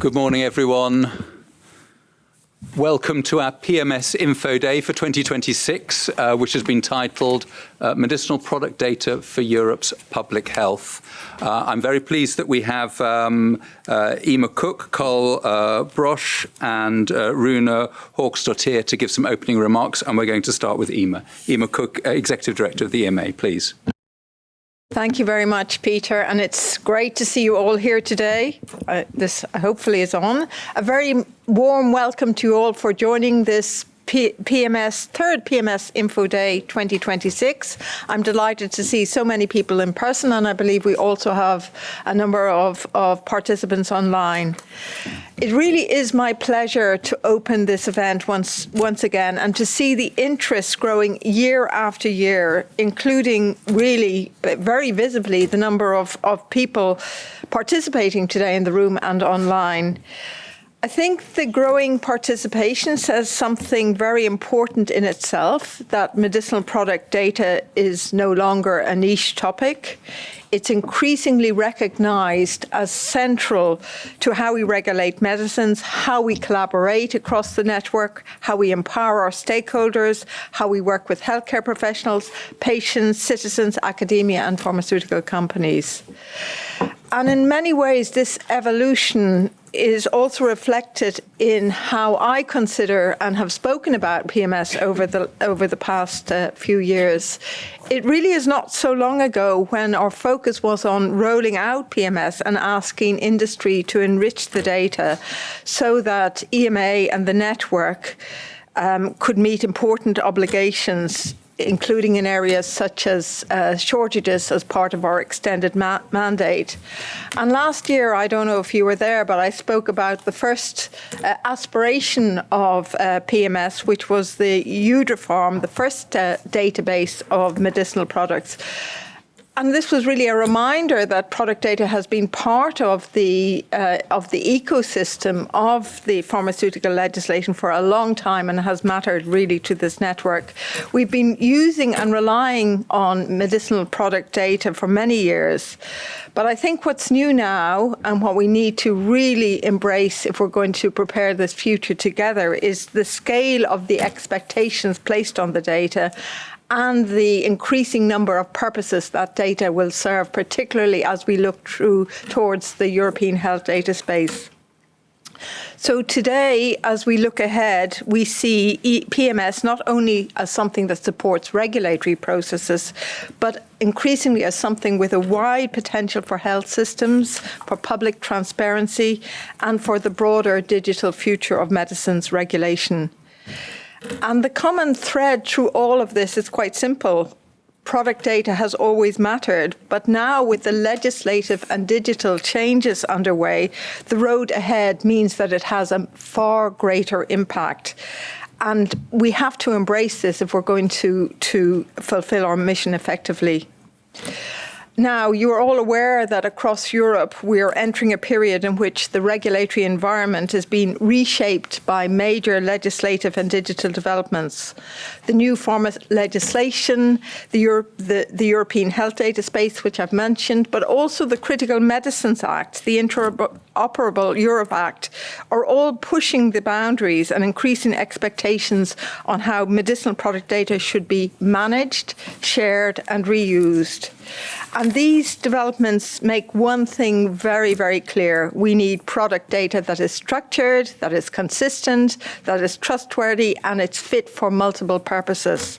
Good morning, everyone. Welcome to our PMS Info Day for 2026, which has been titled Medicinal Product Data for Europe's Public Health. I'm very pleased that we have Emer Cooke, Karl Broich and Runa Hauksdottir to give some opening remarks, and we're going to start with Emer. Emer Cooke, Executive Director of the EMA, please. Thank you very much, Peter, and it's great to see you all here today. This hopefully is on. A very warm welcome to you all for joining this third PMS Info Day 2026. I'm delighted to see so many people in person, and I believe we also have a number of participants online. It really is my pleasure to open this event once again and to see the interest growing year after year, including really very visibly the number of people participating today in the room and online. I think the growing participation says something very important in itself, that medicinal product data is no longer a niche topic. It's increasingly recognized as central to how we regulate medicines, how we collaborate across the network, how we empower our stakeholders, how we work with healthcare professionals, patients, citizens, academia, and pharmaceutical companies. And in many ways, this evolution is also reflected in how I consider and have spoken about PMS over the past few years. It really is not so long ago when our focus was on rolling out PMS and asking industry to enrich the data so that EMA and the network could meet important obligations, including in areas such as shortages as part of our extended mandate. And last year, I don't know if you were there, but I spoke about the first aspiration of PMS, which was the UDRIFORM, the first database of medicinal products. And this was really a reminder that product data has been part of the ecosystem of the pharmaceutical legislation for a long time and has mattered really to this network. We've been using and relying on medicinal product data for many years. But I think what's new now and what we need to really embrace if we're going to prepare this future together is the scale of the expectations placed on the data and the increasing number of purposes that data will serve, particularly as we look towards the European health data space. So today, as we look ahead, we see PMS not only as something that supports regulatory processes, but increasingly as something with a wide potential for health systems, for public transparency, and for the broader digital future of medicines regulation. And the common thread through all of this is quite simple. Product data has always mattered, but now with the legislative and digital changes underway, the road ahead means that it has a far greater impact. And we have to embrace this if we're going to fulfill our mission effectively. Now, you are all aware that across Europe, we are entering a period in which the regulatory environment is being reshaped by major legislative and digital developments. The new pharma legislation, the European health data space, which I've mentioned, but also the Critical Medicines Act, the Interoperable Europe Act, are all pushing the boundaries and increasing expectations on how medicinal product data should be managed, shared, and reused. And these developments make one thing very, very clear. We need product data that is structured, that is consistent, that is trustworthy, and it's fit for multiple purposes.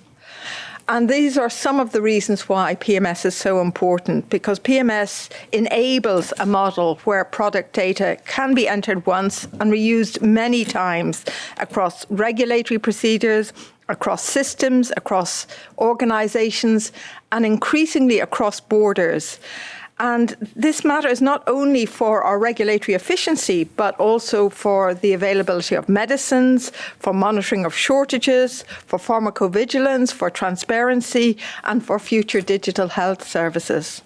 And these are some of the reasons why PMS is so important, because PMS enables a model where product data can be entered once and reused many times across regulatory procedures, across systems, across organizations, and increasingly across borders. And this matters not only for our regulatory efficiency, but also for the availability of medicines, for monitoring of shortages, for pharmacovigilance, for transparency, and for future digital health services.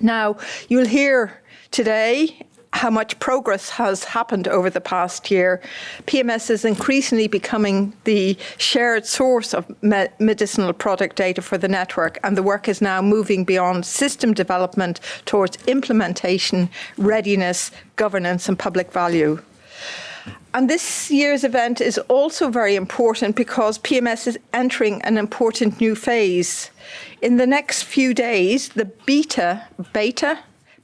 Now, you'll hear today how much progress has happened over the past year, PMS is increasingly becoming the shared source of medicinal product data for the network, and the work is now moving beyond system development towards implementation, readiness, governance, and public value. And this year's event is also very important because PMS is entering an important new phase. In the next few days, the beta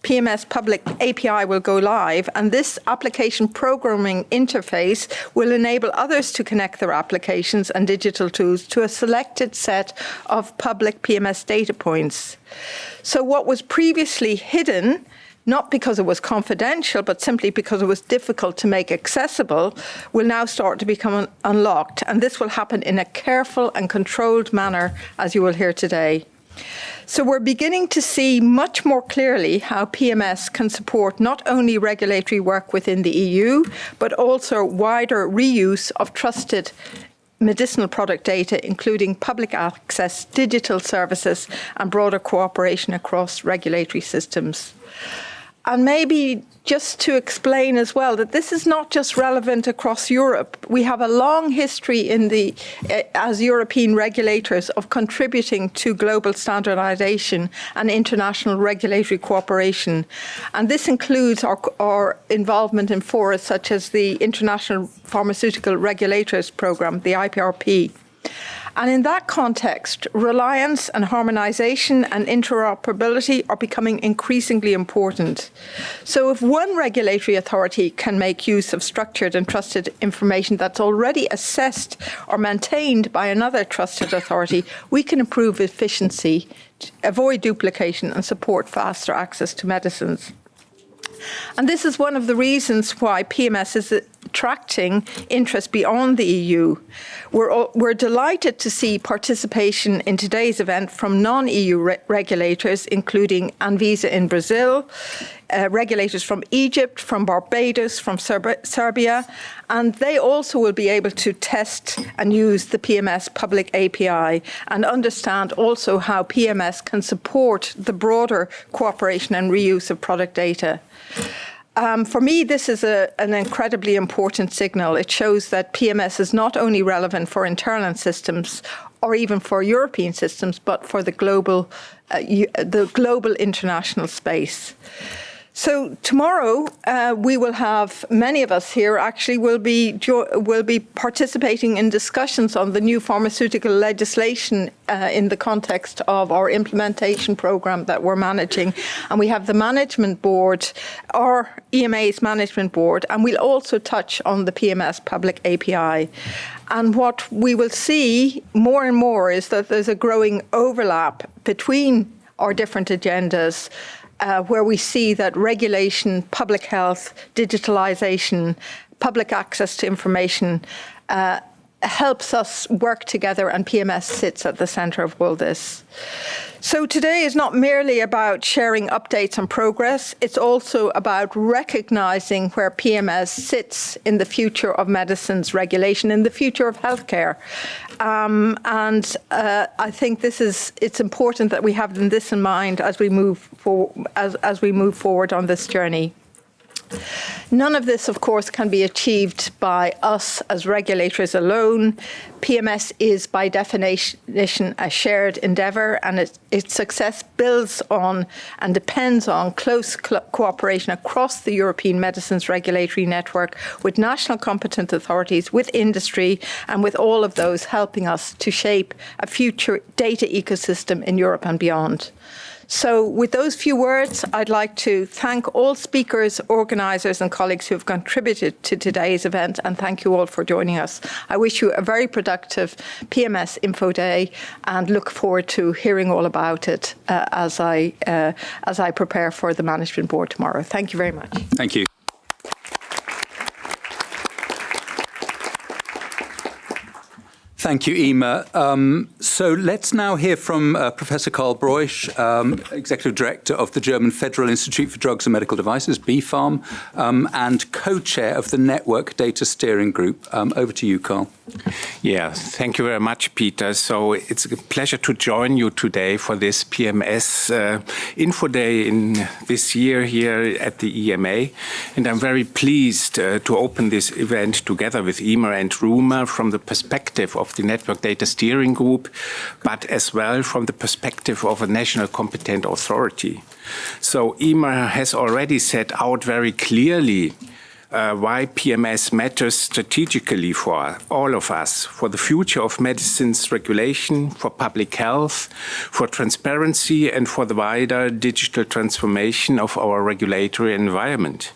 PMS public API will go live, and this application programming interface will enable others to connect their applications and digital tools to a selected set of public PMS data points. So what was previously hidden, not because it was confidential, but simply because it was difficult to make accessible, will now start to become unlocked. And this will happen in a careful and controlled manner, as you will hear today. So we're beginning to see much more clearly how PMS can support not only regulatory work within the EU, but also wider reuse of trusted medicinal product data, including public access, digital services, and broader cooperation across regulatory systems. And maybe just to explain as well that this is not just relevant across Europe. We have a long history as European regulators of contributing to global standardization and international regulatory cooperation. And this includes our involvement in fora such as the International Pharmaceutical Regulators Programme, the IPRP. And in that context, reliance and harmonization and interoperability are becoming increasingly important. So if one regulatory authority can make use of structured and trusted information that's already assessed or maintained by another trusted authority, we can improve efficiency, avoid duplication, and support faster access to medicines. And this is one of the reasons why PMS is attracting interest beyond the EU. We're delighted to see participation in today's event from non-EU regulators, including Anvisa in Brazil, regulators from Egypt, from Barbados, from Serbia, and they also will be able to test and use the PMS public API and understand also how PMS can support the broader cooperation and reuse of product data. For me, this is an incredibly important signal. It shows that PMS is not only relevant for internal systems or even for European systems, but for the global international space. So tomorrow we will have many of us here actually will be participating in discussions on the new pharmaceutical legislation in the context of our implementation program that we're managing. And we have the management board, our EMA's management board, and we'll also touch on the PMS public API. And what we will see more and more is that there's a growing overlap between our different agendas, where we see that regulation, public health, digitalization, public access to information helps us work together, and PMS sits at the center of all this. So today is not merely about sharing updates on progress, it's also about recognizing where PMS sits in the future of medicines regulation, in the future of healthcare. I think it's important that we have this in mind as we move forward on this journey. None of this, of course, can be achieved by us as regulators alone. PMS is, by definition, a shared endeavour, and its success builds on and depends on close cooperation across the European medicines regulatory network with national competent authorities, with industry, and with all of those helping us to shape a future data ecosystem in Europe and beyond. So with those few words, I'd like to thank all speakers, organisers and colleagues who have contributed to today's event, and thank you all for joining us. I wish you a very productive PMS Info Day and look forward to hearing all about it as I prepare for the management board tomorrow. Thank you very much. Thank you. Thank you, Emer. So let's now hear from Professor Karl Broich, Executive Director of the German Federal Institute for Drugs and Medical Devices, BfArM, and co-chair of the Network Data Steering Group. Over to you, Karl. Yeah, thank you very much, Peter. So it's a pleasure to join you today for this PMS Info Day in this year here at the EMA. And I'm very pleased to open this event together with Emer and Runa from the perspective of the Network Data Steering Group, but as well from the perspective of a national competent authority. So Emer has already set out very clearly why PMS matters strategically for all of us, for the future of medicine's regulation, for public health, for transparency, and for the wider digital transformation of our regulatory environment.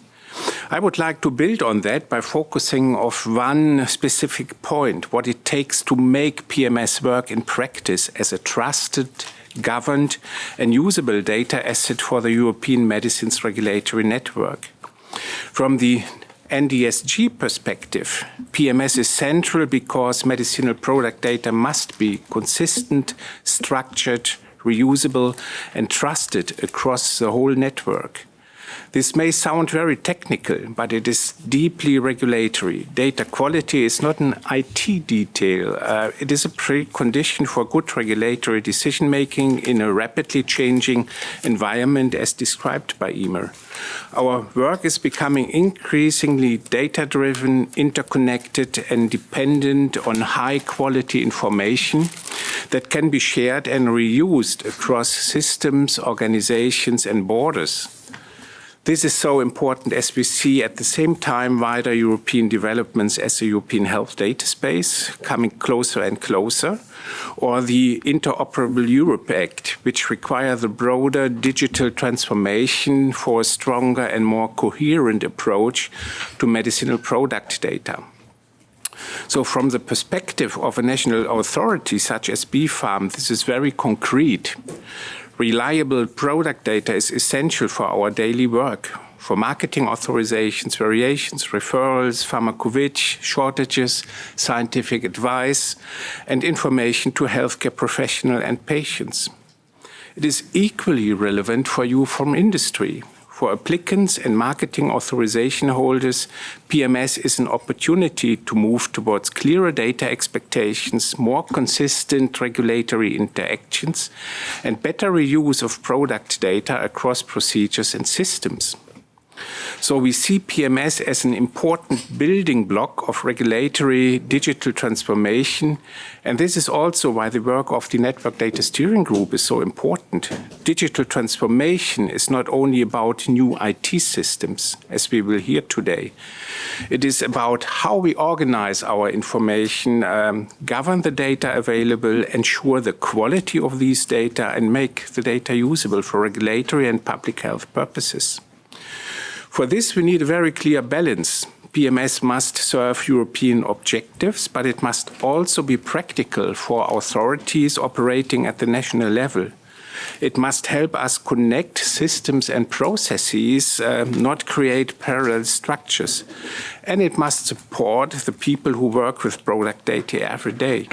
I would like to build on that by focusing on one specific point, what it takes to make PMS work in practice as a trusted, governed, and usable data asset for the European medicines regulatory network. From the NDSG perspective, PMS is central because medicinal product data must be consistent, structured, reusable, and trusted across the whole network. This may sound very technical, but it is deeply regulatory. Data quality is not an IT detail. It is a precondition for good regulatory decision-making in a rapidly changing environment as described by Emer. Our work is becoming increasingly data-driven, interconnected, and dependent on high-quality information that can be shared and reused across systems, organizations, and borders. This is so important as we see at the same time wider European developments as the European Health Data Space coming closer and closer, or the Interoperable Europe Act, which require the broader digital transformation for a stronger and more coherent approach to medicinal product data. So from the perspective of a national authority such as BfArM, this is very concrete. Reliable product data is essential for our daily work, for marketing authorizations, variations, referrals, pharmacovigilance, shortages, scientific advice, and information to healthcare professionals and patients. It is equally relevant for you from industry. For applicants and marketing authorization holders, PMS is an opportunity to move towards clearer data expectations, more consistent regulatory interactions, and better reuse of product data across procedures and systems. So we see PMS as an important building block of regulatory digital transformation, and this is also why the work of the Network Data Steering Group is so important. Digital transformation is not only about new IT systems, as we will hear today. It is about how we organize our information, govern the data available, ensure the quality of these data, and make the data usable for regulatory and public health purposes. For this, we need a very clear balance. PMS must serve European objectives, but it must also be practical for authorities operating at the national level. It must help us connect systems and processes, not create parallel structures. And it must support the people who work with product data every day.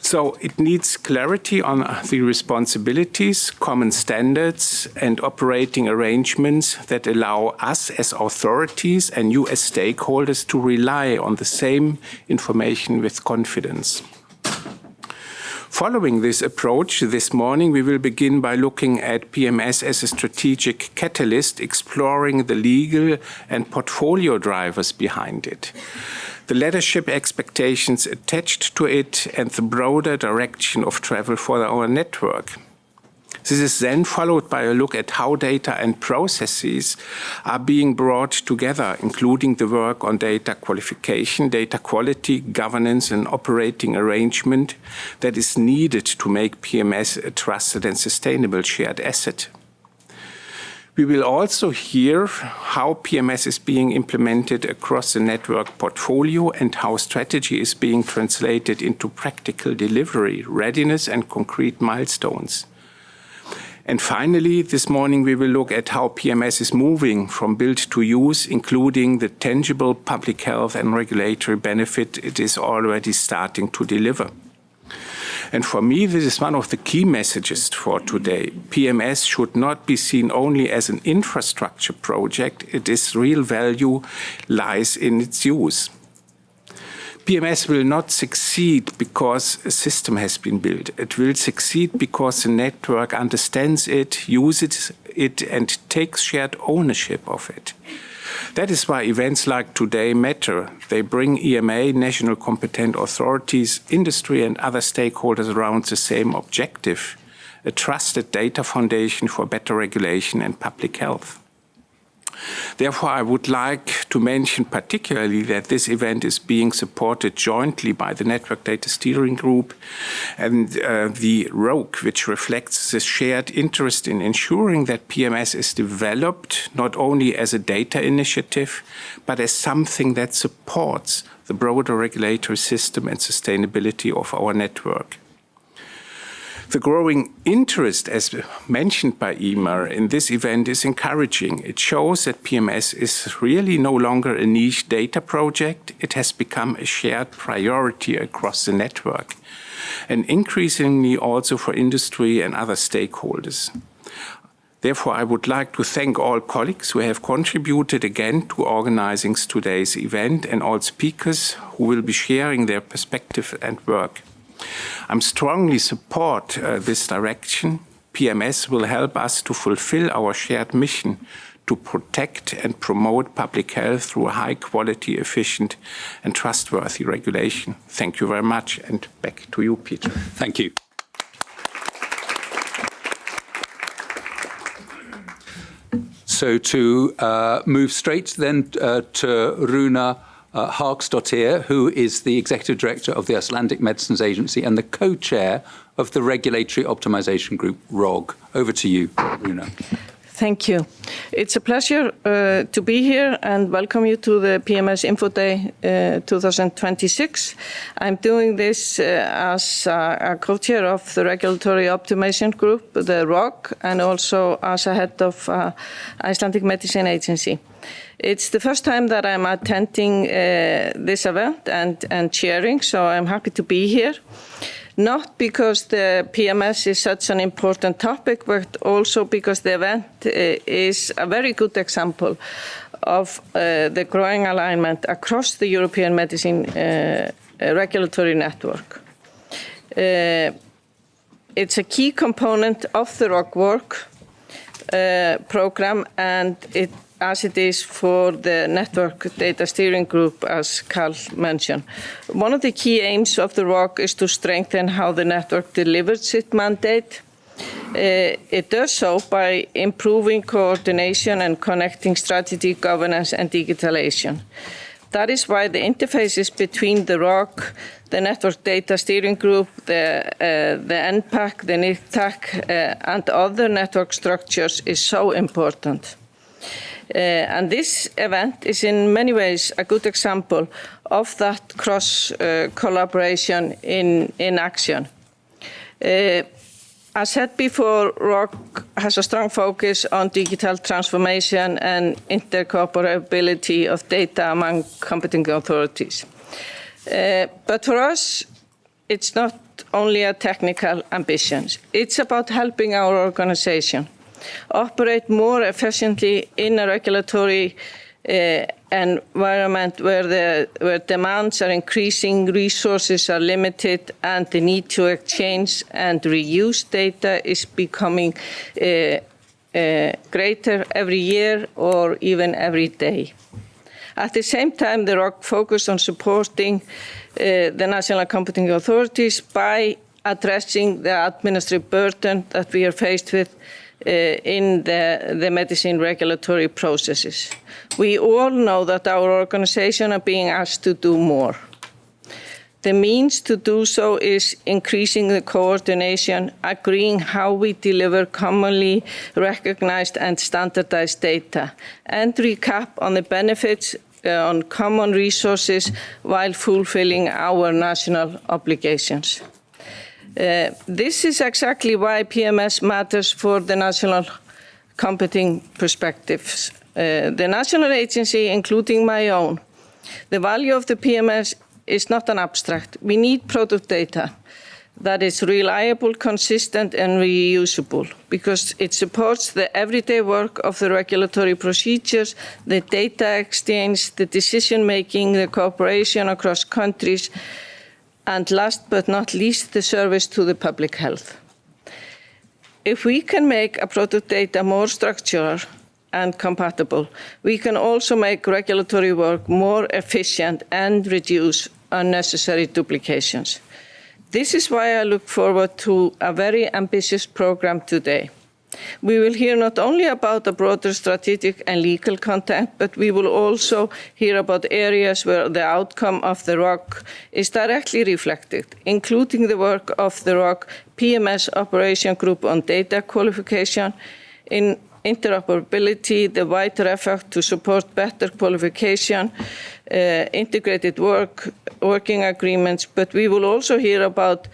So it needs clarity on the responsibilities, common standards, and operating arrangements that allow us as authorities and you as stakeholders to rely on the same information with confidence. Following this approach, this morning we will begin by looking at PMS as a strategic catalyst, exploring the legal and portfolio drivers behind it, the leadership expectations attached to it, and the broader direction of travel for our network. This is then followed by a look at how data and processes are being brought together, including the work on data qualification, data quality, governance, and operating arrangement that is needed to make PMS a trusted and sustainable shared asset. We will also hear how PMS is being implemented across the network portfolio and how strategy is being translated into practical delivery, readiness, and concrete milestones. And finally, this morning we will look at how PMS is moving from build to use, including the tangible public health and regulatory benefit it is already starting to deliver. And for me, this is one of the key messages for today. PMS should not be seen only as an infrastructure project. Its real value lies in its use. PMS will not succeed because a system has been built. It will succeed because the network understands it, uses it, and takes shared ownership of it. That is why events like today matter. They bring EMA, national competent authorities, industry, and other stakeholders around the same objective: a trusted data foundation for better regulation and public health. Therefore, I would like to mention particularly that this event is being supported jointly by the Network Data Steering Group and the ROGUE, which reflects the shared interest in ensuring that PMS is developed not only as a data initiative, but as something that supports the broader regulatory system and sustainability of our network. The growing interest, as mentioned by Emer, in this event is encouraging. It shows that PMS is really no longer a niche data project. It has become a shared priority across the network, and increasingly also for industry and other stakeholders. Therefore, I would like to thank all colleagues who have contributed again to organizing today's event, and all speakers who will be sharing their perspective and work. I strongly support this direction. PMS will help us to fulfill our shared mission to protect and promote public health through high quality, efficient and trustworthy regulation. Thank you very much, and back to you, Peter. Thank you. So to move straight then to Runa Hauksdottir, who is the Executive Director of the Icelandic Medicines Agency and the co-chair of the Regulatory Optimization Group, ROGUE. Over to you, Runa. Thank you. It's a pleasure to be here and welcome you to the PMS Info Day 2026. I'm doing this as a co-chair of the Regulatory Optimization Group, the ROGUE, and also as a head of Icelandic Medicine Agency. It's the first time that I'm attending this event and chairing, so I'm happy to be here. Not because the PMS is such an important topic, but also because the event is a very good example of the growing alignment across the European medicine regulatory network. It's a key component of the ROGUE work program, and as it is for the Network Data Steering Group, as Karl mentioned. One of the key aims of the ROGUE is to strengthen how the network delivers its mandate. It does so by improving coordination and connecting strategy, governance, and digitalization. That is why the interfaces between the ROGUE, the Network Data Steering Group, the NPAC, the NICTAC, and other network structures is so important. And this event is in many ways a good example of that cross-collaboration in action. As said before, ROGUE has a strong focus on digital transformation and interoperability of data among competent authorities. But for us, it's not only a technical ambition. It's about helping our organization operate more efficiently in a regulatory environment where demands are increasing, resources are limited, and the need to exchange and reuse data is becoming greater every year or even every day. At the same time, the ROGUE focused on supporting the national competent authorities by addressing the administrative burden that we are faced with in the medicine regulatory processes. We all know that our organization are being asked to do more. The means to do so is increasing the coordination, agreeing how we deliver commonly recognized and standardized data, and recap on the benefits on common resources while fulfilling our national obligations. This is exactly why PMS matters for the national competing perspectives. The national agency, including my own, the value of the PMS is not an abstract. We need product data that is reliable, consistent, and reusable, because it supports the everyday work of the regulatory procedures, the data exchange, the decision-making, the cooperation across countries, and last but not least, the service to the public health. If we can make a product data more structured and compatible, we can also make regulatory work more efficient and reduce unnecessary duplications. This is why I look forward to a very ambitious program today. We will hear not only about the broader strategic and legal content, but we will also hear about areas where the outcome of the ROC is directly reflected, including the work of the ROC PMS Operation Group on data qualification, in interoperability, the wider effort to support better qualification, integrated working agreements, but we will also hear about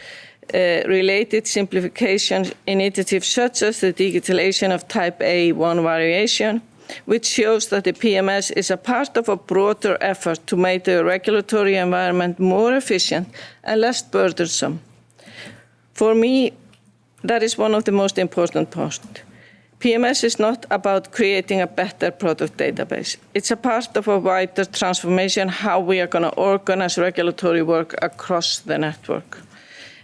related simplification initiatives such as the digitalization of Type A1 variation, which shows that the PMS is a part of a broader effort to make the regulatory environment more efficient and less burdensome. For me, that is one of the most important parts. PMS is not about creating a better product database. It's a part of a wider transformation, how we are going to organize regulatory work across the network,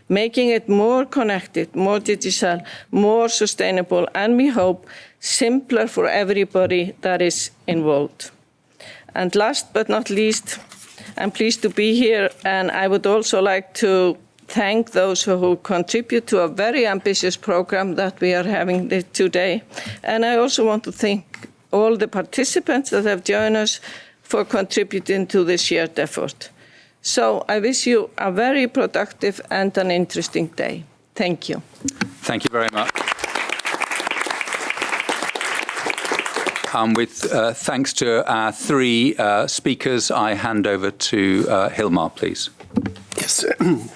making it more connected, more digital, more sustainable, and we hope simpler for everybody that is involved. And last but not least, I'm pleased to be here, and I would also like to thank those who contribute to a very ambitious program that we are having today. And I also want to thank all the participants that have joined us for contributing to this shared effort. So I wish you a very productive and an interesting day. Thank you. Thank you very much. With thanks to our three speakers, I hand over to Hilmar, please. Yes,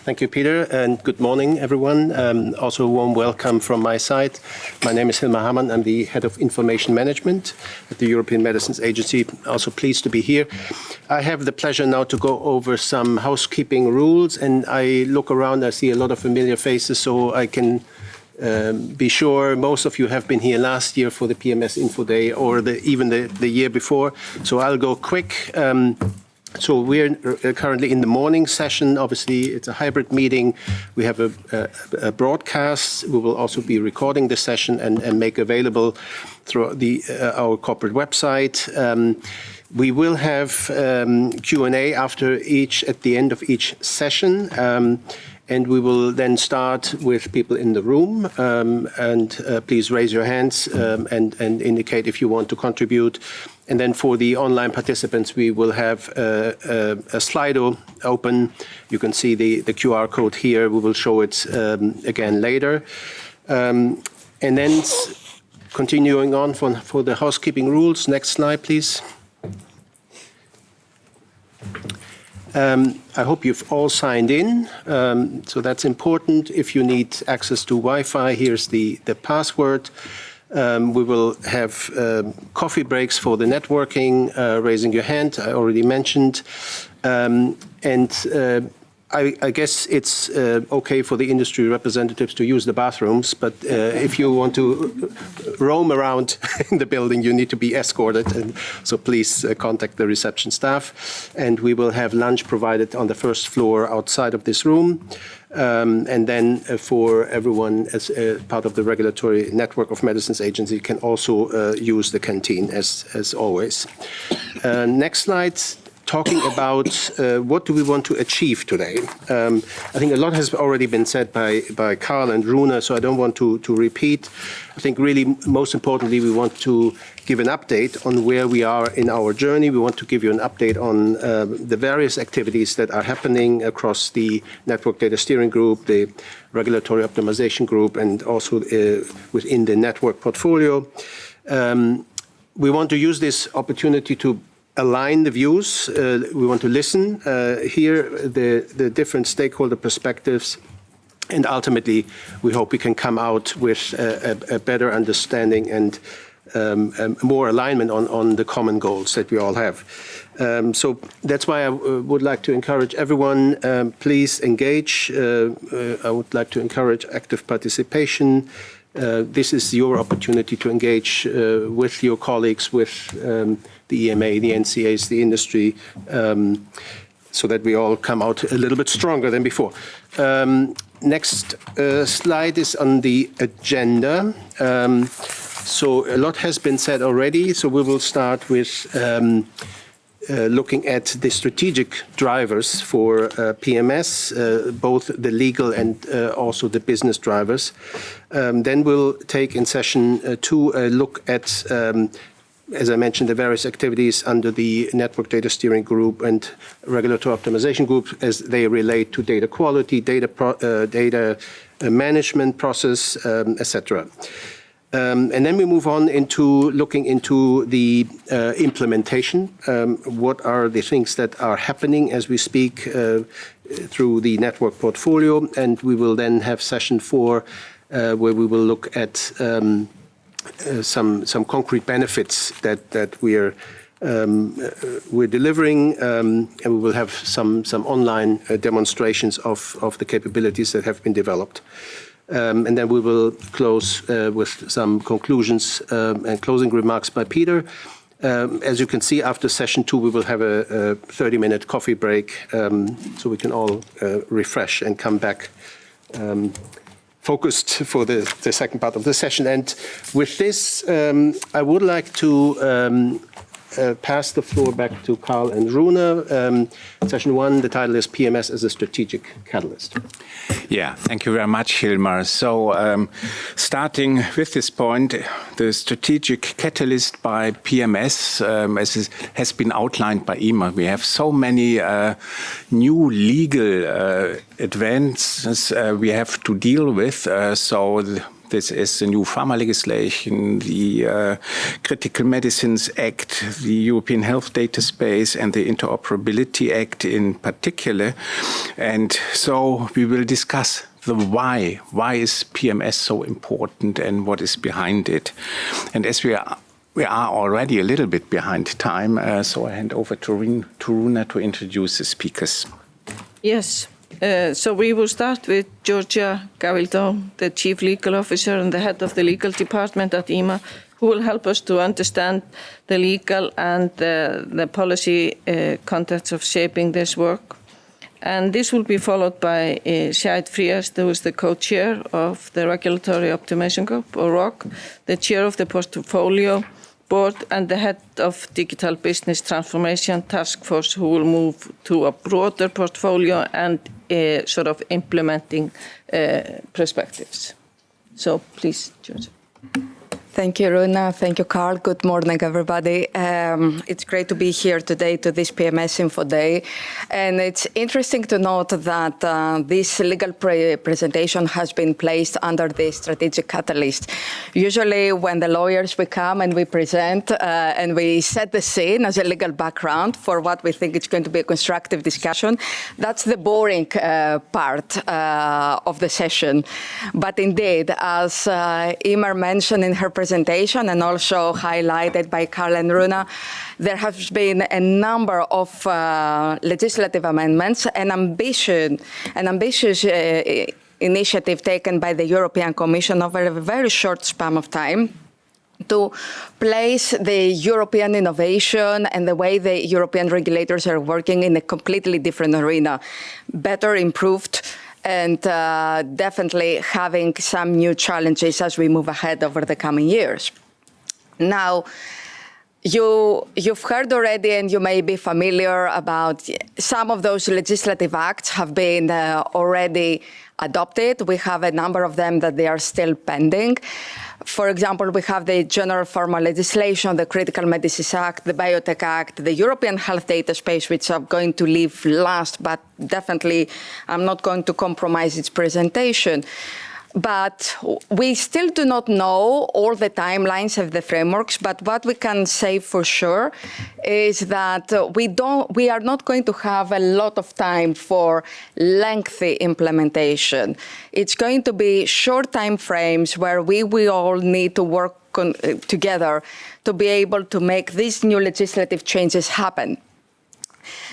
thank you, Peter, and good morning, everyone. Also a warm welcome from my side. My name is Hilmar Hamann. I'm the Head of Information Management at the European Medicines Agency. Also pleased to be here. I have the pleasure now to go over some housekeeping rules, and I look around, I see a lot of familiar faces, so I can be sure most of you have been here last year for the PMS Info Day or even the year before. So I'll go quick. So we're currently in the morning session. Obviously, it's a hybrid meeting. We have a broadcast. We will also be recording the session and make available through our corporate website. We will have Q&A at the end of each session. And we will then start with people in the room. Please raise your hands and indicate if you want to contribute. And then for the online participants, we will have a Slido open. You can see the QR code here. We will show it again later. And then continuing on for the housekeeping rules. Next slide, please. I hope you've all signed in. So that's important. If you need access to Wi-Fi, here's the password. We will have coffee breaks for the networking, raising your hand, I already mentioned. I guess it's okay for the industry representatives to use the bathrooms, but if you want to roam around in the building, you need to be escorted. And so please contact the reception staff. And we will have lunch provided on the first floor outside of this room. And then for everyone as part of the regulatory network of Medicines Agency can also use the canteen as always. Next slide. Talking about what do we want to achieve today. I think a lot has already been said by Karl and Runa, so I don't want to repeat. I think really most importantly, we want to give an update on where we are in our journey. We want to give you an update on the various activities that are happening across the Network Data Steering Group, the Regulatory Optimization Group, and also within the network portfolio. We want to use this opportunity to align the views. We want to listen, hear the different stakeholder perspectives, And ultimately, we hope we can come out with a better understanding and more alignment on the common goals that we all have. So that's why I would like to encourage everyone, please engage. I would like to encourage active participation. This is your opportunity to engage with your colleagues, with the EMA, the NCAs, the industry, so that we all come out a little bit stronger than before. Next slide is on the agenda. So a lot has been said already, so we will start with looking at the strategic drivers for PMS, both the legal and also the business drivers. Then we'll take in session 2 a look at, as I mentioned, the various activities under the Network Data Steering Group and Regulatory Optimization Group as they relate to data quality, data management process, etc. And then we move on into looking into the implementation. What are the things that are happening as we speak through the network portfolio? And we will then have session 4 where we will look at some concrete benefits that we're delivering, and we will have some online demonstrations of the capabilities that have been developed. And then we will close with some conclusions and closing remarks by Peter. As you can see, after session 2, we will have a 30-minute coffee break, so we can all refresh and come back focused for the second part of the session. And with this, I would like to pass the floor back to Karl and Runa. Session 1, the title is PMS as a Strategic Catalyst. Yeah, thank you very much, Hilmar. So starting with this point, the strategic catalyst by PMS, as it has been outlined by Emer, we have so many new legal advances we have to deal with. This is the new pharma legislation, the Critical Medicines Act, the European Health Data Space, and the Interoperability Act in particular. And so we will discuss the why. Why is PMS so important and what is behind it? And as we are already a little bit behind time, so I hand over to Runa to introduce the speakers. Yes. So we will start with Georgia Gavildo, the Chief Legal Officer and the Head of the Legal Department at EMA, who will help us to understand the legal and the policy context of shaping this work. And this will be followed by Shahid Frias, who is the co-chair of the Regulatory Optimization Group, or ROC, the chair of the Portfolio Board, and the head of Digital Business Transformation Task Force, who will move to a broader portfolio and sort of implementing perspectives. So please, George. Thank you, Runa. Thank you, Karl. Good morning, everybody. It's great to be here today to this PMS Info Day. And it's interesting to note that this legal presentation has been placed under the strategic catalyst. Usually when the lawyers we come and we present and we set the scene as a legal background for what we think is going to be a constructive discussion, that's the boring part of the session. But indeed, as Emer mentioned in her presentation and also highlighted by Karl and Runa, there has been a number of legislative amendments, an ambitious initiative taken by the European Commission over a very short span of time to place the European innovation and the way the European regulators are working in a completely different arena, better improved, and definitely having some new challenges as we move ahead over the coming years. Now, you've heard already, and you may be familiar about some of those legislative acts have been already adopted. We have a number of them that they are still pending. For example, we have the General Pharma legislation, the Critical Medicines Act, the Biotech Act, the European Health Data Space, which I'm going to leave last, but definitely I'm not going to compromise its presentation. But we still do not know all the timelines of the frameworks, but what we can say for sure is that we are not going to have a lot of time for lengthy implementation. It's going to be short time frames where we will all need to work together to be able to make these new legislative changes happen.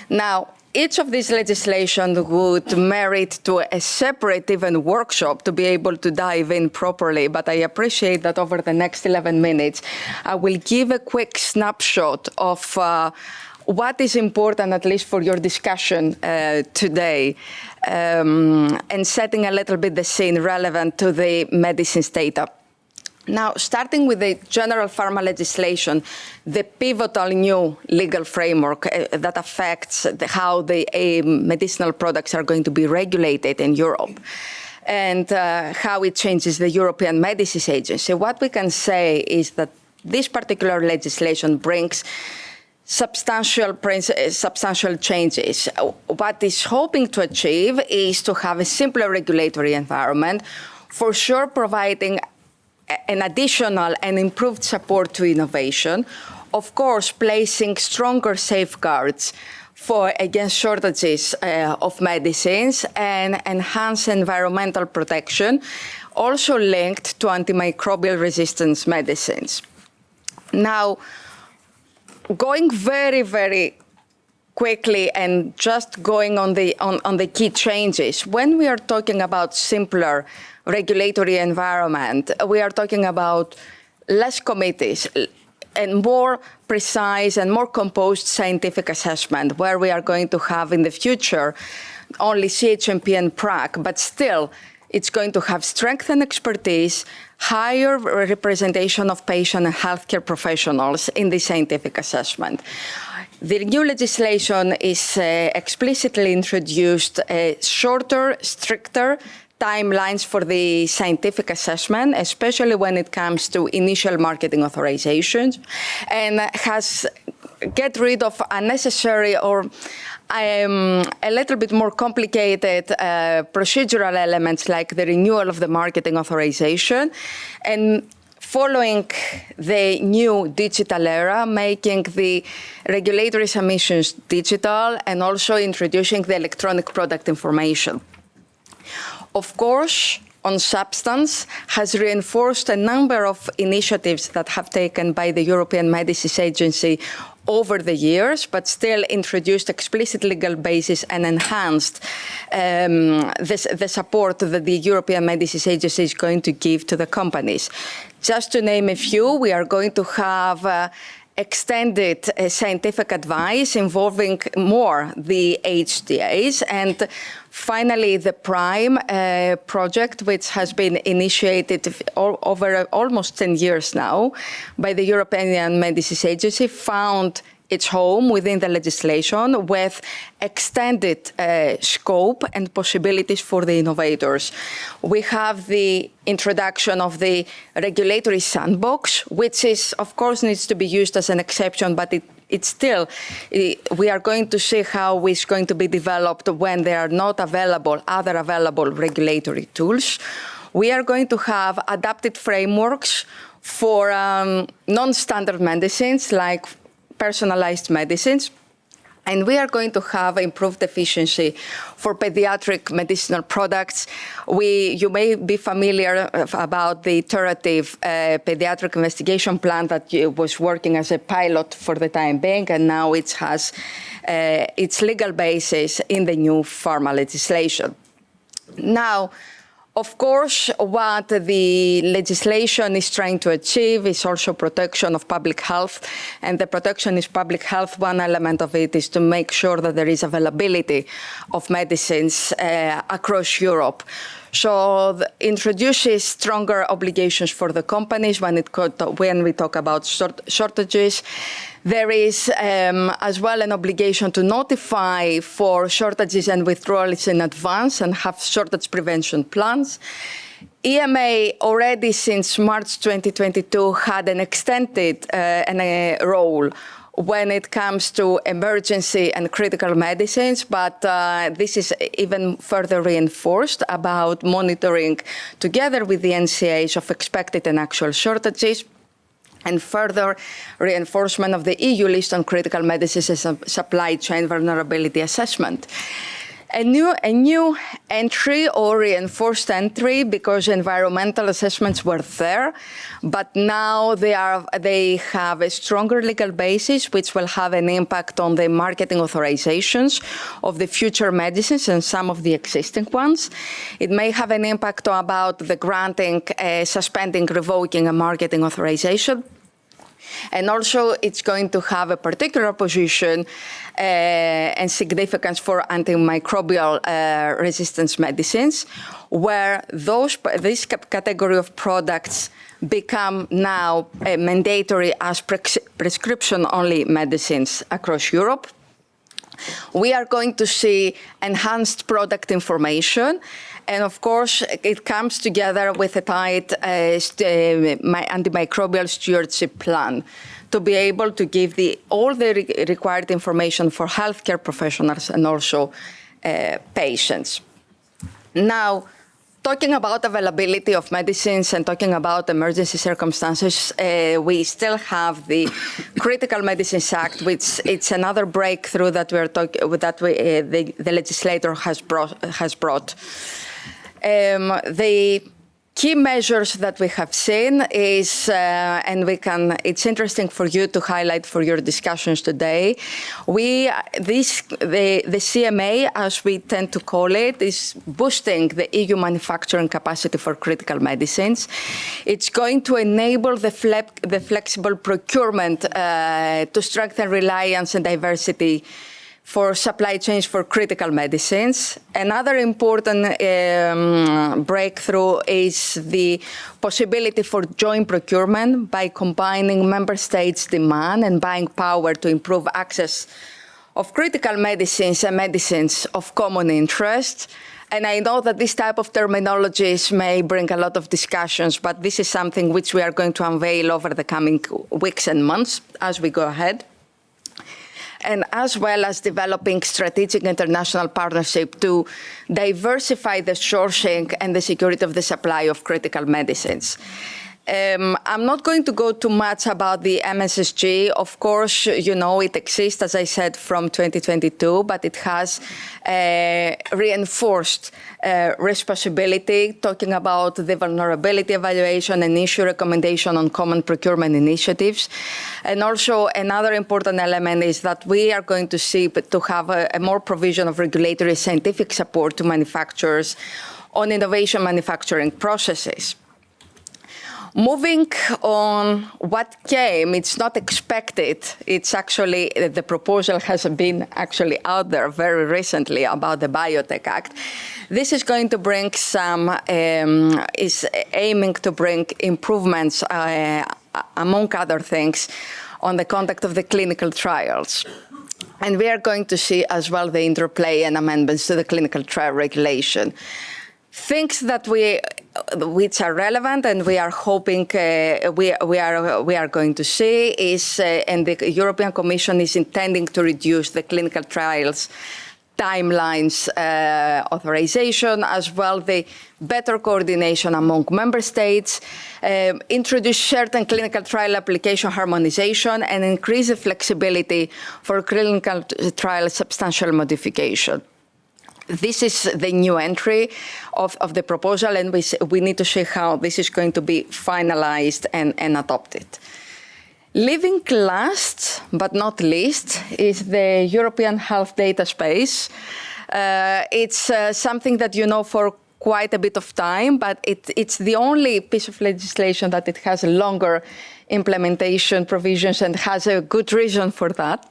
Now, each of these legislation would merit to a separate even workshop to be able to dive in properly, but I appreciate that over the next 11 minutes, I will give a quick snapshot of what is important, at least for your discussion today, and setting a little bit the scene relevant to the medicines data. Now, starting with the general pharma legislation, the pivotal new legal framework that affects how the medicinal products are going to be regulated in Europe and how it changes the European Medicines Agency. What we can say is that this particular legislation brings substantial changes. What it's hoping to achieve is to have a simpler regulatory environment, for sure providing an additional and improved support to innovation, of course, placing stronger safeguards against shortages of medicines and enhance environmental protection, also linked to antimicrobial resistance medicines. Now, going very, very quickly and just going on the key changes, when we are talking about simpler regulatory environment, we are talking about less committees and more precise and more composed scientific assessment, where we are going to have in the future only CHMP and PRAC, but still it's going to have strength and expertise, higher representation of patient and healthcare professionals in the scientific assessment. The new legislation is explicitly introduced shorter, stricter timelines for the scientific assessment, especially when it comes to initial marketing authorizations, and has get rid of unnecessary or a little bit more complicated procedural elements like the renewal of the marketing authorization, and following the new digital era, making the regulatory submissions digital and also introducing the electronic product information. Of course, on substance, has reinforced a number of initiatives that have taken by the European Medicines Agency over the years, but still introduced explicit legal basis and enhanced the support that the European Medicines Agency is going to give to the companies. Just to name a few, we are going to have extended scientific advice involving more the HTAs, and finally the PRIME project, which has been initiated over almost 10 years now by the European Medicines Agency, found its home within the legislation with extended scope and possibilities for the innovators. We have the introduction of the regulatory sandbox, which is, of course, needs to be used as an exception, but it's still, we are going to see how it's going to be developed when there are not other available regulatory tools. We are going to have adapted frameworks for non-standard medicines like personalized medicines, and we are going to have improved efficiency for pediatric medicinal products. You may be familiar about the iterative pediatric investigation plan that was working as a pilot for the time being, and now it has its legal basis in the new pharma legislation. Now, of course, what the legislation is trying to achieve is also protection of public health. And the protection is public health. One element of it is to make sure that there is availability of medicines across Europe. So it introduces stronger obligations for the companies when we talk about shortages. There is as well an obligation to notify for shortages and withdrawals in advance and have shortage prevention plans. EMA already since March 2022 had an extended role when it comes to emergency and critical medicines, but this is even further reinforced about monitoring together with the NCAs of expected and actual shortages, and further reinforcement of the EU list on critical medicines as a supply chain vulnerability assessment. A new entry or reinforced entry, because environmental assessments were there, but now they have a stronger legal basis, which will have an impact on the marketing authorizations of the future medicines and some of the existing ones. It may have an impact about the granting, suspending, revoking a marketing authorization. And also, it's going to have a particular position and significance for antimicrobial resistance medicines, where this category of products become now mandatory as prescription-only medicines across Europe. We are going to see enhanced product information. And of course, it comes together with a tight antimicrobial stewardship plan to be able to give all the required information for healthcare professionals and also patients. Now, talking about availability of medicines and talking about emergency circumstances, we still have the Critical Medicines Act, which it's another breakthrough that the legislator has brought. The key measures that we have seen is, it's interesting for you to highlight for your discussions today. The CMA, as we tend to call it, is boosting the EU manufacturing capacity for critical medicines. It's going to enable the flexible procurement to strengthen reliance and diversity for supply chains for critical medicines. Another important breakthrough is the possibility for joint procurement by combining member states' demand and buying power to improve access of critical medicines and medicines of common interest. And I know that this type of terminologies may bring a lot of discussions, but this is something which we are going to unveil over the coming weeks and months as we go ahead. And as well as developing strategic international partnership to diversify the sourcing and the security of the supply of critical medicines. I'm not going to go too much about the MSSG. Of course, you know, it exists, as I said, from 2022, but it has reinforced responsibility, talking about the vulnerability evaluation and issue recommendation on common procurement initiatives. And also another important element is that we are going to see to have a more provision of regulatory scientific support to manufacturers on innovation manufacturing processes. Moving on what came, it's not expected. It's actually, the proposal has been actually out there very recently about the Biotech Act. This is going to bring is aiming to bring improvements, among other things, on the conduct of the clinical trials. And we are going to see as well the interplay and amendments to the clinical trial regulation. Things that which are relevant and we are hoping we are going to see is, and the European Commission is intending to reduce the clinical trials timelines authorization, as well the better coordination among member states, introduce certain clinical trial application harmonization, and increase the flexibility for clinical trial substantial modification. This is the new entry of the proposal, and we need to see how this is going to be finalized and adopted. Leaving last but not least is the European health data space. It's something that you know for quite a bit of time, but it's the only piece of legislation that it has longer implementation provisions and has a good reason for that.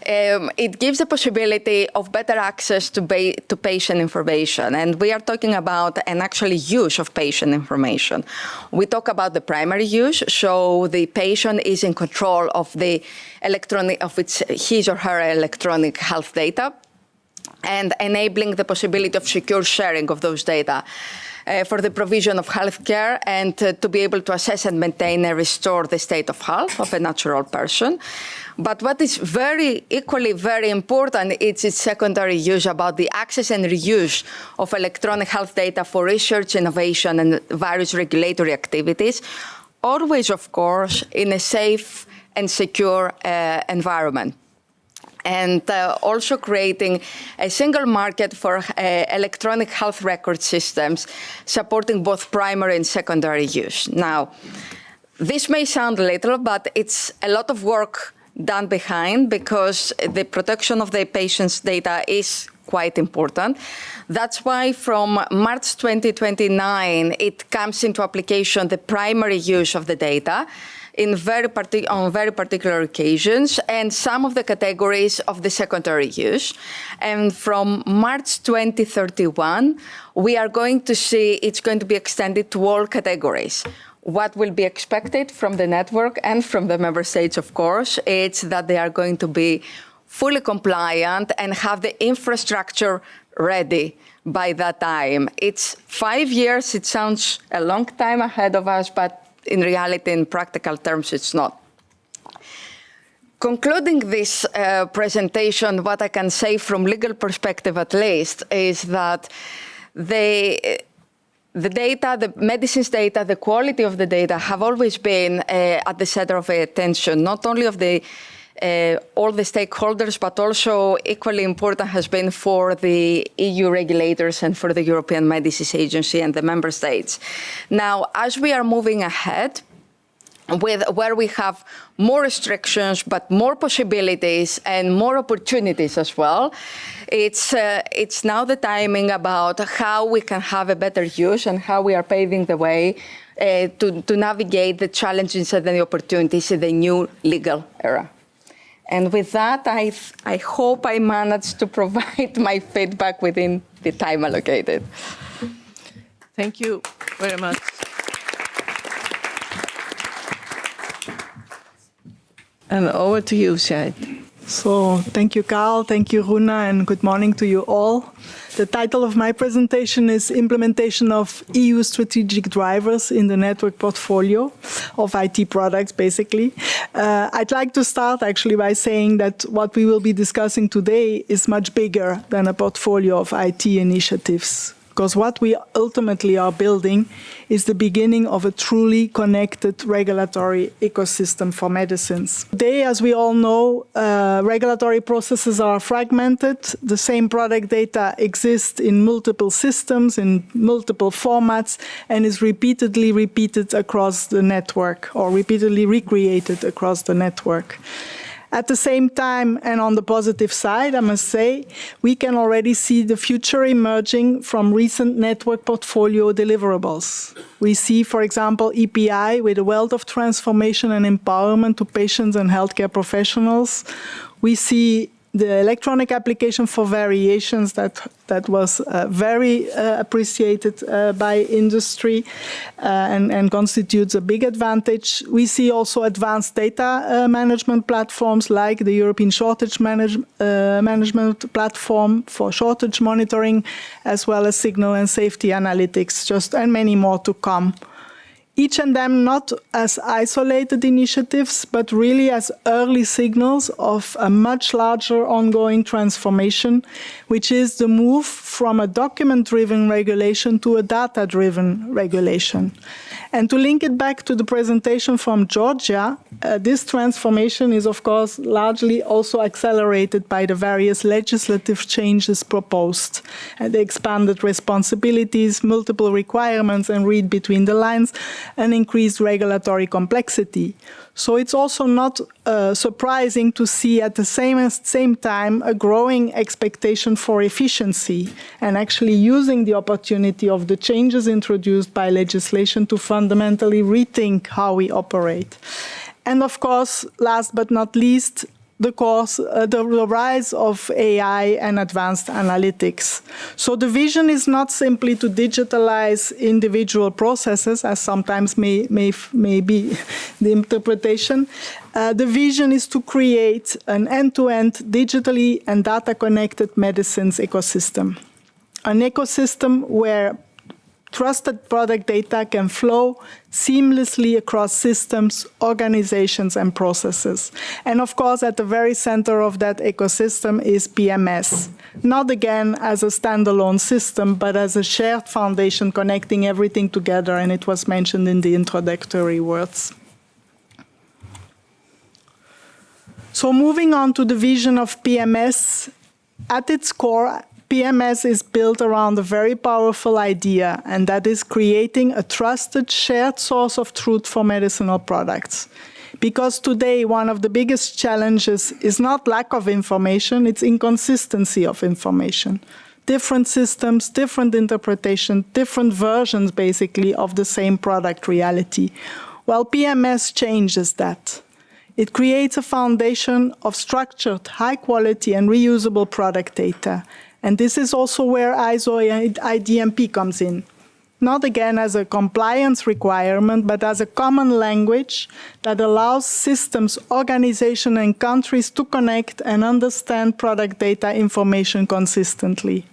It gives the possibility of better access to patient information. And we are talking about an actual use of patient information. We talk about the primary use, so the patient is in control of the his or her electronic health data, and enabling the possibility of secure sharing of those data. for the provision of healthcare and to be able to assess and maintain and restore the state of health of a natural person. But what is equally very important is its secondary use about the access and reuse of electronic health data for research, innovation, and various regulatory activities, always, of course, in a safe and secure environment. And also creating a single market for electronic health record systems, supporting both primary and secondary use. Now, this may sound little, but it's a lot of work done behind, because the protection of the patient's data is quite important. That's why from March 2029, it comes into application the primary use of the data on very particular occasions, and some of the categories of the secondary use. And from March 2031, we are going to see it's going to be extended to all categories. What will be expected from the network and from the member states, of course, is that they are going to be fully compliant and have the infrastructure ready by that time. It's 5 years. It sounds a long time ahead of us, but in reality, in practical terms, it's not. Concluding this presentation, what I can say from legal perspective at least is that the data, the medicines data, the quality of the data have always been at the center of attention, not only of all the stakeholders, but also equally important has been for the EU regulators and for the European Medicines Agency and the member states. Now, as we are moving ahead, where we have more restrictions, but more possibilities and more opportunities as well, it's now the timing about how we can have a better use and how we are paving the way to navigate the challenges and the opportunities in the new legal era. And with that, I hope I managed to provide my feedback within the time allocated. Thank you very much. And over to you, Shahid. So thank you, Karl. Thank you, Runa, and good morning to you all. The title of my presentation is Implementation of EU Strategic Drivers in the Network Portfolio of IT Products, basically. I'd like to start actually by saying that what we will be discussing today is much bigger than a portfolio of IT initiatives, because what we ultimately are building is the beginning of a truly connected regulatory ecosystem for medicines. Today, as we all know, regulatory processes are fragmented. The same product data exists in multiple systems, in multiple formats, and is repeatedly repeated across the network, or repeatedly recreated across the network. At the same time, and on the positive side, I must say, we can already see the future emerging from recent network portfolio deliverables. We see, for example, EPI with a wealth of transformation and empowerment to patients and healthcare professionals. We see the electronic application for variations that was very appreciated by industry and constitutes a big advantage. We see also advanced data management platforms like the European Shortage Management Platform for shortage monitoring, as well as signal and safety analytics, and many more to come. Each of them not as isolated initiatives, but really as early signals of a much larger ongoing transformation, which is the move from a document-driven regulation to a data-driven regulation. And to link it back to the presentation from Georgia, this transformation is, of course, largely also accelerated by the various legislative changes proposed. The expanded responsibilities, multiple requirements, and read between the lines, and increased regulatory complexity. So it's also not surprising to see at the same time a growing expectation for efficiency and actually using the opportunity of the changes introduced by legislation to fundamentally rethink how we operate. And of course, last but not least, the rise of AI and advanced analytics. So the vision is not simply to digitalize individual processes, as sometimes may be the interpretation. The vision is to create an end-to-end digitally and data-connected medicines ecosystem. An ecosystem where trusted product data can flow seamlessly across systems, organizations, and processes. And of course, at the very center of that ecosystem is PMS. Not again as a standalone system, but as a shared foundation connecting everything together, and it was mentioned in the introductory words. So moving on to the vision of PMS, at its core, PMS is built around a very powerful idea, and that is creating a trusted, shared source of truth for medicinal products. Because today, one of the biggest challenges is not lack of information, it's inconsistency of information. Different systems, different interpretation, different versions, basically, of the same product reality. Well, PMS changes that. It creates a foundation of structured, high-quality, and reusable product data. And this is also where ISO IDMP comes in. Not again as a compliance requirement, but as a common language that allows systems, organizations, and countries to connect and understand product data information consistently.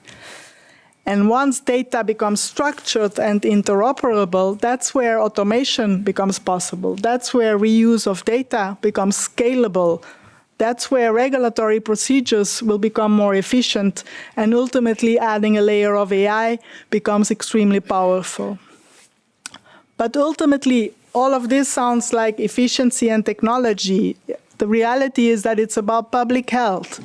And once data becomes structured and interoperable, that's where automation becomes possible. That's where reuse of data becomes scalable. That's where regulatory procedures will become more efficient, and ultimately adding a layer of AI becomes extremely powerful. But ultimately, all of this sounds like efficiency and technology. The reality is that it's about public health.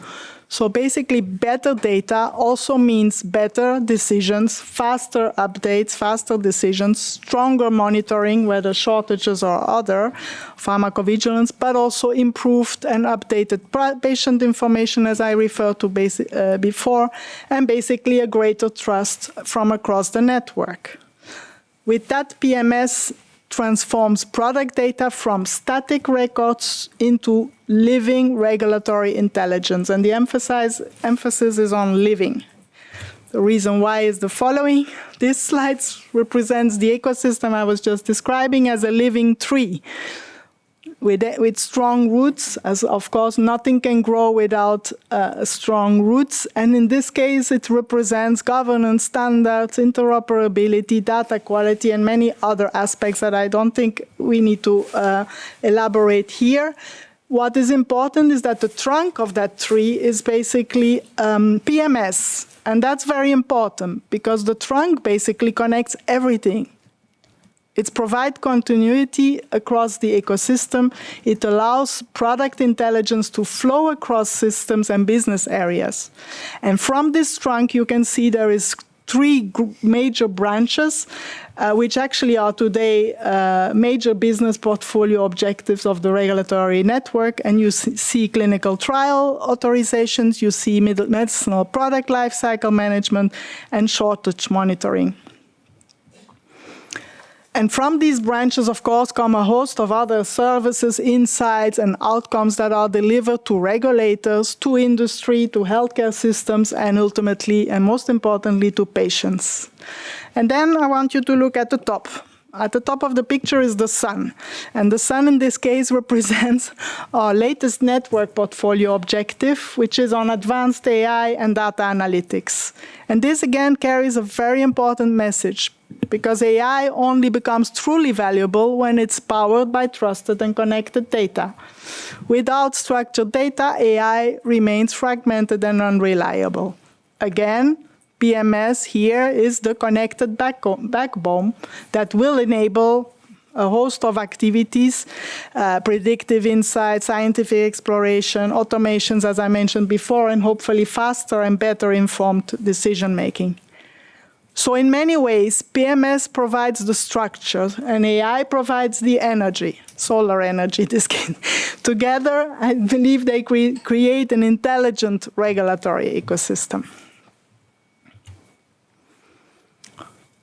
So basically, better data also means better decisions, faster updates, faster decisions, stronger monitoring, whether shortages or other, pharmacovigilance, but also improved and updated patient information, as I referred to before, and basically a greater trust from across the network. With that, PMS transforms product data from static records into living regulatory intelligence, and the emphasis is on living. The reason why is the following. This slide represents the ecosystem I was just describing as a living tree with strong roots, as of course nothing can grow without strong roots. And in this case, it represents governance standards, interoperability, data quality, and many other aspects that I don't think we need to elaborate here. What is important is that the trunk of that tree is basically PMS. And that's very important because the trunk basically connects everything. It provides continuity across the ecosystem. It allows product intelligence to flow across systems and business areas. And from this trunk, you can see there is three major branches, which actually are today major business portfolio objectives of the regulatory network. And you see clinical trial authorizations, you see medicinal product lifecycle management, and shortage monitoring. And from these branches, of course, come a host of other services, insights, and outcomes that are delivered to regulators, to industry, to healthcare systems, and ultimately, and most importantly, to patients. And then I want you to look at the top. At the top of the picture is the sun. And the sun in this case represents our latest network portfolio objective, which is on advanced AI and data analytics. And this again carries a very important message, because AI only becomes truly valuable when it's powered by trusted and connected data. Without structured data, AI remains fragmented and unreliable. Again, PMS here is the connected backbone that will enable a host of activities, predictive insight, scientific exploration, automations, as I mentioned before, and hopefully faster and better informed decision-making. So in many ways, PMS provides the structure, and AI provides the energy, solar energy, this case. Together, I believe they create an intelligent regulatory ecosystem.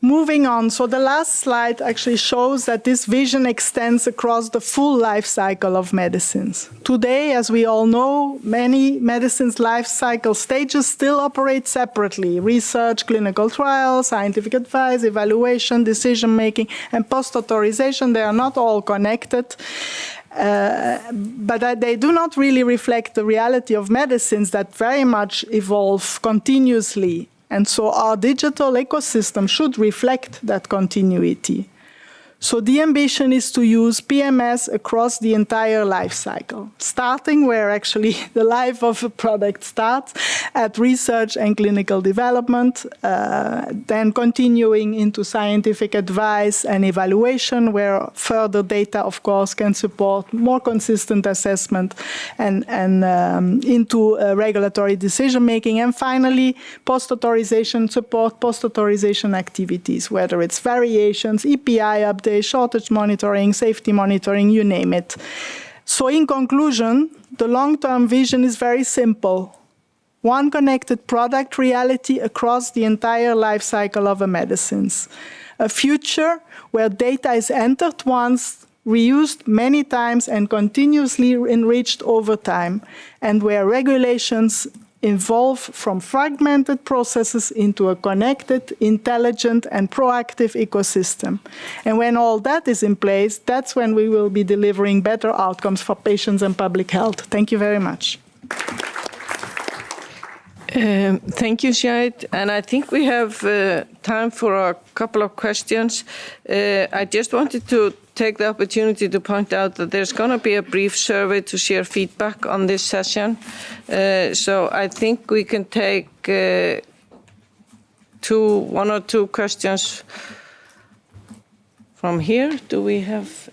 Moving on, so the last slide actually shows that this vision extends across the full life cycle of medicines. Today, as we all know, many medicines' life cycle stages still operate separately. Research, clinical trials, scientific advice, evaluation, decision-making, and post-authorization, they are not all connected. But they do not really reflect the reality of medicines that very much evolve continuously. And so our digital ecosystem should reflect that continuity. So the ambition is to use PMS across the entire life cycle, starting where actually the life of a product starts, at research and clinical development, then continuing into scientific advice and evaluation, where further data, of course, can support more consistent assessment and into regulatory decision-making. And finally, post-authorization support, post-authorization activities, whether it's variations, EPI updates, shortage monitoring, safety monitoring, you name it. So in conclusion, the long-term vision is very simple. One connected product reality across the entire life cycle of a medicines. A future where data is entered once, reused many times, and continuously enriched over time, and where regulations evolve from fragmented processes into a connected, intelligent, and proactive ecosystem. And when all that is in place, that's when we will be delivering better outcomes for patients and public health. Thank you very much. Thank you, Sjeit. And I think we have time for a couple of questions. I just wanted to take the opportunity to point out that there's going to be a brief survey to share feedback on this session. So I think we can take one or two questions from here. Do we have?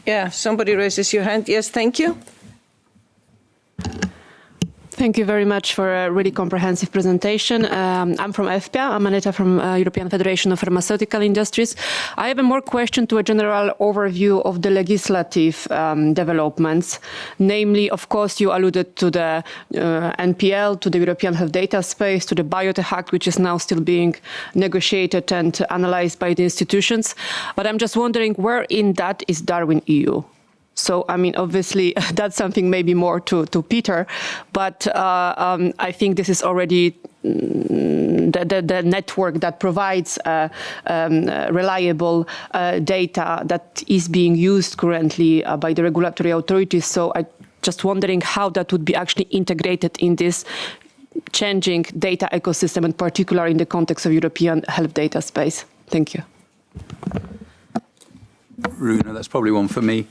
Yeah, somebody raises your hand. Yes, thank you. Thank you very much for a really comprehensive presentation. I'm from EFPIA. I'm Aneta from European Federation of Pharmaceutical Industries. I have a more question to a general overview of the legislative developments. Namely, of course, you alluded to the NPL, to the European Health Data Space, to the Biotech Act, which is now still being negotiated and analyzed by the institutions. But I'm just wondering, where in that is Darwin EU? So, I mean, obviously, that's something maybe more to Peter, but I think this is already the network that provides reliable data that is being used currently by the regulatory authorities. So I'm just wondering how that would be actually integrated in this changing data ecosystem, in particular in the context of European health data space. Thank you. Runa, that's probably one for me.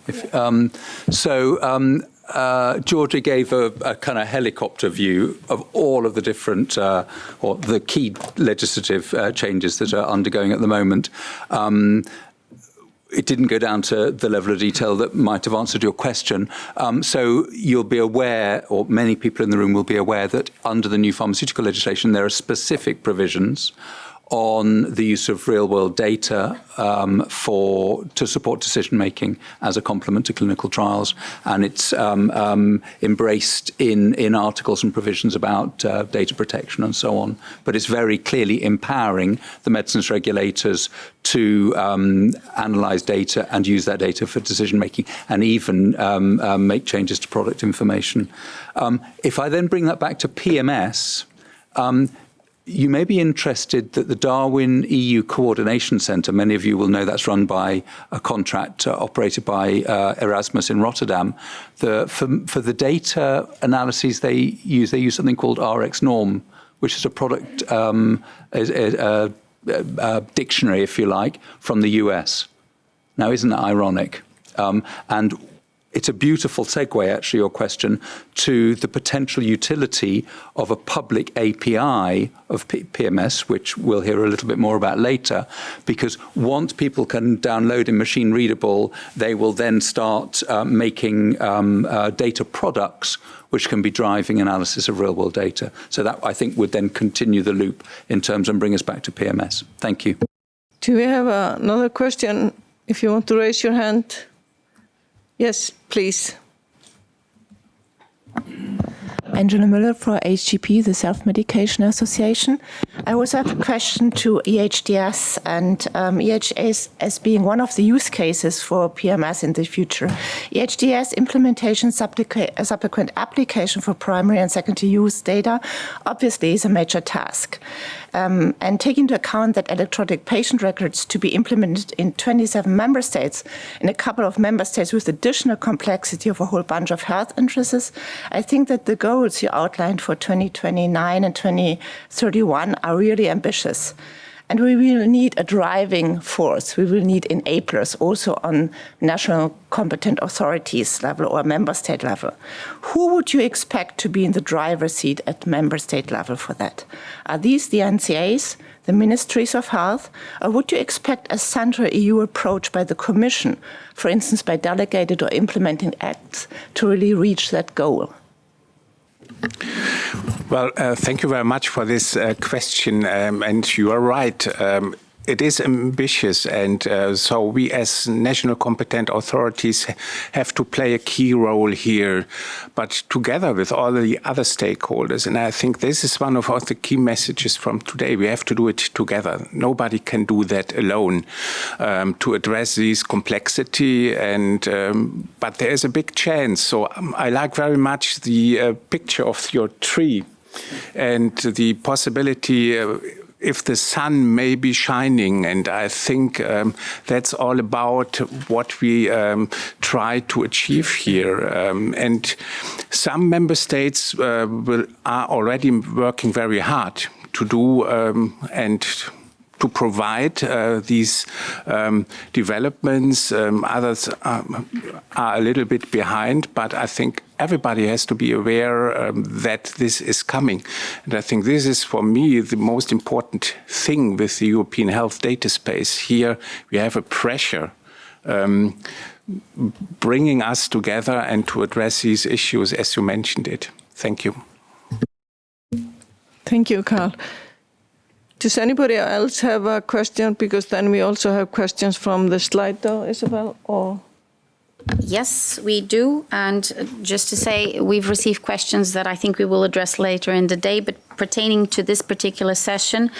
Georgia gave a kind of helicopter view of all of the different, or the key legislative changes that are undergoing at the moment. It didn't go down to the level of detail that might have answered your question. So you'll be aware, or many people in the room will be aware, that under the new pharmaceutical legislation, there are specific provisions on the use of real-world data to support decision-making as a complement to clinical trials. And it's embraced in articles and provisions about data protection and so on. But it's very clearly empowering the medicines regulators to analyse data and use that data for decision-making, and even make changes to product information. If I then bring that back to PMS, you may be interested that the Darwin EU Coordination Centre, many of you will know that's run by a contract operated by Erasmus in Rotterdam. For the data analyses they use something called RxNorm, which is a product, a dictionary, if you like, from the US. Now, isn't that ironic? And it's a beautiful segue, actually, your question, to the potential utility of a public API of PMS, which we'll hear a little bit more about later, because once people can download in machine readable, they will then start making data products which can be driving analysis of real-world data. So that, I think, would then continue the loop in terms and bring us back to PMS. Thank you. Do we have another question? If you want to raise your hand. Yes, please. Angela Müller for HGP, the Self-Medication Association. I also have a question to EHDS and EHS as being one of the use cases for PMS in the future. EHDS implementation subsequent application for primary and secondary use data obviously is a major task. And taking into account that electronic patient records to be implemented in 27 member states, in a couple of member states with additional complexity of a whole bunch of health interests, I think that the goal goals you outlined for 2029 and 2031 are really ambitious. And we will need a driving force. We will need enablers also on national competent authorities level or member state level. Who would you expect to be in the driver's seat at member state level for that? Are these the NCAs, the ministries of health, or would you expect a central EU approach by the Commission, for instance, by delegated or implementing acts, to really reach that goal? Well, thank you very much for this question, and you are right. It is ambitious, and so we as national competent authorities have to play a key role here, but together with all the other stakeholders. And I think this is one of the key messages from today. We have to do it together. Nobody can do that alone to address this complexity, and but there is a big chance. So I like very much the picture of your tree and the possibility if the sun may be shining, and I think that's all about what we try to achieve here. And some member states are already working very hard to do and to provide these developments. Others are a little bit behind, but I think everybody has to be aware that this is coming. And I think this is, for me, the most important thing with the European health data space. Here we have a pressure bringing us together and to address these issues as you mentioned it. Thank you. Thank you, Karl. Does anybody else have a question? Because then we also have questions from the slide, though, Isabel, or? Yes, we do. And just to say, we've received questions that I think we will address later in the day, but pertaining to this particular session,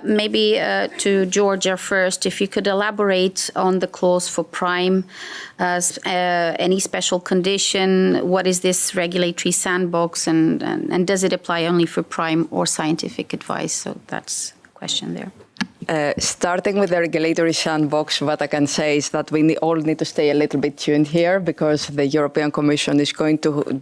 maybe to Georgia first, if you could elaborate on the clause for prime, any special condition, what is this regulatory sandbox, and does it apply only for prime or scientific advice? So that's a question there. Starting with the regulatory sandbox, what I can say is that we all need to stay a little bit tuned here, because the European Commission is going to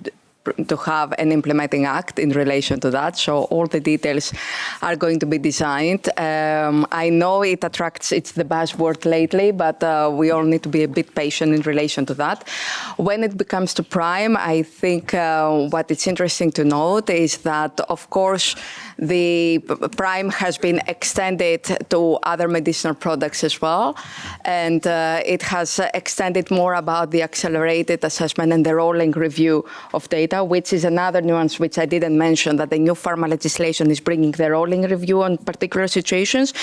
have an implementing act in relation to that. So all the details are going to be designed. I know it's the buzzword lately, but we all need to be a bit patient in relation to that. When it becomes to prime, I think what it's interesting to note is that, of course, the prime has been extended to other medicinal products as well, and it has extended more about the accelerated assessment and the rolling review of data, which is another nuance which I didn't mention, that the new pharma legislation is bringing the rolling review on particular situations.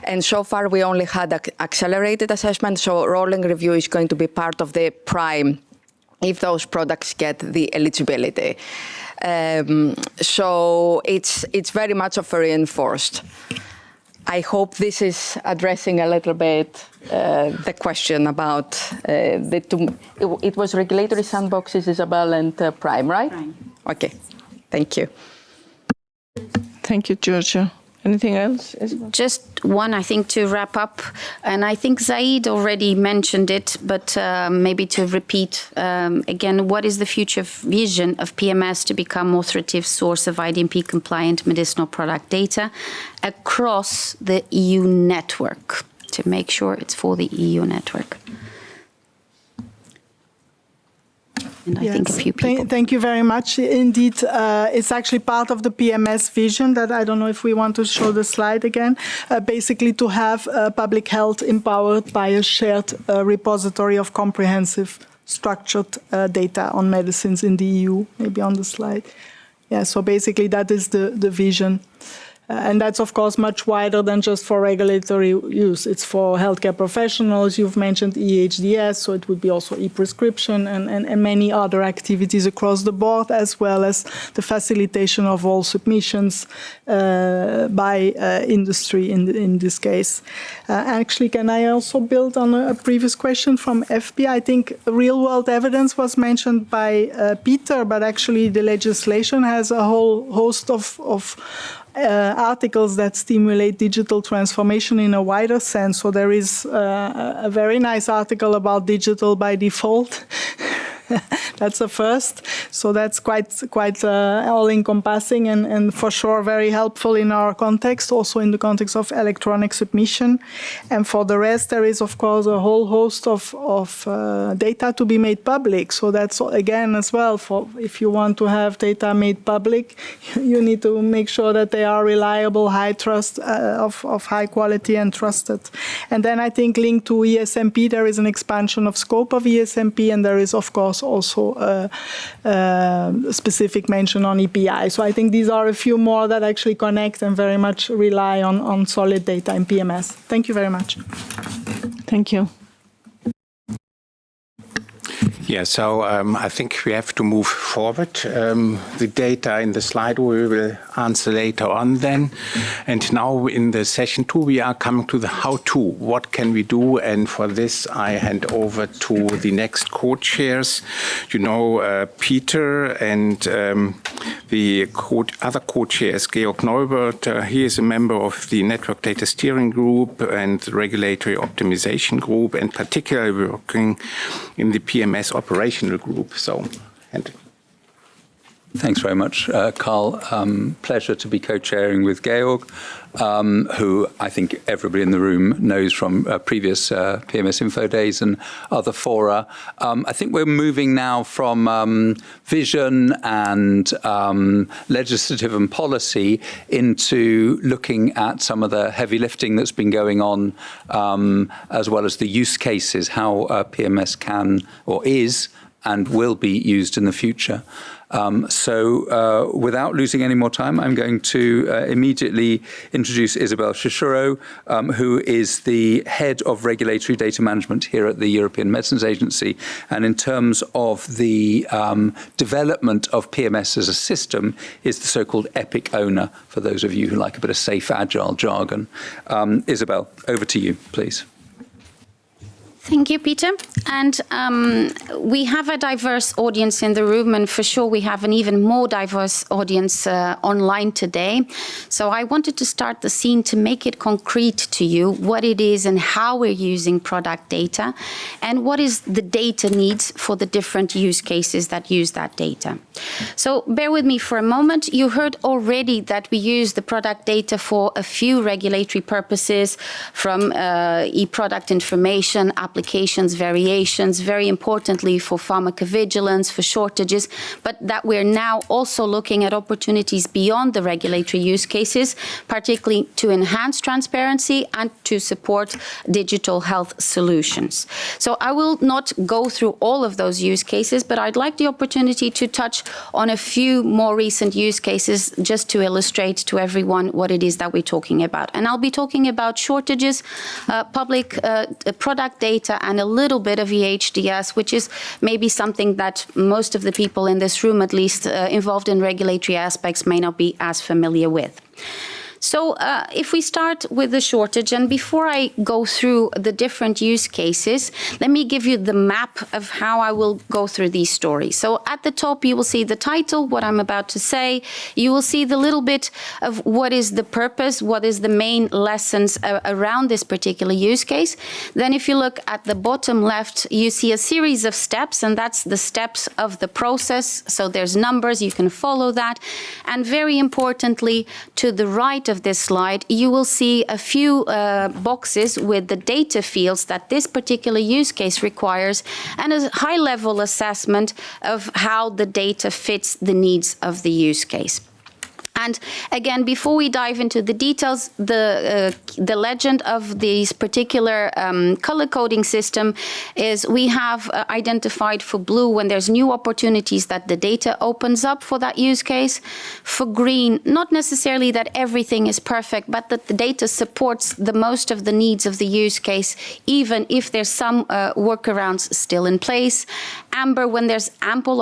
And so far we only had accelerated assessment, so rolling review is going to be part of the prime if those products get the eligibility. So it's very much of a reinforced. I hope this is addressing a little bit the question about the two. It was regulatory sandboxes, Isabel, and prime, right? Prime. Okay, thank you. Thank you, Georgia. Anything else, Isabel? Just one, I think, to wrap up. And I think Zaid already mentioned it, but maybe to repeat again, what is the future vision of PMS to become authoritative source of IDMP-compliant medicinal product data across the EU network, to make sure it's for the EU network? And I think a few people. Thank you very much. Indeed, it's actually part of the PMS vision that I don't know if we want to show the slide again. Basically, to have public health empowered by a shared repository of comprehensive structured data on medicines in the EU. Maybe on the slide. Yeah, so basically that is the vision. And that's, of course, much wider than just for regulatory use. It's for healthcare professionals. You've mentioned EHDS, so it would be also e-prescription and many other activities across the board, as well as the facilitation of all submissions by industry in this case. Actually, can I also build on a previous question from FP? I think real-world evidence was mentioned by Peter, but actually the legislation has a whole host of articles that stimulate digital transformation in a wider sense. So there is a very nice article about digital by default That's a first. So that's quite all-encompassing and for sure very helpful in our context, also in the context of electronic submission. And for the rest, there is, of course, a whole host of data to be made public. So that's, again, as well, if you want to have data made public, you need to make sure that they are reliable, high trust, of high quality and trusted. And then I think linked to ESMP, there is an expansion of scope of ESMP, and there is, of course, also a specific mention on EPI. So I think these are a few more that actually connect and very much rely on solid data in PMS. Thank you very much. Thank you. Yeah, so I think we have to move forward. The data in the slide we will answer later on then. And now in the session 2, we are coming to the how-to. What can we do? And for this, I hand over to the next co-chairs. You know, Peter and the other co-chair is Georg Neubert. He is a member of the Network Data Steering Group and the Regulatory Optimization Group, and particularly working in the PMS operational group. So, and thanks very much, Karl. Pleasure to be co-chairing with Georg, who I think everybody in the room knows from previous PMS Info Days and other fora. I think we're moving now from vision and legislative and policy into looking at some of the heavy lifting that's been going on, as well as the use cases, how PMS can or is and will be used in the future. So without losing any more time, I'm going to immediately introduce Isabel Shishiro, who is the head of regulatory data management here at the European Medicines Agency. And in terms of the development of PMS as a system, is the so-called EPIC owner, for those of you who like a bit of safe, agile jargon. Isabel, over to you, please. Thank you, Peter. And we have a diverse audience in the room, and for sure we have an even more diverse audience online today. So I wanted to start the scene to make it concrete to you what it is and how we're using product data, and what is the data needs for the different use cases that use that data. So bear with me for a moment. You heard already that we use the product data for a few regulatory purposes, from e-product information, applications, variations, very importantly for pharmacovigilance, for shortages, but that we're now also looking at opportunities beyond the regulatory use cases, particularly to enhance transparency and to support digital health solutions. So I will not go through all of those use cases, but I'd like the opportunity to touch on a few more recent use cases just to illustrate to everyone what it is that we're talking about. And I'll be talking about shortages, public product data, and a little bit of EHDS, which is maybe something that most of the people in this room, at least involved in regulatory aspects, may not be as familiar with. So if we start with the shortage, and before I go through the different use cases, let me give you the map of how I will go through these stories. So at the top, you will see the title, what I'm about to say. You will see the little bit of what is the purpose, what is the main lessons around this particular use case. Then if you look at the bottom left, you see a series of steps, and that's the steps of the process. So there's numbers, you can follow that. And very importantly, to the right of this slide, you will see a few boxes with the data fields that this particular use case requires, and a high-level assessment of how the data fits the needs of the use case. And again, before we dive into the details, the legend of this particular color coding system is we have identified for blue when there's new opportunities that the data opens up for that use case. For green, not necessarily that everything is perfect, but that the data supports the most of the needs of the use case, even if there's some workarounds still in place. Amber, when there's ample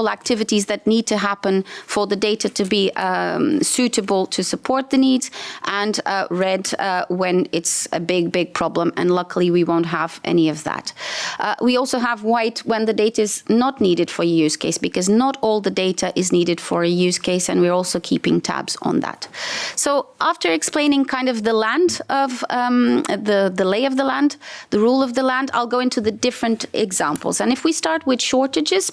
activities that need to happen for the data to be suitable to support the needs, and red when it's a big problem, and luckily we won't have any of that. We also have white when the data is not needed for a use case, because not all the data is needed for a use case, and we're also keeping tabs on that. So after explaining kind of the land of the lay of the land, the rule of the land, I'll go into the different examples. And if if we start with shortages,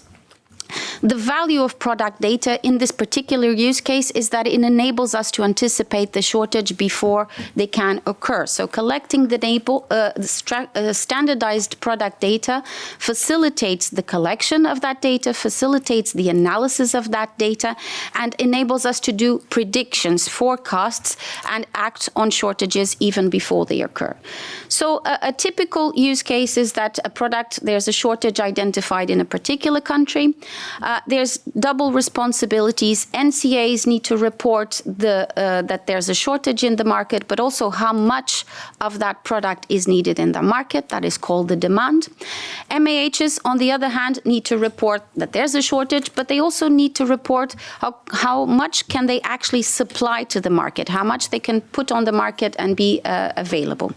the value of product data in this particular use case is that it enables us to anticipate the shortage before they can occur. So collecting the standardized product data facilitates the collection of that data, facilitates the analysis of that data, and enables us to do predictions, forecasts, and act on shortages even before they occur. So a typical use case is that there's a shortage identified in a particular country. There's double responsibilities. NCAs need to report that there's a shortage in the market, but also how much of that product is needed in the market. That is called the demand. MAHs, on the other hand, need to report that there's a shortage, but they also need to report how much can they actually supply to the market, how much they can put on the market and be available.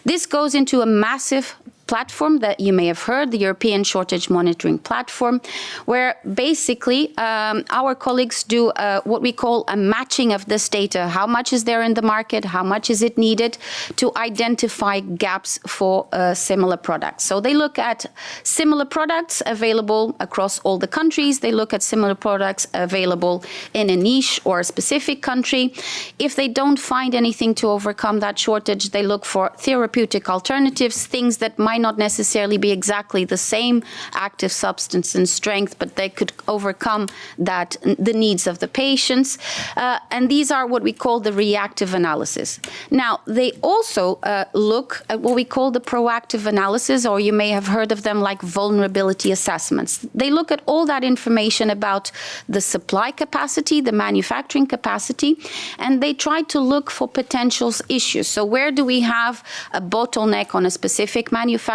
This goes into a massive platform that you may have heard, the European Shortage Monitoring Platform, where basically our colleagues do what we call a matching of this data. How much is there in the market? How much is it needed to identify gaps for similar products? So they look at similar products available across all the countries. They look at similar products available in a niche or a specific country. If they don't find anything to overcome that shortage, they look for therapeutic alternatives, things that might not necessarily be exactly the same active substance and strength, but they could overcome the needs of the patients. And these are what we call the reactive analysis. Now, they also look at what we call the proactive analysis, or you may have heard of them like vulnerability assessments. They look at all that information about the supply capacity, the manufacturing capacity, and they try to look for potential issues. So where do we have a bottleneck on a specific manufacturer?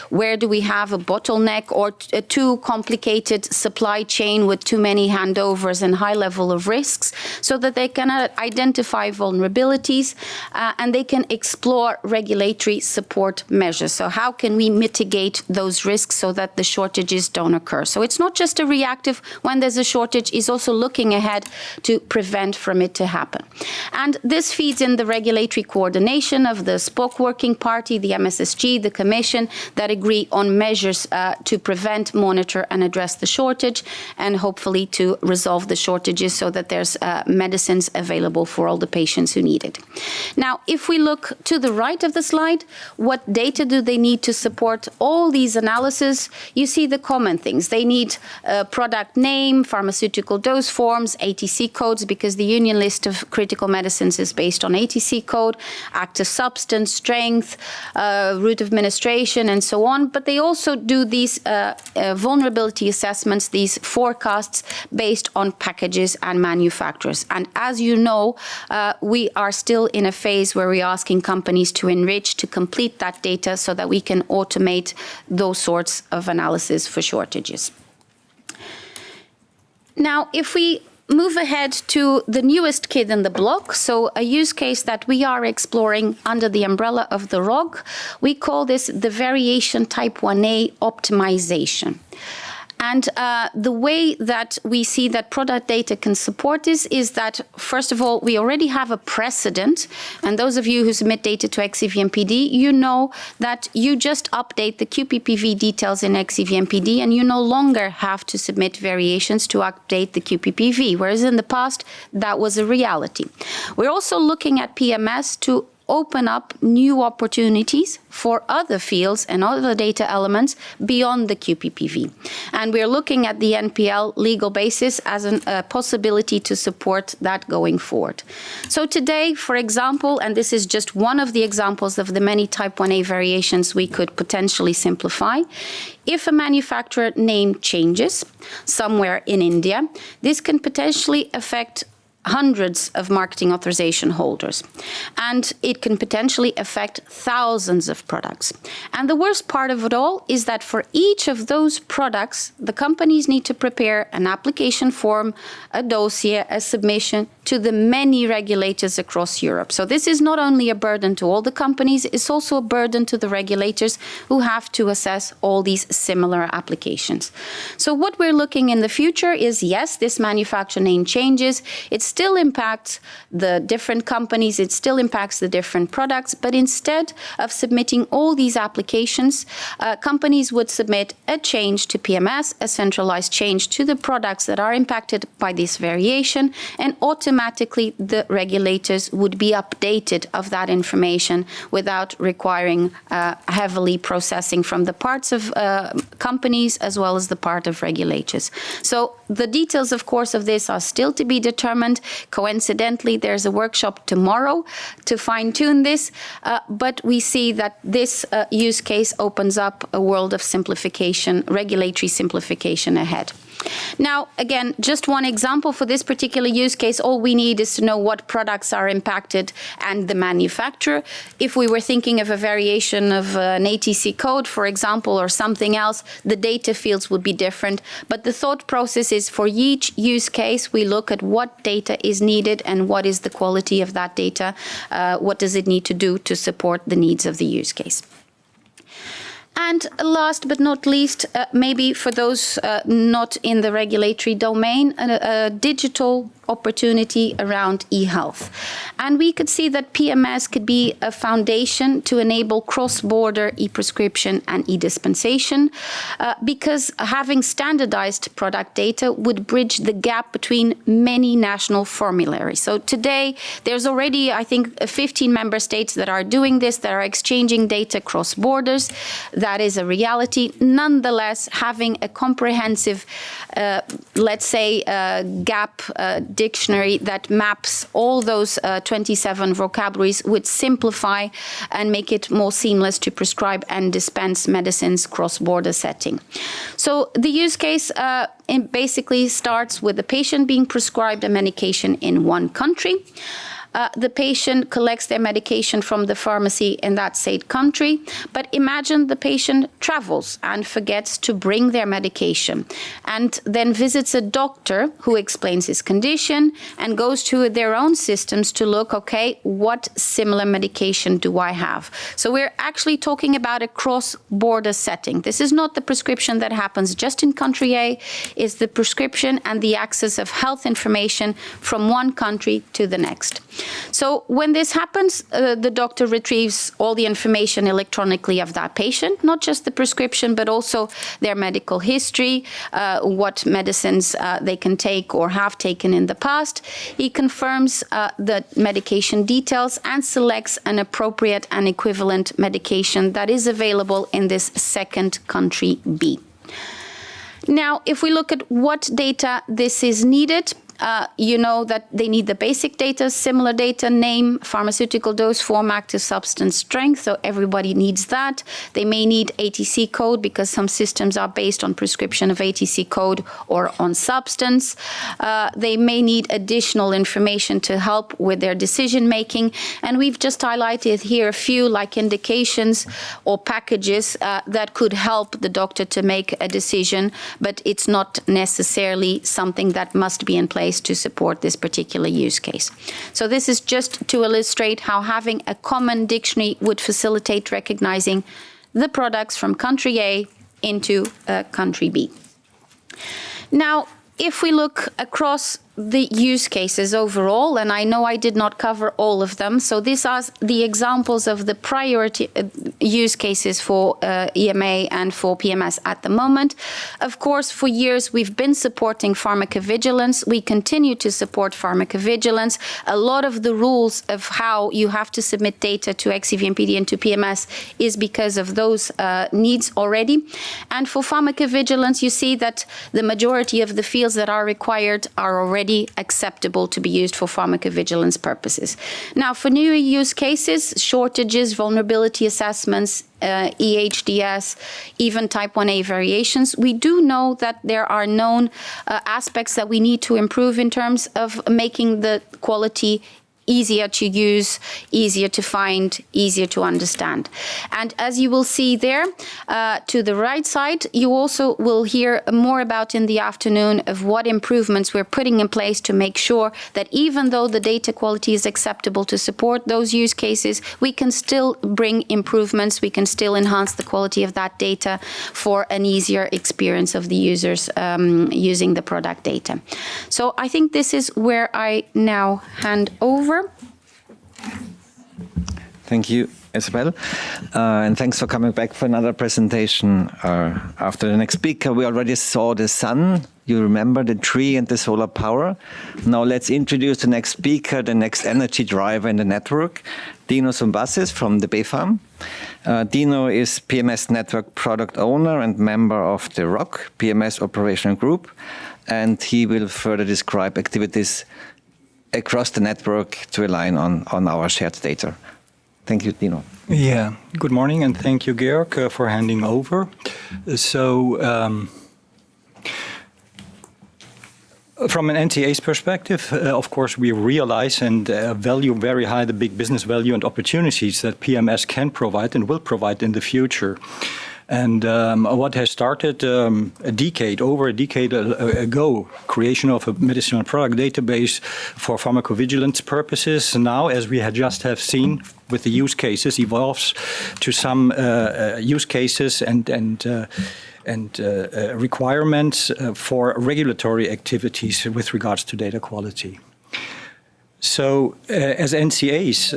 Where do we have a bottleneck or a too complicated supply chain with too many handovers and high level of risks, so that they can identify vulnerabilities and they can explore regulatory support measures. So how can we mitigate those risks so that the shortages don't occur? So it's not just a reactive when there's a shortage, it's also looking ahead to prevent from it to happen. And this feeds in the regulatory coordination of the SPOC working party, the MSSG, the Commission, that agree on measures to prevent, monitor, and address the shortage, and hopefully to resolve the shortages so that there's medicines available for all the patients who need it. Now, if we look to the right of the slide, what data do they need to support all these analyses? You see the common things. They need product name, pharmaceutical dose forms, ATC codes, because the Union list of critical medicines is based on ATC code, active substance, strength, route of administration, and so on. But they also do these vulnerability assessments, these forecasts based on packages and manufacturers. And as you know, we are still in a phase where we're asking companies to enrich, to complete that data so that we can automate those sorts of analysis for shortages. Now, if we move ahead to the newest kid in the block, so a use case that we are exploring under the umbrella of the ROG, we call this the variation type 1A optimization. And the way that we see that product data can support this is that, first of all, we already have a precedent. And those of you who submit data to XCVMPD, you know that you just update the QPPV details in XCVMPD and you no longer have to submit variations to update the QPPV, whereas in the past, that was a reality. We're also looking at PMS to open up new opportunities for other fields and other data elements beyond the QPPV. And we're looking at the NPL legal basis as a possibility to support that going forward. So today, for example, and this is just one of the examples of the many type 1A variations we could potentially simplify, if a manufacturer name changes somewhere in India, this can potentially affect hundreds of marketing authorization holders, and it can potentially affect thousands of products. And the worst part of it all is that for each of those products, the companies need to prepare an application form, a dossier, a submission to the many regulators across Europe. So this is not only a burden to all the companies, it's also a burden to the regulators who have to assess all these similar applications. So what we're looking in the future is, yes, this manufacturer name changes. It's still impacts the different companies, it still impacts the different products, but instead of submitting all these applications, companies would submit a change to PMS, a centralized change to the products that are impacted by this variation, and automatically the regulators would be updated of that information without requiring heavily processing from the parts of companies as well as the part of regulators. So the details, of course, of this are still to be determined. Coincidentally, there's a workshop tomorrow to fine-tune this, but we see that this use case opens up a world of simplification, regulatory simplification ahead. Now, again, just one example for this particular use case, all we need is to know what products are impacted and the manufacturer. If we were thinking of a variation of an ATC code, for example, or something else, the data fields would be different. But the thought process is for each use case, we look at what data is needed and what is the quality of that data, what does it need to do to support the needs of the use case. And last but not least, maybe for those not in the regulatory domain, a digital opportunity around e-health. And we could see that PMS could be a foundation to enable cross-border e-prescription and e-dispensation, because having standardized product data would bridge the gap between many national formularies. So today, there's already, I think, 15 member states that are doing this, that are exchanging data cross borders. That is a reality. Nonetheless, having a comprehensive, let's say, gap dictionary that maps all those 27 vocabularies would simplify and make it more seamless to prescribe and dispense medicines cross-border setting. So the use case it basically starts with the patient being prescribed a medication in one country. The patient collects their medication from the pharmacy in that said country, but imagine the patient travels and forgets to bring their medication and then visits a doctor who explains his condition and goes to their own systems to look, okay, what similar medication do I have? So we're actually talking about a cross-border setting. This is not the prescription that happens just in country A, it's the prescription and the access of health information from one country to the next. So when this happens, the doctor retrieves all the information electronically of that patient, not just the prescription, but also their medical history, what medicines they can take or have taken in the past. He confirms the medication details and selects an appropriate and equivalent medication that is available in this second country B. Now, if we look at what data this is needed, you know that they need the basic data, similar data, name, pharmaceutical dose, form, active substance, strength. So everybody needs that. They may need ATC code because some systems are based on prescription of ATC code or on substance. They may need additional information to help with their decision making. And we've just highlighted here a few like indications or packages that could help the doctor to make a decision, but it's not necessarily something that must be in place to support this particular use case. So this is just to illustrate how having a common dictionary would facilitate recognizing the products from country A into country B. Now, if we look across the use cases overall, and I know I did not cover all of them, so these are the examples of the priority use cases for EMA and for PMS at the moment. Of course, for years we've been supporting pharmacovigilance. We continue to support pharmacovigilance. A lot of the rules of how you have to submit data to XCVMPD and to PMS is because of those needs already. And for pharmacovigilance, you see that the majority of the fields that are required are already acceptable to be used for pharmacovigilance purposes. Now, for new use cases, shortages, vulnerability assessments, EHDS, even type 1A variations, we do know that there are known aspects that we need to improve in terms of making the quality easier to use, easier to find, easier to understand. And as you will see there, to the right side, you also will hear more about in the afternoon of what improvements we're putting in place to make sure that even though the data quality is acceptable to support those use cases, we can still bring improvements, we can still enhance the quality of that data for an easier experience of the users using the product data. So I think this is where I now hand over. Thank you, Isabel. And thanks for coming back for another presentation. After the next speaker, we already saw the sun. You remember the tree and the solar power. Now let's introduce the next speaker, the next energy driver in the network, Dino Zumbasis from the BFAM. Dino is PMS Network Product Owner and member of the ROC PMS Operational Group, and he will further describe activities across the network to align on our shared data. Thank you, Dino. Yeah, good morning, and thank you, Georg, for handing over. From an NTA's perspective, of course, we realize and value very high the big business value and opportunities that PMS can provide and will provide in the future. And what has started over a decade ago, creation of a medicinal product database for pharmacovigilance purposes, now, as we just have seen with the use cases, evolves to some use cases and requirements for regulatory activities with regards to data quality. So as NCAs,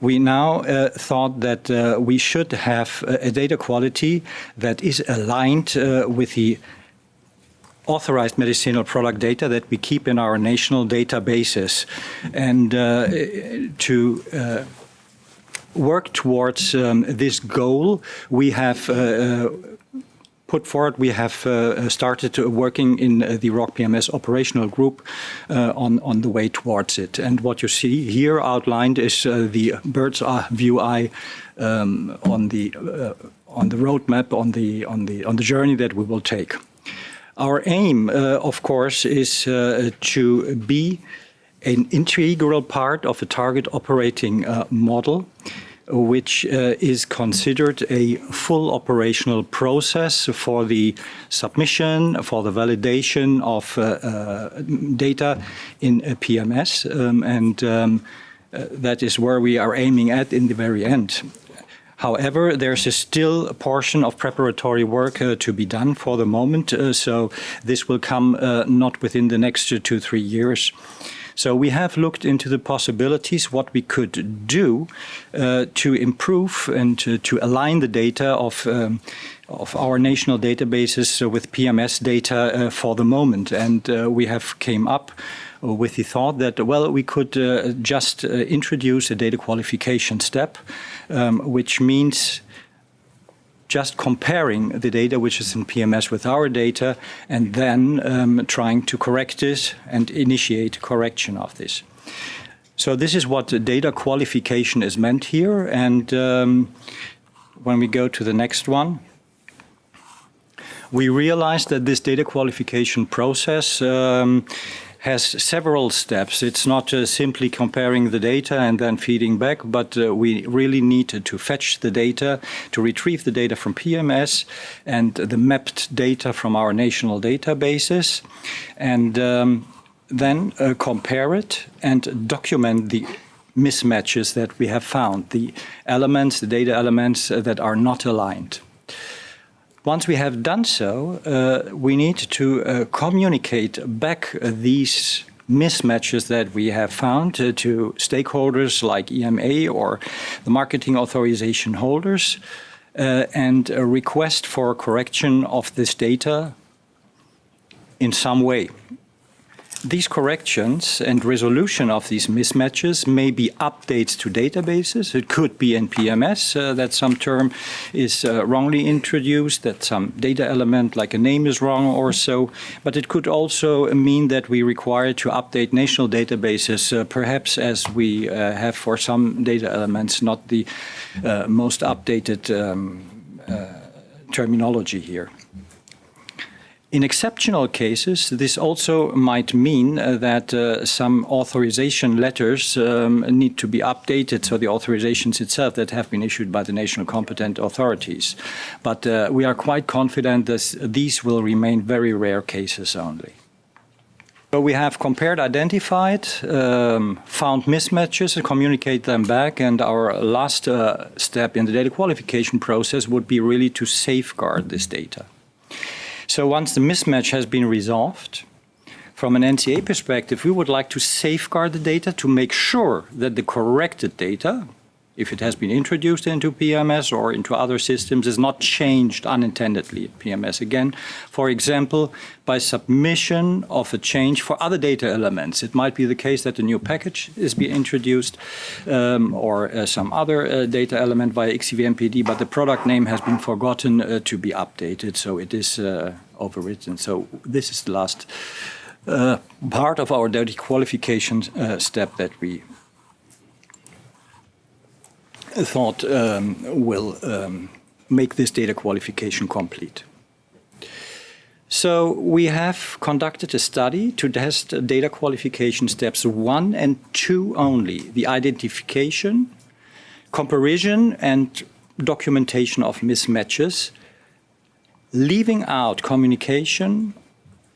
we now thought that we should have a data quality that is aligned with the authorized medicinal product data that we keep in our national databases. And to work towards this goal, we have started working in the ROC PMS operational group on the way towards it. And what you see here outlined is the bird's view eye on the roadmap, on the journey that we will take. Our aim, of course, is to be an integral part of a target operating model, which is considered a full operational process for the submission, for the validation of data in a PMS, and that is where we are aiming at in the very end. However, there's still a portion of preparatory work to be done for the moment, so this will come not within the next 2-3 years. So we have looked into the possibilities, what we could do to improve and to align the data of our national databases with PMS data for the moment. And we have came up with the thought that, well, we could just introduce a data qualification step, which means just comparing the data which is in PMS with our data and then trying to correct this and initiate correction of this. So this is what data qualification is meant here. And when we go to the next one, we realize that this data qualification process has several steps. It's not simply comparing the data and then feeding back, but we really need to fetch the data, to retrieve the data from PMS and the mapped data from our national databases, and then compare it and document the mismatches that we have found, the elements, the data elements that are not aligned. Once we have done so, we need to communicate back these mismatches that we have found to stakeholders like EMA or the marketing authorization holders and a request for correction of this data in some way. These corrections and resolution of these mismatches may be updates to databases. It could be in PMS that some term is wrongly introduced, that some data element like a name is wrong or so. But it could also mean that we require to update national databases, perhaps as we have for some data elements, not the most updated terminology here. In exceptional cases, this also might mean that some authorization letters need to be updated, so the authorizations itself that have been issued by the national competent authorities. But we are quite confident that these will remain very rare cases only. So we have compared, identified, found mismatches and communicate them back, and our last step in the data qualification process would be really to safeguard this data. So once the mismatch has been resolved, from an NCA perspective, we would like to safeguard the data to make sure that the corrected data, if it has been introduced into PMS or into other systems, is not changed unintendedly in PMS again. For example, by submission of a change for other data elements. It might be the case that a new package is being introduced or some other data element via XCV-MPD, but the product name has been forgotten to be updated, so it is overwritten. So this is the last part of our data qualification step that we thought will make this data qualification complete. So we have conducted a study to test data qualification steps 1 and 2 only, the identification, comparison and documentation of mismatches, leaving out communication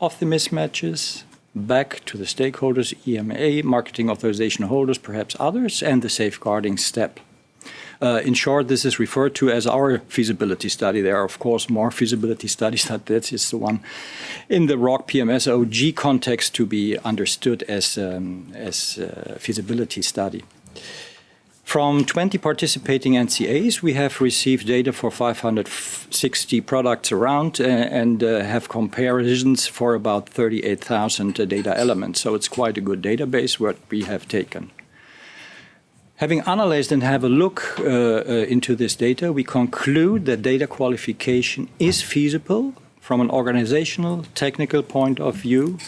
of the mismatches back to the stakeholders, EMA, marketing authorization holders, perhaps others, and the safeguarding step. In short, this is referred to as our feasibility study. There are, of course, more feasibility studies. That is the one in the ROC PMS OG context to be understood as feasibility study. From 20 participating NCAs, we have received data for 560 products around and have comparisons for about 38,000 data elements. So it's quite a good database what we have taken. Having analyzed and have a look into this data, we conclude that data qualification is feasible from an organizational, technical point of view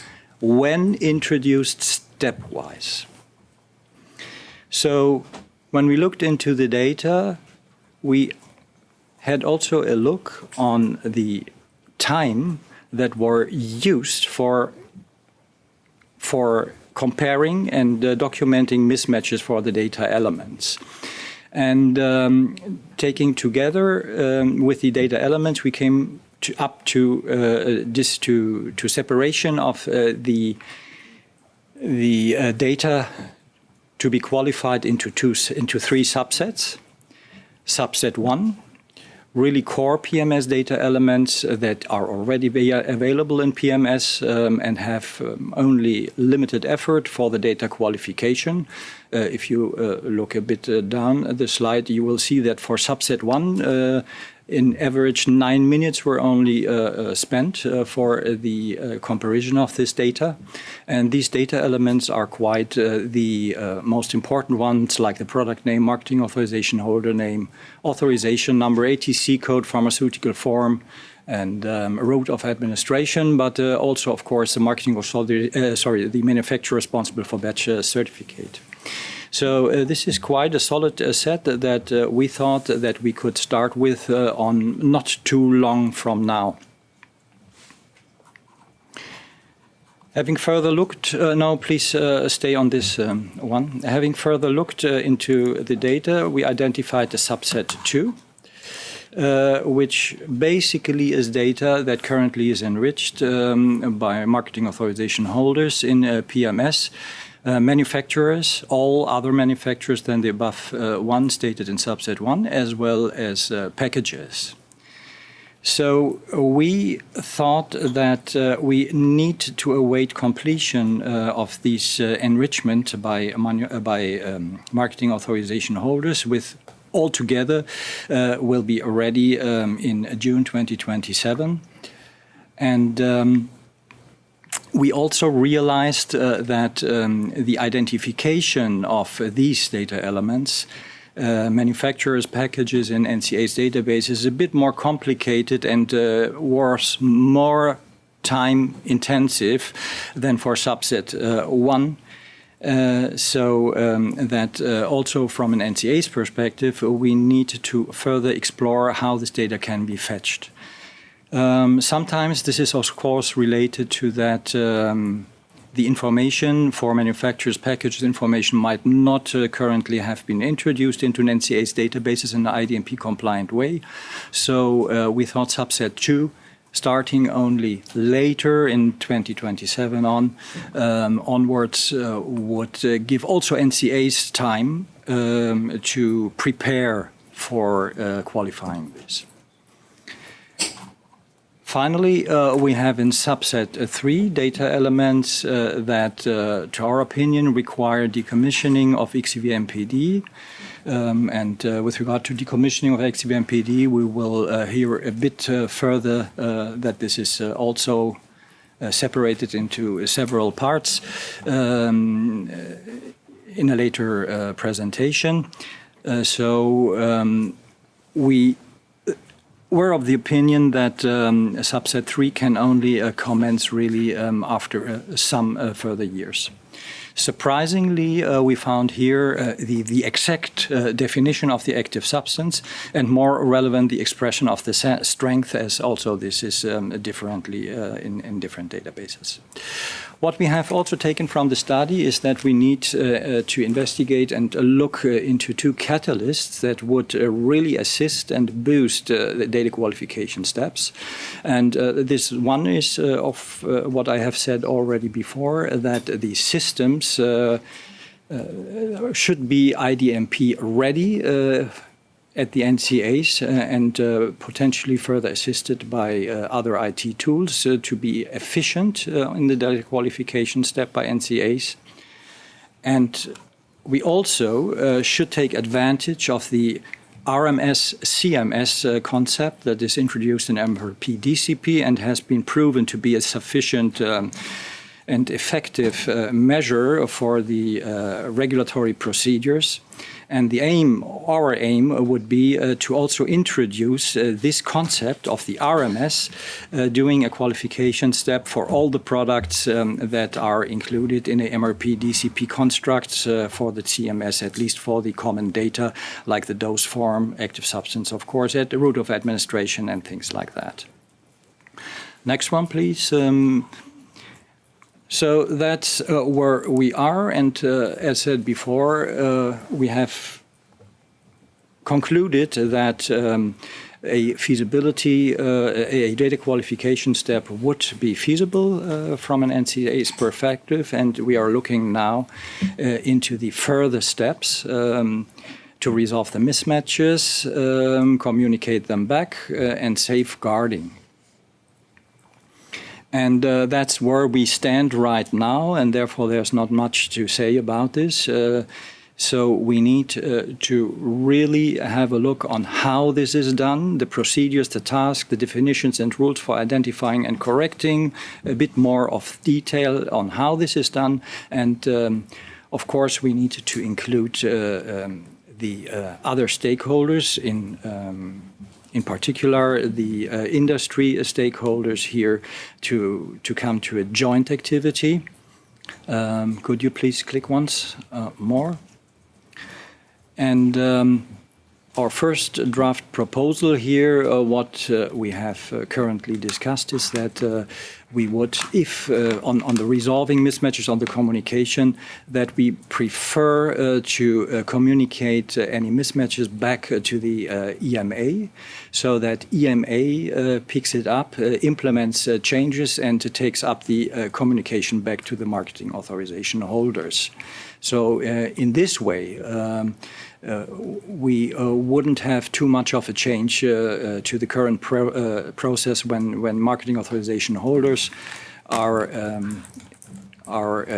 when introduced stepwise. So when we looked into the data, we had also a look on the time that were used for comparing and documenting mismatches for the data elements. And taking together with the data elements, we came up to separation of the data to be qualified into three subsets. Subset 1, really core PMS data elements that are already available in PMS and have only limited effort for the data qualification. If you look a bit down the slide, you will see that for subset 1, in average 9 minutes were only spent for the comparison of this data. And these data elements are quite the most important ones, like the product name, marketing authorization holder name, authorization number, ATC code, pharmaceutical form, and route of administration, but also, of course, the marketing the manufacturer responsible for batch certificate. So this is quite a solid set that we thought that we could start with on not too long from now. Having further looked, no, please stay on this one. Having further looked into the data, we identified the subset 2, which basically is data that currently is enriched by marketing authorization holders in PMS. Manufacturers, all other manufacturers than the above one stated in subset 1, as well as packages. So we thought that we need to await completion of these enrichment by marketing authorization holders, with altogether will be ready in June 2027. And we also realized that the identification of these data elements, manufacturers, packages, and NCA's database is a bit more complicated and was more time intensive than for subset 1. So that also from an NCA's perspective, we need to further explore how this data can be fetched. Sometimes this is, of course, related to that the information for manufacturers' packaged information might not currently have been introduced into an NCA's databases in an IDMP compliant way. So we thought subset 2, starting only later in 2027 onwards, would give also NCAs time to prepare for qualifying this. Finally, we have in subset 3 data elements that, to our opinion, require decommissioning of XCV-MPD. With regard to decommissioning of XCV-MPD, we will hear a bit further that this is also separated into several parts in a later presentation. We we're of the opinion that subset 3 can only commence really after some further years. Surprisingly, we found here the exact definition of the active substance, and more relevant, the expression of the strength, as also this is differently in different databases. What we have also taken from the study is that we need to investigate and look into 2 catalysts that would really assist and boost the data qualification steps. And this one is of what I have said already before, that the systems should be IDMP ready at the NCAs and potentially further assisted by other IT tools to be efficient in the data qualification step by NCAs. And we also should take advantage of the RMS-CMS concept that is introduced in MRP DCP and has been proven to be a sufficient and effective measure for the regulatory procedures. And the aim, our aim, would be to also introduce this concept of the RMS doing a qualification step for all the products that are included in a MRP DCP constructs for the CMS, at least for the common data, like the dose form, active substance, of course, at the route of administration and things like that. Next one, please. So that's where we are, and as said before, we have concluded that a feasibility, a data qualification step would be feasible from an NCA's perspective, and we are looking now into the further steps to resolve the mismatches, communicate them back, and safeguarding. And that's where we stand right now, and therefore there's not much to say about this. So we need to really have a look on how this is done, the procedures, the task, the definitions and rules for identifying and correcting, a bit more of detail on how this is done. And of course, we need to include the other stakeholders in particular, the industry stakeholders here to come to a joint activity. Could you please click once more? And our first draft proposal here, what we have currently discussed is that we would, if on the resolving mismatches on the communication, that we prefer to communicate any mismatches back to the EMA, so that EMA picks it up, implements changes, and takes up the communication back to the marketing authorization holders. So in this way, we wouldn't have too much of a change to the current process when marketing authorization holders are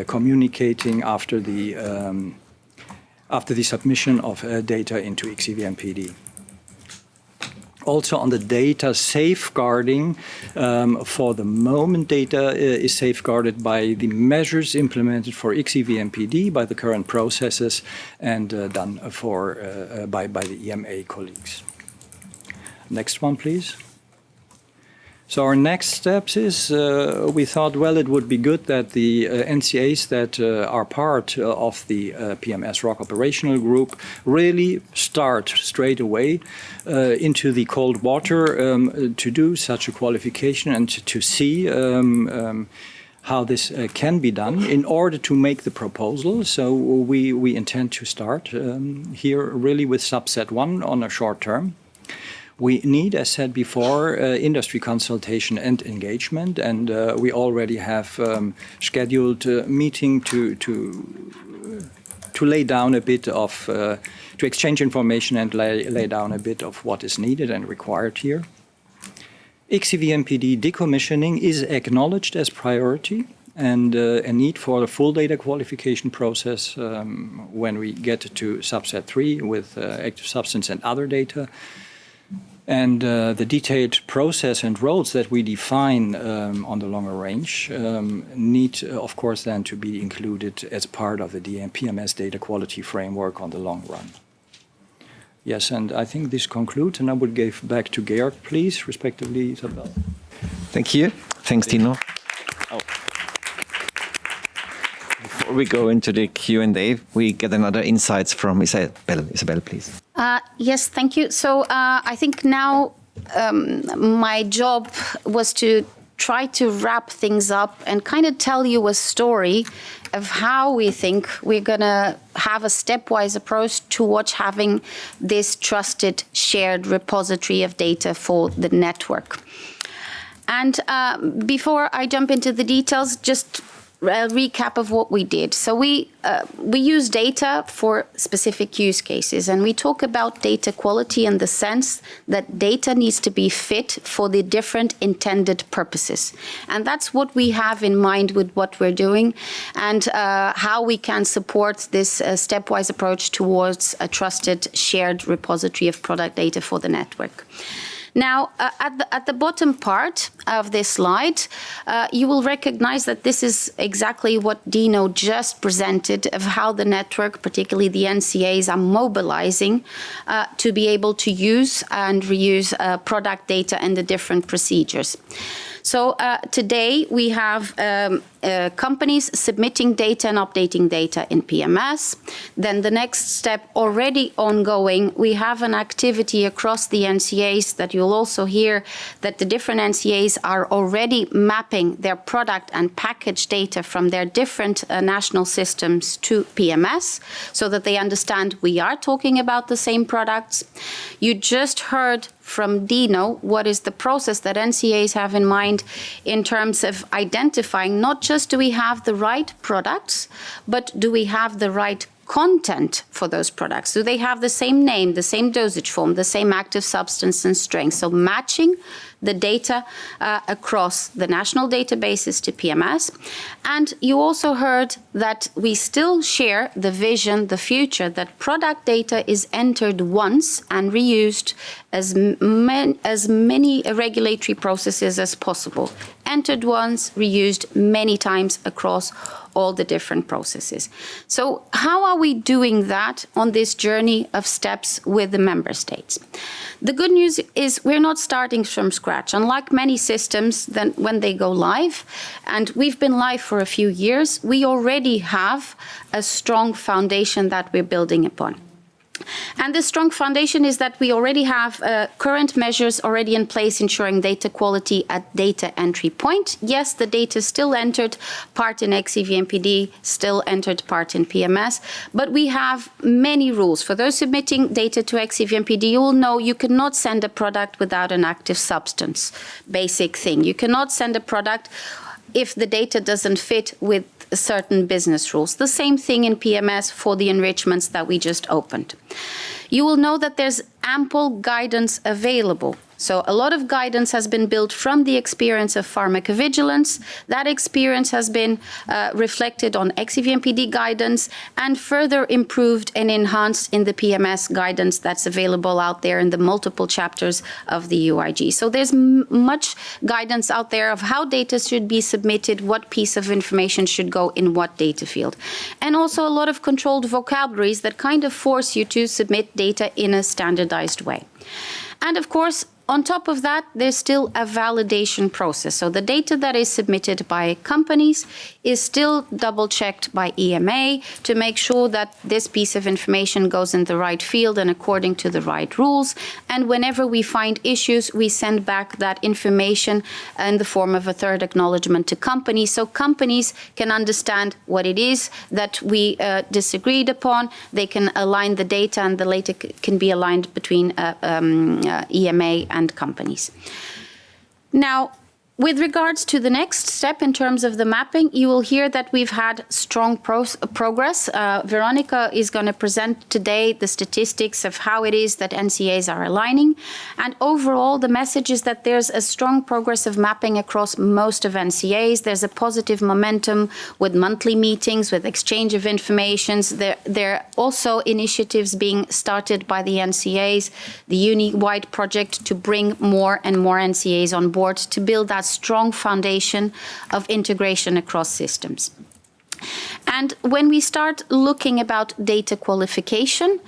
communicating after the submission of data into XCV-MPD. Also on the data safeguarding, for the moment data is safeguarded by the measures implemented for XCV-MPD by the current processes and done for by the EMA colleagues. Next one, please. So our next steps is we thought, well, it would be good that the NCAs that are part of the PMS ROC operational group really start straight away into the cold water to do such a qualification and to see how this can be done in order to make the proposal. So we intend to start here really with subset 1 on a short term. We need, as said before, industry consultation and engagement, and we already have scheduled a meeting to lay down a bit of, to exchange information and lay down a bit of what is needed and required here. XCV-MPD decommissioning is acknowledged as priority and a need for a full data qualification process when we get to subset 3 with active substance and other data. And the detailed process and roles that we define on the longer range need, of course, then to be included as part of the PMS data quality framework on the long run. Yes, and I think this concludes, and I would give back to Georg, please, respectively, Isabel. Thank you. Thanks, Dino. Before we go into the Q&A, we get another insights from Isabel. Isabel, please. Yes, thank you. So I think now my job was to try to wrap things up and kind of tell you a story of how we think we're going to have a stepwise approach towards having this trusted shared repository of data for the network. And before I jump into the details, just a recap of what we did. So we use data for specific use cases, and we talk about data quality in the sense that data needs to be fit for the different intended purposes. And that's what we have in mind with what we're doing and how we can support this stepwise approach towards a trusted shared repository of product data for the network. Now, at the bottom part of this slide, you will recognize that this is exactly what Dino just presented of how the network, particularly the NCAs, are mobilizing to be able to use and reuse product data and the different procedures. So today we have companies submitting data and updating data in PMS. Then the next step, already ongoing, we have an activity across the NCAs that you'll also hear that the different NCAs are already mapping their product and package data from their different national systems to PMS so that they understand we are talking about the same products. You just heard from Dino what is the process that NCAs have in mind in terms of identifying not just do we have the right products, but do we have the right content for those products? Do they have the same name, the same dosage form, the same active substance and strength? So matching the data across the national databases to PMS. And you also heard that we still share the vision, the future, that product data is entered once and reused as many regulatory processes as possible. Entered once, reused many times across all the different processes. So how are we doing that on this journey of steps with the member states? The good news is we're not starting from scratch. Unlike many systems, then when they go live, and we've been live for a few years, we already have a strong foundation that we're building upon. And the strong foundation is that we already have current measures already in place ensuring data quality at data entry point. Yes, the data is still entered part in XCV-MPD, still entered part in PMS, but we have many rules. For those submitting data to XCV-MPD, you will know you cannot send a product without an active substance, basic thing. You cannot send a product if the data doesn't fit with certain business rules. The same thing in PMS for the enrichments that we just opened. You will know that there's ample guidance available. So a lot of guidance has been built from the experience of pharmacovigilance. That experience has been reflected on XCV-MPD guidance and further improved and enhanced in the PMS guidance that's available out there in the multiple chapters of the UIG. So there's much guidance out there of how data should be submitted, what piece of information should go in what data field. And also a lot of controlled vocabularies that kind of force you to submit data in a standardized way. And of course, on top of that, there's still a validation process. So the data that is submitted by companies is still double-checked by EMA to make sure that this piece of information goes in the right field and according to the right rules. And whenever we find issues, we send back that information in the form of a third acknowledgement to companies, so companies can understand what it is that we disagreed upon. They can align the data, and the data can be aligned between EMA and companies. Now, with regards to the next step in terms of the mapping, you will hear that we've had strong progress. Veronica is going to present today the statistics of how it is that NCAs are aligning. And overall, the message is that there's a strong progress of mapping across most of NCAs. There's a positive momentum with monthly meetings, with exchange of information. There are also initiatives being started by the NCAs, the uni-wide project to bring more and more NCAs on board to build that strong foundation of integration across systems. And when we start looking about data qualification,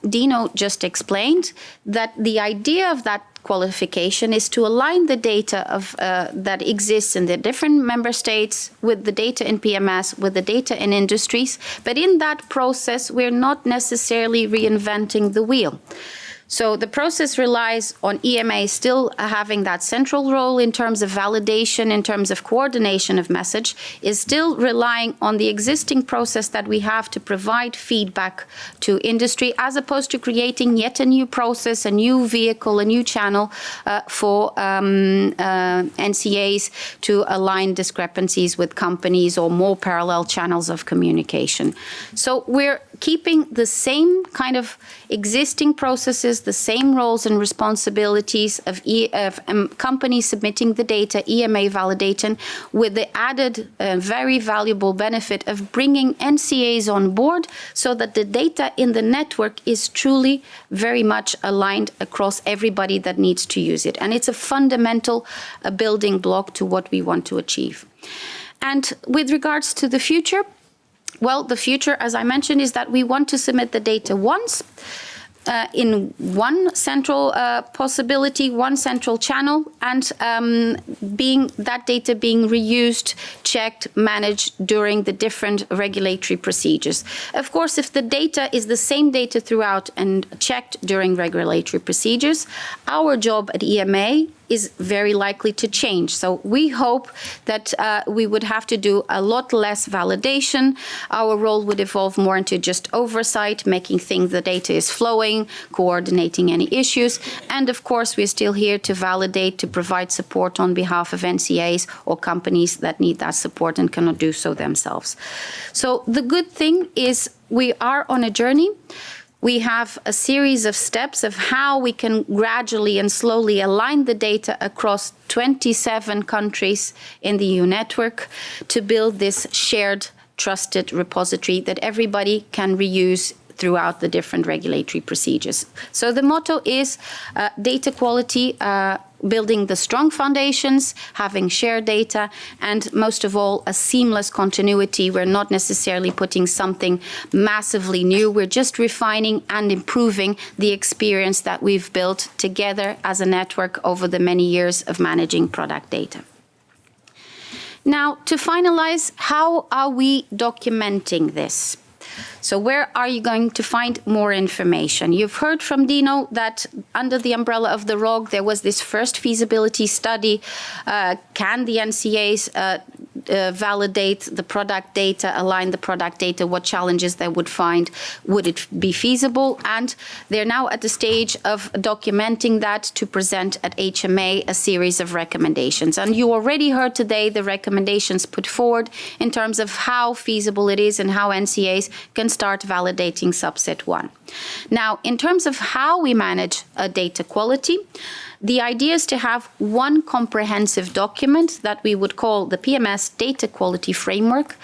Dino just explained that the idea of that qualification is to align the data that exists in the different member states with the data in PMS, with the data in industries. But in that process, we're not necessarily reinventing the wheel. So the process relies on EMA still having that central role in terms of validation, in terms of coordination of message, is still relying on the existing process that we have to provide feedback to industry, as opposed to creating yet a new process, a new vehicle, a new channel for NCAs to align discrepancies with companies or more parallel channels of communication. So we're keeping the same kind of existing processes, the same roles and responsibilities of companies submitting the data, EMA validating, with the added very valuable benefit of bringing NCAs on board so that the data in the network is truly very much aligned across everybody that needs to use it. And it's a fundamental building block to what we want to achieve. And with regards to the future, well, the future, as I mentioned, is that we want to submit the data once in one central possibility, one central channel, and that data being reused, checked, managed during the different regulatory procedures. Of course, if the data is the same data throughout and checked during regulatory procedures, our job at EMA is very likely to change. So we hope that we would have to do a lot less validation. Our role would evolve more into just oversight, making things the data is flowing, coordinating any issues. And of course, we're still here to validate, to provide support on behalf of NCAs or companies that need that support and cannot do so themselves. So the good thing is we are on a journey. We have a series of steps of how we can gradually and slowly align the data across 27 countries in the EU network to build this shared, trusted repository that everybody can reuse throughout the different regulatory procedures. So the motto is data quality, building the strong foundations, having shared data, and most of all, a seamless continuity. We're not necessarily putting something massively new. We're just refining and improving the experience that we've built together as a network over the many years of managing product data. Now, to finalize, how are we documenting this? So where are you going to find more information? You've heard from Dino that under the umbrella of the ROG, there was this first feasibility study. Can the NCAs validate the product data, align the product data, what challenges they would find? Would it be feasible? And they're now at the stage of documenting that to present at HMA a series of recommendations. And you already heard today the recommendations put forward in terms of how feasible it is and how NCAs can start validating subset 1. Now, in terms of how we manage data quality, the idea is to have one comprehensive document that we would call the PMS Data Quality Framework.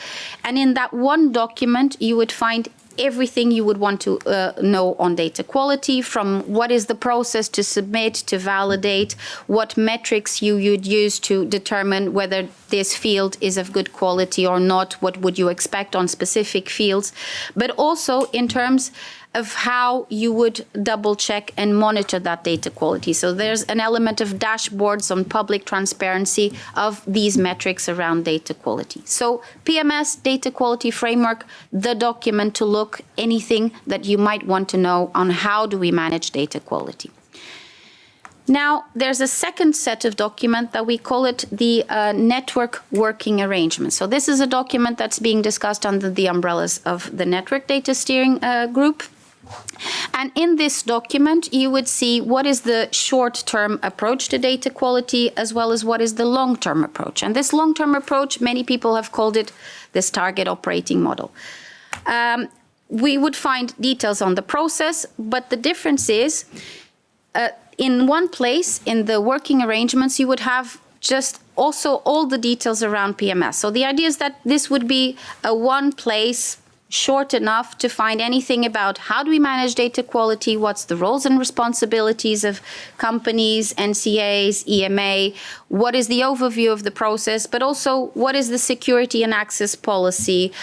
And in that one document, you would find everything you would want to know on data quality, from what is the process to submit, to validate, what metrics you would use to determine whether this field is of good quality or not, what would you expect on specific fields, but also in terms of how you would double check and monitor that data quality. So there's an element of dashboards on public transparency of these metrics around data quality. So PMS, Data Quality Framework, the document to look anything that you might want to know on how do we manage data quality. Now, there's a second set of document that we call it the network working arrangement. So this is a document that's being discussed under the umbrellas of the network data steering group. And in this document, you would see what is the short-term approach to data quality as well as what is the long-term approach. And this long-term approach, many people have called it this target operating model. We would find details on the process, but the difference is in one place, in the working arrangements, you would have just also all the details around PMS. So the idea is that this would be a one place, short enough to find anything about how do we manage data quality, what's the roles and responsibilities of companies, NCAs, EMA, what is the overview of the process, but also what is the security and access policy,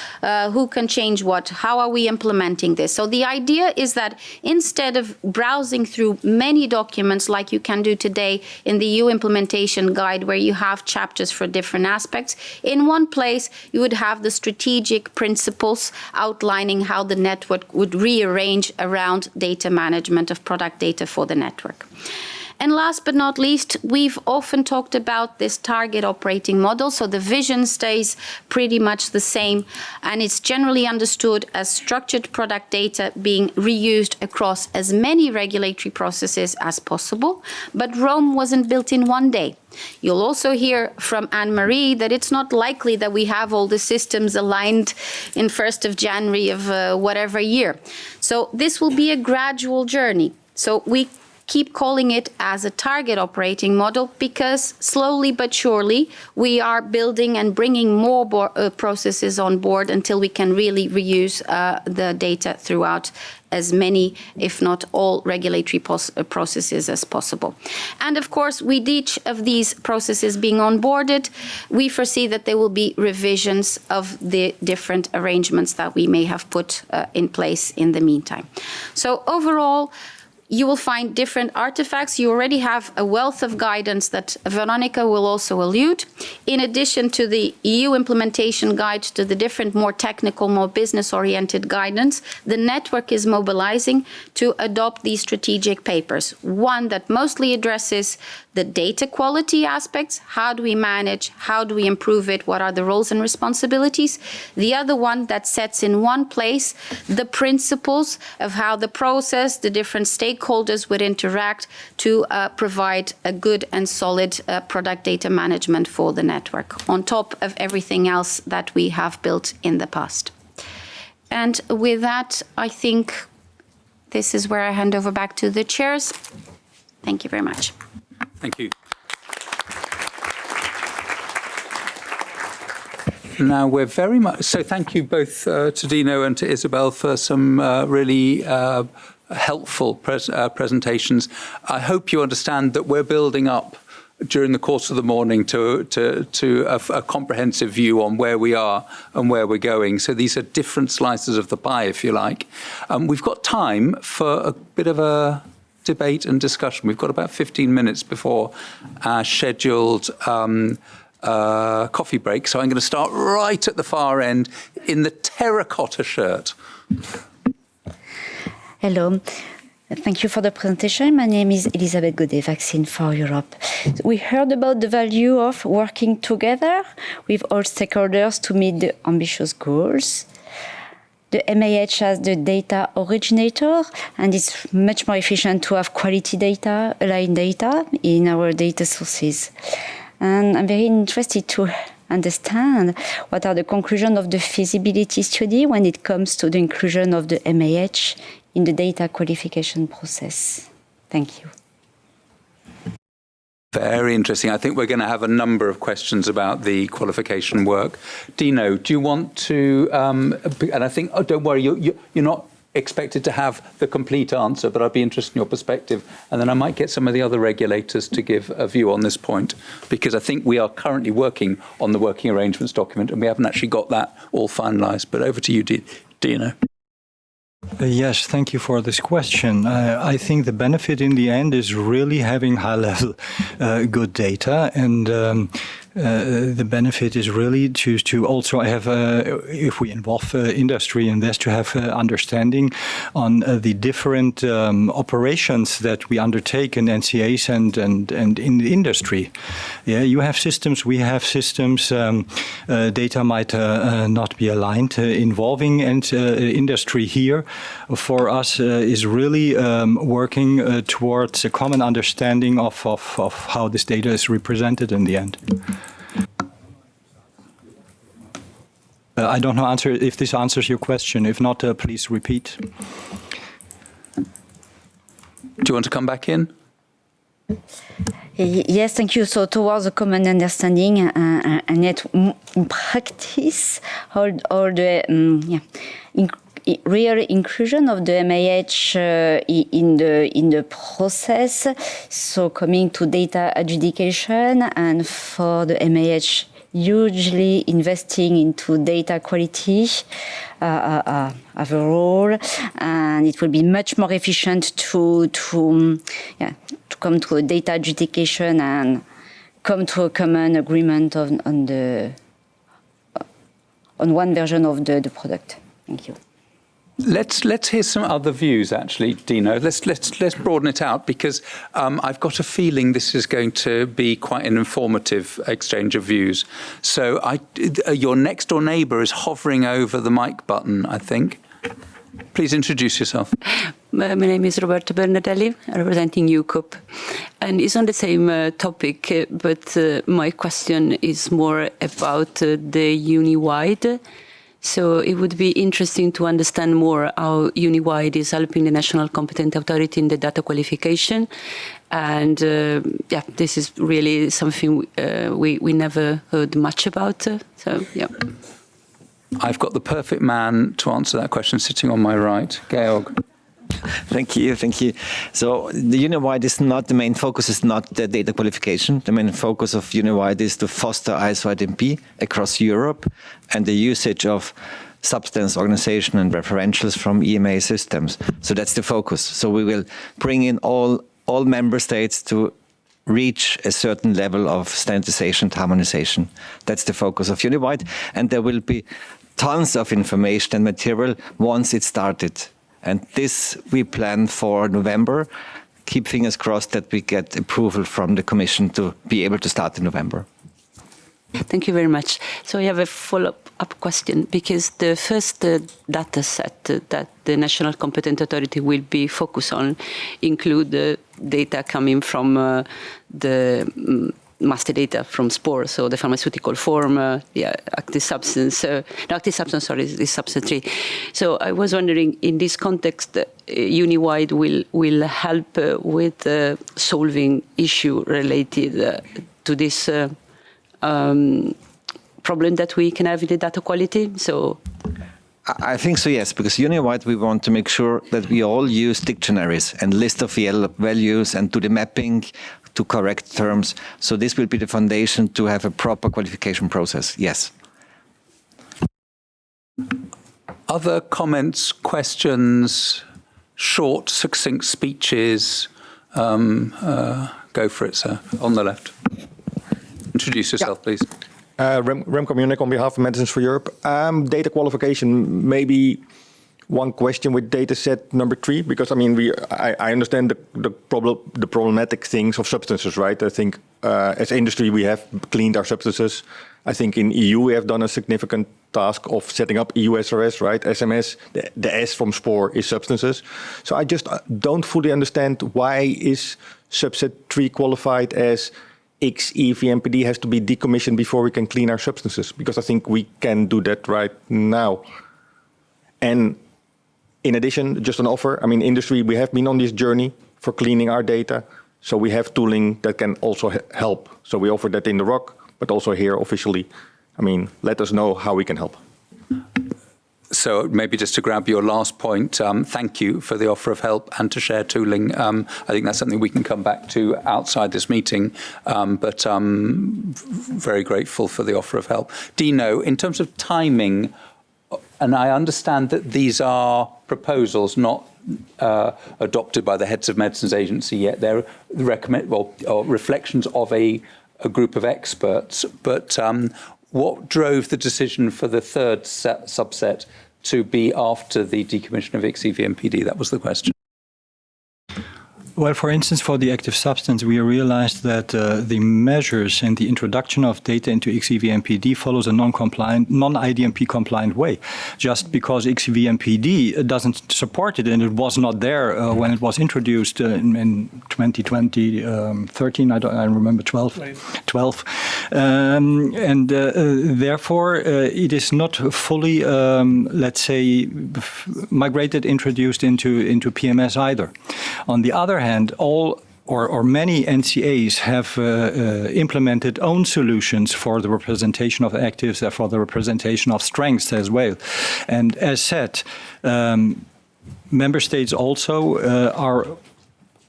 who can change what, how are we implementing this. So the idea is that instead of browsing through many documents like you can do today in the EU implementation guide where you have chapters for different aspects, in one place you would have the strategic principles outlining how the network would rearrange around data management of product data for the network. And last but not least, we've often talked about this target operating model. So the vision stays pretty much the same, and it's generally understood as structured product data being reused across as many regulatory processes as possible. But Rome wasn't built in one day. You'll also hear from Anne-Marie that it's not likely that we have all the systems aligned in 1st of January of whatever year. So this will be a gradual journey. So we keep calling it as a target operating model because slowly but surely we are building and bringing more processes on board until we can really reuse the data throughout as many, if not all, regulatory processes as possible. And of course, with each of these processes being onboarded, we foresee that there will be revisions of the different arrangements that we may have put in place in the meantime. So overall, you will find different artifacts. You already have a wealth of guidance that Veronica will also allude. In addition to the EU implementation guide, to the different more technical, more business-oriented guidance, the network is mobilizing to adopt these strategic papers. One that mostly addresses the data quality aspects. How do we manage? How do we improve it? What are the roles and responsibilities? The other one that sets in one place the principles of how the process, the different stakeholders would interact to provide a good and solid product data management for the network, on top of everything else that we have built in the past. And with that, I think this is where I hand over back to the chairs. Thank you very much. Thank you. Now we're very much, so thank you both to Dino and to Isabel for some really helpful presentations. I hope you understand that we're building up during the course of the morning to a comprehensive view on where we are and where we're going. So these are different slices of the pie, if you like. We've got time for a bit of a debate and discussion. We've got about 15 minutes before our scheduled coffee break. So I'm going to start right at the far end in the terracotta shirt. Hello. Thank you for the presentation. My name is Elisabeth Godet, Vaccine for Europe. We heard about the value of working together with all stakeholders to meet the ambitious goals. The MAH has the data originator, and it's much more efficient to have quality data, aligned data in our data sources. And I'm very interested to understand what are the conclusions of the feasibility study when it comes to the inclusion of the MAH in the data qualification process. Thank you. Very interesting. I think we're going to have a number of questions about the qualification work. Dino, do you want to, and I think, oh, don't worry, you're not expected to have the complete answer, but I'd be interested in your perspective. And then I might get some of the other regulators to give a view on this point, because I think we are currently working on the working arrangements document and we haven't actually got that all finalised. But over to you, Dino. Yes, thank you for this question. I think the benefit in the end is really having high-level good data, and the benefit is really to also have, if we involve industry in this, to have understanding on the different operations that we undertake in NCAs and in the industry. Yeah, you have systems, we have systems. Data might not be aligned. Involving industry here for us is really working towards a common understanding of how this data is represented in the end. I don't know if this answers your question. If not, please repeat. Do you want to come back in? Yes, thank you. So towards a common understanding and yet in practice, all the real inclusion of the MAH in the process. So coming to data adjudication, and for the MAH hugely investing into data quality overall, and it will be much more efficient to come to a data adjudication and come to a common agreement on one version of the product. Thank you. Let's hear some other views, actually, Dino. Let's broaden it out, because I've got a feeling this is going to be quite an informative exchange of views. So your next door neighbour is hovering over the mic button, I think. Please introduce yourself. My name is Roberto Bernadelli, representing UCOP, and it's on the same topic, but my question is more about the Uniwide. So it would be interesting to understand more how Uniwide is helping the National Competent Authority in the data qualification. And this is really something we never heard much about. So, yeah. I've got the perfect man to answer that question sitting on my right, Georg. Thank you. So the Uniwide is not, the main focus is not the data qualification. The main focus of Uniwide is to foster ISO IDMP across Europe and the usage of substance, organization and referentials from EMA systems. So that's the focus. So we will bring in all member states to reach a certain level of standardization and harmonization. That's the focus of Uniwide. And there will be tons of information and material once it's started. And this we plan for November. Keep fingers crossed that we get approval from the Commission to be able to start in November. Thank you very much. So I have a follow-up question, because the first data set that the National Competent Authority will be focused on include data coming from the master data from SPOR, so the pharmaceutical form, active substance, is substance 3. So I was wondering, in this context, Uniwide will help with solving issue related to this problem that we can have with the data quality. So I think so, yes, because Uniwide, we want to make sure that we all use dictionaries and list of values and do the mapping to correct terms. So this will be the foundation to have a proper qualification process, yes. Other comments, questions, short, succinct speeches? Go for it, sir, on the left. Introduce yourself, please. Remco Munich on behalf of Medicines for Europe. Data qualification, maybe one question with data set number 3, because I mean, I understand the problematic things of substances, right? I think as industry we have cleaned our substances. I think in EU we have done a significant task of setting up EU SRS, right? SMS, the S from SPOR is substances. So I just don't fully understand, why is subset 3 qualified as XEVMPD has to be decommissioned before we can clean our substances? Because I think we can do that right now. And in addition, just an offer, I mean, industry, we have been on this journey for cleaning our data. So we have tooling that can also help. So we offer that in the ROC, but also here officially. I mean, let us know how we can help. So maybe just to grab your last point, thank you for the offer of help and to share tooling. I think that's something we can come back to outside this meeting, but very grateful for the offer of help. Dino, in terms of timing And I understand that these are proposals, not adopted by the heads of medicines agency yet. They're reflections of a group of experts. But what drove the decision for the third subset to be after the decommission of ICS-VMPD? That was the question. Well, for instance, for the active substance, we realized that the measures and the introduction of data into ICS-VMPD follows a non-IDMP compliant way. Just because ICS-VMPD doesn't support it, and it was not there when it was introduced in 2020, 13, I remember 12, and therefore it is not fully, let's say, migrated, introduced into PMS either. On the other hand, all or many NCAs have implemented own solutions for the representation of actives, for the representation of strengths as well. And as said, member states also are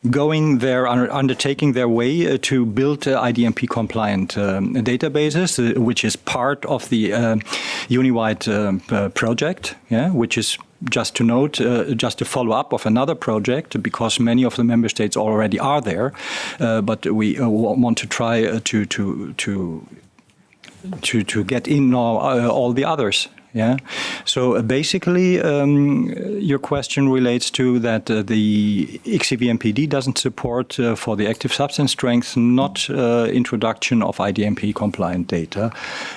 undertaking their way to build IDMP compliant databases, which is part of the Uniwide project, which is, just to note, just a follow-up of another project, because many of the member states already are there, but we want to try to get in all the others. Yeah. So basically, your question relates to that the ICS-VMPD doesn't support for the active substance strength, not introduction of IDMP compliant data,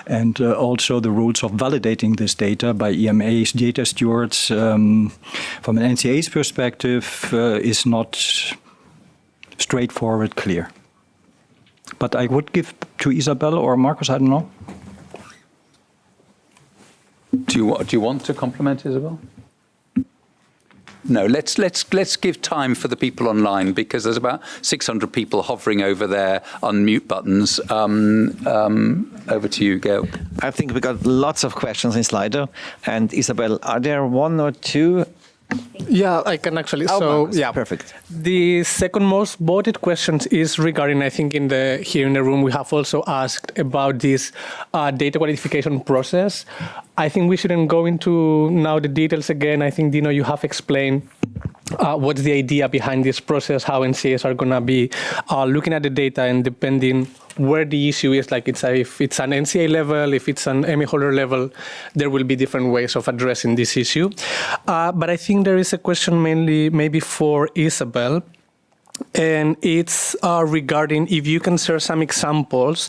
and also the rules of validating this data by EMAs, data stewards, from an NCA's perspective, is not straightforward, clear. But I would give to Isabel or Marcus, I don't know. Do you want to compliment Isabel? No, let's give time for the people online, because there's about 600 people hovering over their unmute buttons. Over to you, Gail. I think we got lots of questions in Slido. And Isabel, are there one or two? Yeah, I can actually. Perfect. The second most voted questions is regarding, I think here in the room we have also asked about this data qualification process. I think we shouldn't go into now the details again. I think, Dino, you have explained what's the idea behind this process, how NCAs are going to be looking at the data, and depending where the issue is, like if it's an NCA level, if it's an MA holder level, there will be different ways of addressing this issue. But I think there is a question mainly maybe for Isabel, and it's regarding if you can share some examples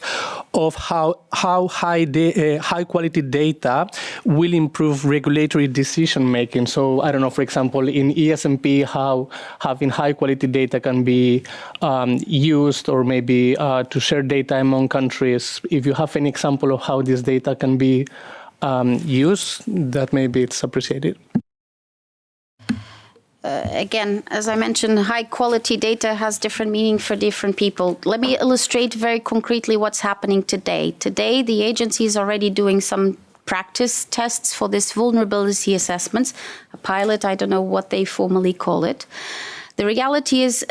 of how high quality data will improve regulatory decision making. So I don't know, for example, in ESMP, how having high quality data can be used, or maybe to share data among countries. If you have any example of how this data can be used, that maybe it's appreciated. Again, as I mentioned, high quality data has different meaning for different people. Let me illustrate very concretely what's happening today. Today, the agency is already doing some practice tests for this vulnerability assessments, a pilot, I don't know what they formally call it. The reality is,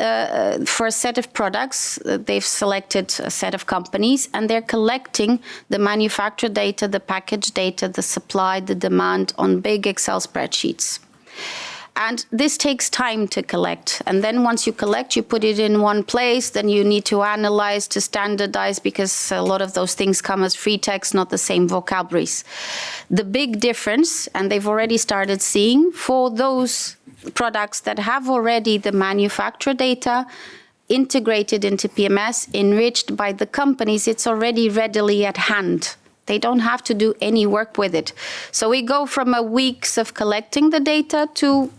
for a set of products, they've selected a set of companies, and they're collecting the manufacturer data, the package data, the supply, the demand on big Excel spreadsheets. And this takes time to collect. And then once you collect, you put it in one place, then you need to analyze, to standardize, because a lot of those things come as free text, not the same vocabularies. The big difference, and they've already started seeing, for those products that have already the manufacturer data integrated into PMS, enriched by the companies, it's already readily at hand. They don't have to do any work with it. So we go from a weeks of collecting the data to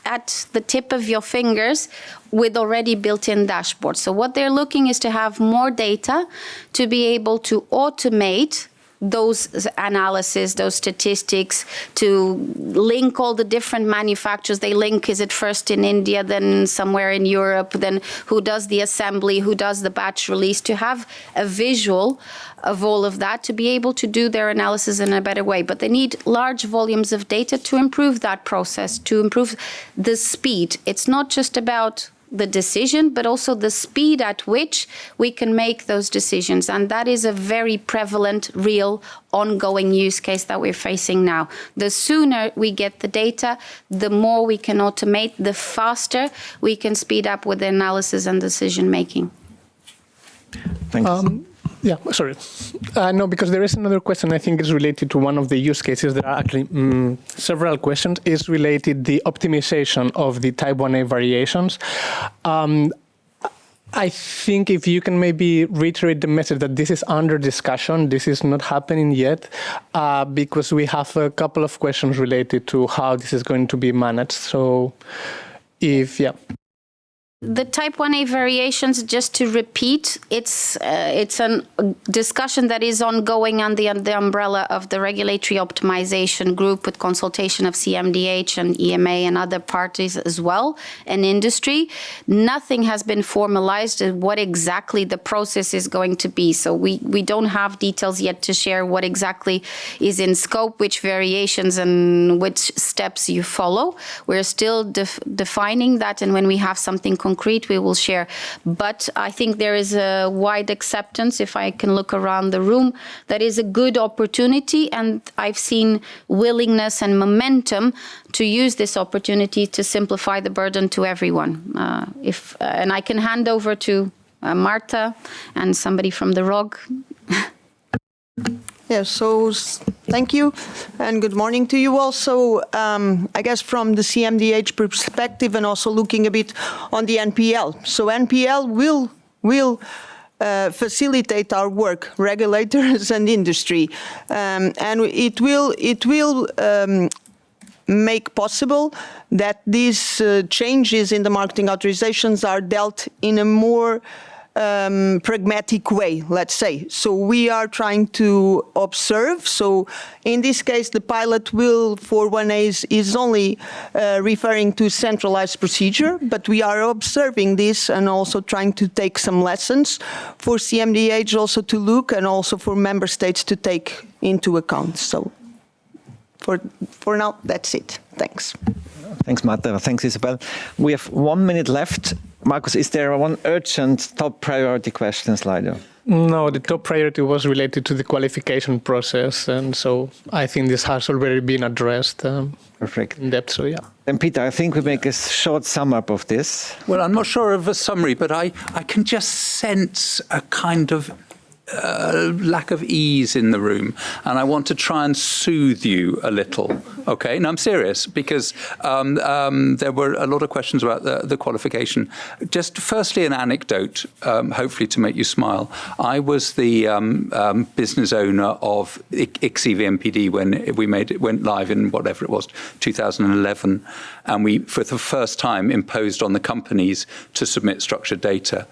at the tip of your fingers with already built-in dashboards. So what they're looking is to have more data to be able to automate those analysis, those statistics, to link all the different manufacturers. They link, is it first in India, then somewhere in Europe, then who does the assembly, who does the batch release, to have a visual of all of that, to be able to do their analysis in a better way. But they need large volumes of data to improve that process, to improve the speed. It's not just about the decision, but also the speed at which we can make those decisions. And that is a very prevalent, real, ongoing use case that we're facing now. The sooner we get the data, the more we can automate, the faster we can speed up with the analysis and decision making. Thanks. Yeah, sorry. No, because there is another question I think is related to one of the use cases. There are actually several questions. Is related the optimization of the type 1A variations. I think if you can maybe reiterate the message that this is under discussion, this is not happening yet, because we have a couple of questions related to how this is going to be managed. So yeah. The type 1A variations, just to repeat, it's a discussion that is ongoing under the umbrella of the regulatory optimization group with consultation of CMDH and EMA and other parties as well, and industry. Nothing has been formalized as what exactly the process is going to be. So we don't have details yet to share what exactly is in scope, which variations and which steps you follow. We're still defining that, and when we have something concrete, we will share. But I think there is a wide acceptance, if I can look around the room, that is a good opportunity, and I've seen willingness and momentum to use this opportunity to simplify the burden to everyone. And I can hand over to Marta and somebody from the ROG. Yeah, so thank you and good morning to you all. So I guess from the CMDH perspective and also looking a bit on the NPL. So NPL will facilitate our work, regulators and industry, and it will make possible that these changes in the marketing authorizations are dealt in a more pragmatic way, let's say. So we are trying to observe. So in this case, the pilot will for 1A is only referring to centralized procedure, but we are observing this and also trying to take some lessons for CMDH also to look and also for member states to take into account. So for now, that's it. Thanks. Thanks, Marta. Thanks, Isabel. We have 1 minute left. Markus, is there one urgent top priority question, Slido? No, the top priority was related to the qualification process, and so I think this has already been addressed Perfect. in depth, so yeah. Then, Peter, I think we make a short sum up of this. Well, I'm not sure of a summary, but I can just sense a kind of lack of ease in the room, and I want to try and soothe you a little. Okay, and I'm serious, because there were a lot of questions about the qualification. Just firstly, an anecdote, hopefully to make you smile. I was the business owner of ICSI VMPD when we went live in whatever it was, 2011, and we, for the first time, imposed on the companies to submit structured data.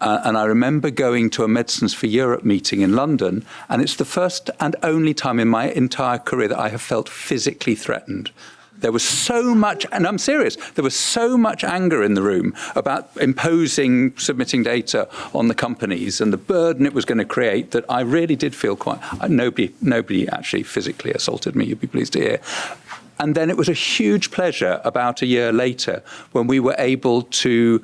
And I remember going to a Medicines for Europe meeting in London, and it's the first and only time in my entire career that I have felt physically threatened. There was so much, and I'm serious, there was so much anger in the room about imposing submitting data on the companies and the burden it was going to create that I really did feel quite, nobody actually physically assaulted me, you'd be pleased to hear. And then it was a huge pleasure about a year later when we were able to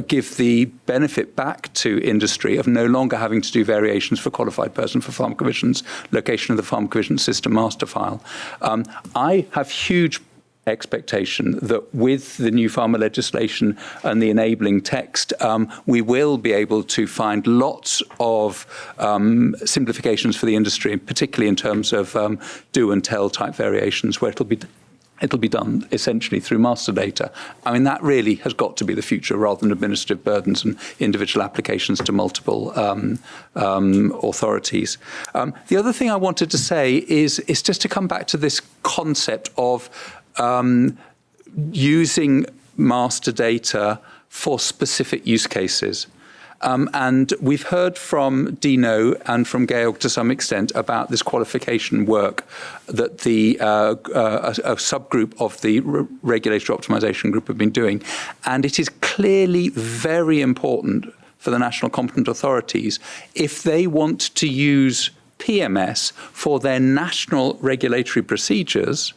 give the benefit back to industry of no longer having to do variations for qualified person for pharmacovigilance, location of the pharmacovigilance system master file. I have huge expectation that with the new pharma legislation and the enabling text, we will be able to find lots of simplifications for the industry, particularly in terms of do and tell type variations, where it'll be done essentially through master data. I mean, that really has got to be the future rather than administrative burdens and individual applications to multiple authorities. The other thing I wanted to say is just to come back to this concept of using master data for specific use cases. And we've heard from Dino and from Georg to some extent about this qualification work that a subgroup of the regulatory optimization group have been doing. And it is clearly very important for the national competent authorities if they want to use PMS for their national regulatory procedures,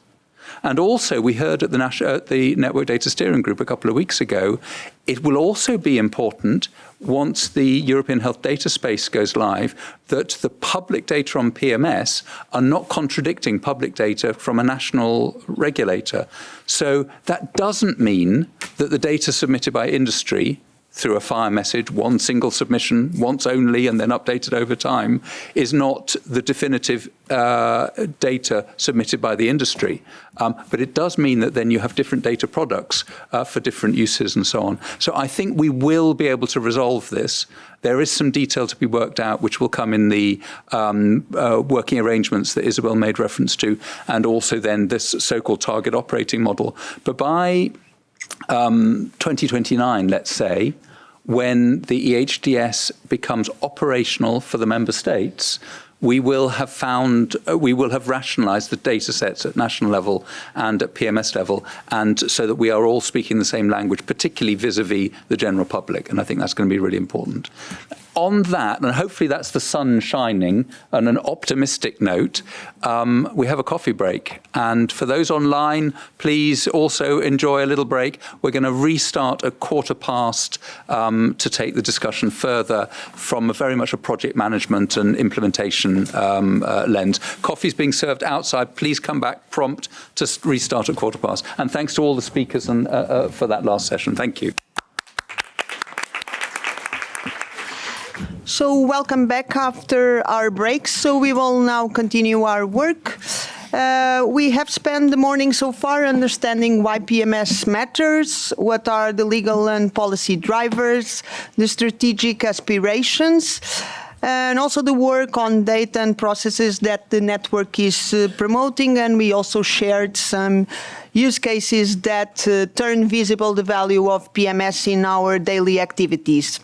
And also, we heard at the Network Data Steering Group a couple of weeks ago, it will also be important once the European health data space goes live that the public data on PMS are not contradicting public data from a national regulator. So that doesn't mean that the data submitted by industry through a FHIR message, one single submission, once only, and then updated over time, is not the definitive data submitted by the industry. But it does mean that then you have different data products for different uses and so on. So I think we will be able to resolve this. There is some detail to be worked out, which will come in the working arrangements that Isabel made reference to, and also then this so-called target operating model. But by 2029, let's say, when the EHDS becomes operational for the member states, we will have rationalized the data sets at national level and at PMS level, and so that we are all speaking the same language, particularly vis-a-vis the general public. And I think that's going to be really important. On that, and hopefully that's the sun shining, on an optimistic note, we have a coffee break. And for those online, please also enjoy a little break. We're going to restart at 1:15 to take the discussion further from very much a project management and implementation lens. Coffee's being served outside. Please come back prompt to restart at 1:15. And thanks to all the speakers and, for that last session. Thank you. So welcome back after our break. So we will now continue our work. We have spent the morning so far understanding why PMS matters, what are the legal and policy drivers, the strategic aspirations, and also the work on data and processes that the network is promoting. And we also shared some use cases that turn visible the value of PMS in our daily activities.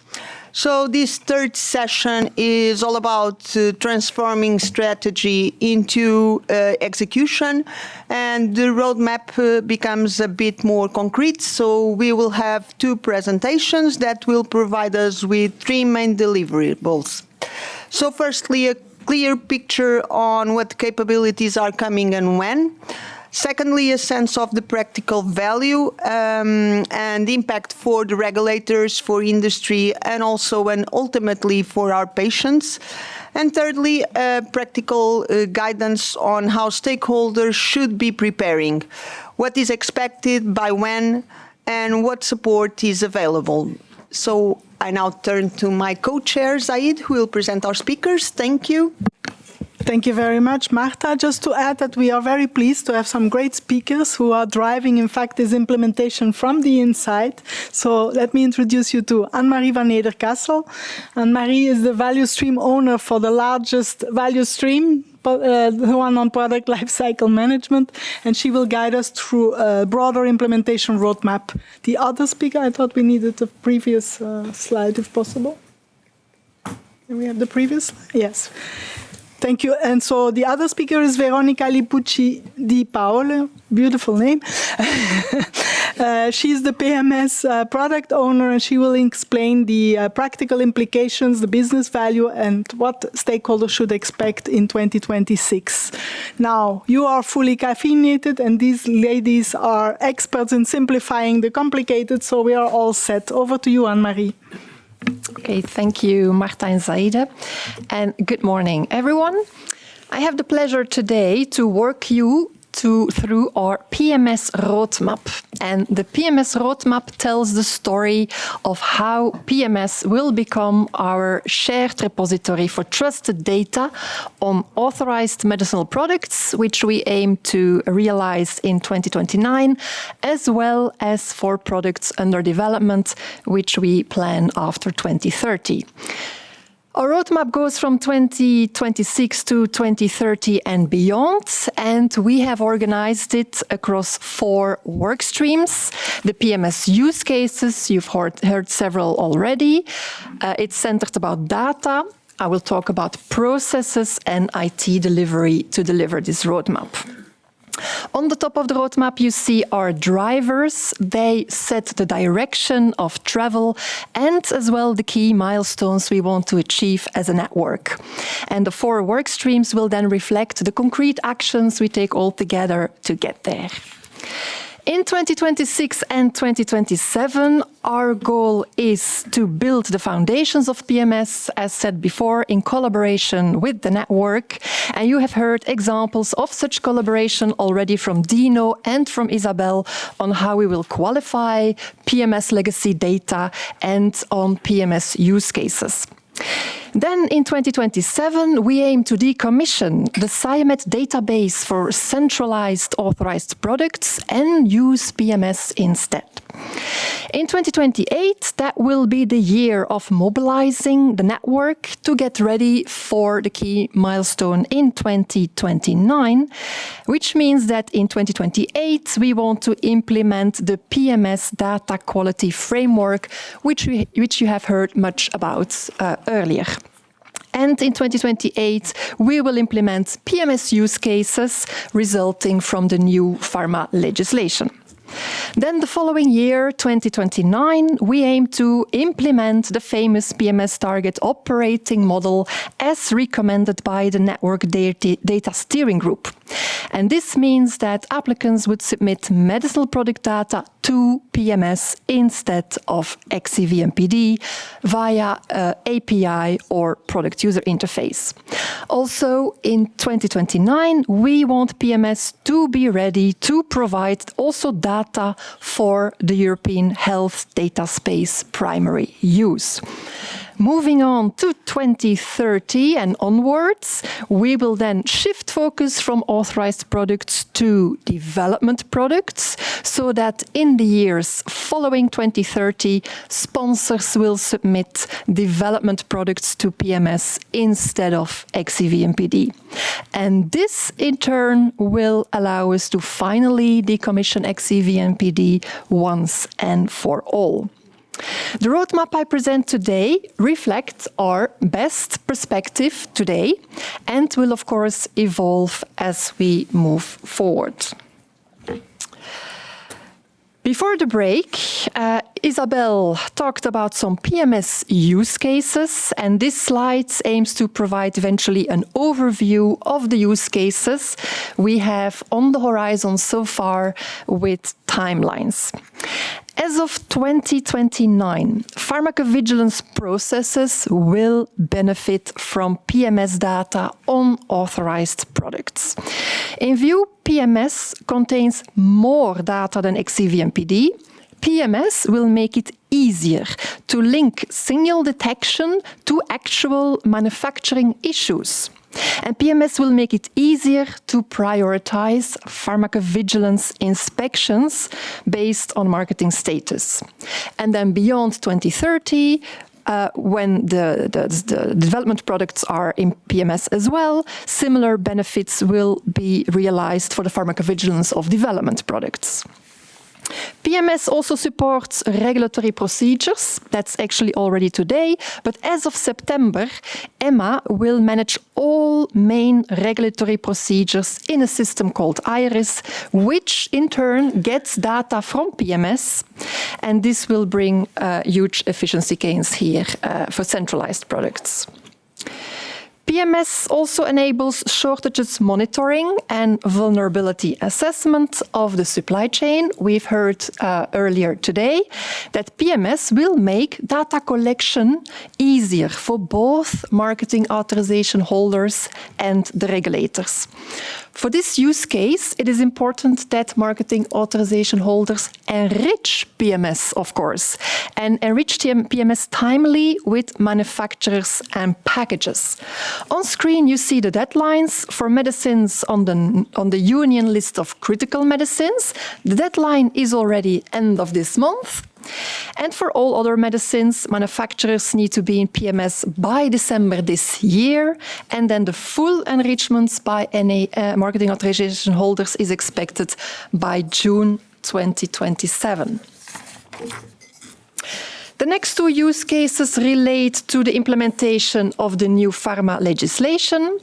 So this third session is all about transforming strategy into execution, and the roadmap becomes a bit more concrete. So we will have two presentations that will provide us with three main deliverables. So firstly, a clear picture on what capabilities are coming and when. Secondly, a sense of the practical value and impact for the regulators, for industry, and also and ultimately for our patients. And thirdly, practical guidance on how stakeholders should be preparing, what is expected, by when, and what support is available. So I now turn to my co-chair, Zaid, who will present our speakers. Thank you. Thank you very much, Marta. Just to add that we are very pleased to have some great speakers who are driving, in fact, this implementation from the inside. So let me introduce you to Anne-Marie van Nederkassel. Anne-Marie is the value stream owner for the largest value stream, the one on product lifecycle management, and she will guide us through a broader implementation roadmap. The other speaker, I thought we needed the previous slide, if possible. Can we have the previous slide? Yes. Thank you. And so the other speaker is Veronica Lipucci Di Paolo, beautiful name. She's the PMS product owner, and she will explain the practical implications, the business value, and what stakeholders should expect in 2026. Now, you are fully caffeinated, and these ladies are experts in simplifying the complicated, so we are all set. Over to you, Anne-Marie. Okay, thank you, Marta and Zaida, and good morning, everyone. I have the pleasure today to walk you through our PMS roadmap. And the PMS roadmap tells the story of how PMS will become our shared repository for trusted data on authorized medicinal products, which we aim to realize in 2029, as well as for products under development, which we plan after 2030. Our roadmap goes from 2026 to 2030 and beyond, and we have organized it across 4 work streams. The PMS use cases, you've heard several already. It's centered about data. I will talk about processes and IT delivery to deliver this roadmap. On the top of the roadmap, you see our drivers. They set the direction of travel and as well the key milestones we want to achieve as a network. And the 4 work streams will then reflect the concrete actions we take all together to get there. In 2026 and 2027, our goal is to build the foundations of PMS, as said before, in collaboration with the network. And you have heard examples of such collaboration already from Dino and from Isabel on how we will qualify PMS legacy data and on PMS use cases. Then in 2027, we aim to decommission the SciMed database for centralized authorized products and use PMS instead. In 2028, that will be the year of mobilizing the network to get ready for the key milestone in 2029, which means that in 2028, we want to implement the PMS data quality framework, which you have heard much about earlier. And in 2028, we will implement PMS use cases resulting from the new pharma legislation. Then the following year, 2029, we aim to implement the famous PMS target operating model as recommended by the Network Data Steering Group. And this means that applicants would submit medicinal product data to PMS instead of XCV-MPD via API or product user interface. Also, in 2029, we want PMS to be ready to provide also data for the European health data space primary use. Moving on to 2030 and onwards, we will then shift focus from authorized products to development products, so that in the years following 2030, sponsors will submit development products to PMS instead of XCV-MPD. And this, in turn, will allow us to finally decommission XCV-MPD once and for all. The roadmap I present today reflects our best perspective today and will, of course, evolve as we move forward. Before the break, Isabel talked about some PMS use cases, and this slide aims to provide eventually an overview of the use cases we have on the horizon so far with timelines. As of 2029, pharmacovigilance processes will benefit from PMS data on authorized products. In view, PMS contains more data than XCV-MPD. PMS will make it easier to link signal detection to actual manufacturing issues. And PMS will make it easier to prioritize pharmacovigilance inspections based on marketing status. And then beyond 2030, when the development products are in PMS as well, similar benefits will be realized for the pharmacovigilance of development products. PMS also supports regulatory procedures. That's actually already today, but as of September, EMA will manage all main regulatory procedures in a system called IRIS, which in turn gets data from PMS, and this will bring huge efficiency gains here for centralized products. PMS also enables shortages monitoring and vulnerability assessment of the supply chain. We've heard earlier today that PMS will make data collection easier for both marketing authorization holders and the regulators. For this use case, it is important that marketing authorization holders enrich PMS, of course, and enrich PMS timely with manufacturers and packages. On screen, you see the deadlines for medicines on the Union list of critical medicines. The deadline is already end of this month. And for all other medicines, manufacturers need to be in PMS by December this year, and then the full enrichments by any marketing authorization holders is expected by June 2027. The next two use cases relate to the implementation of the new pharma legislation.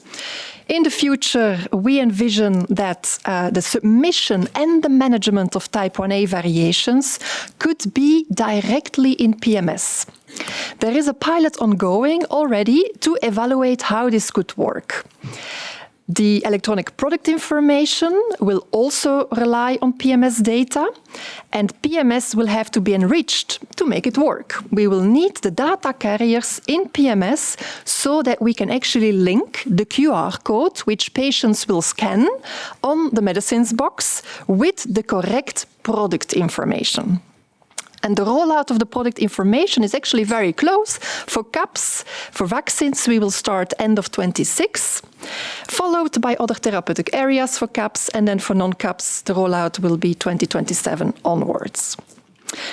In the future, we envision that the submission and the management of type 1a variations could be directly in PMS. There is a pilot ongoing already to evaluate how this could work. The electronic product information will also rely on PMS data, and PMS will have to be enriched to make it work. We will need the data carriers in PMS so that we can actually link the QR code which patients will scan on the medicines box with the correct product information. And the rollout of the product information is actually very close. For CAPS, for vaccines, we will start end of 26, followed by other therapeutic areas for CAPS, and then for non-CAPS, the rollout will be 2027 onwards.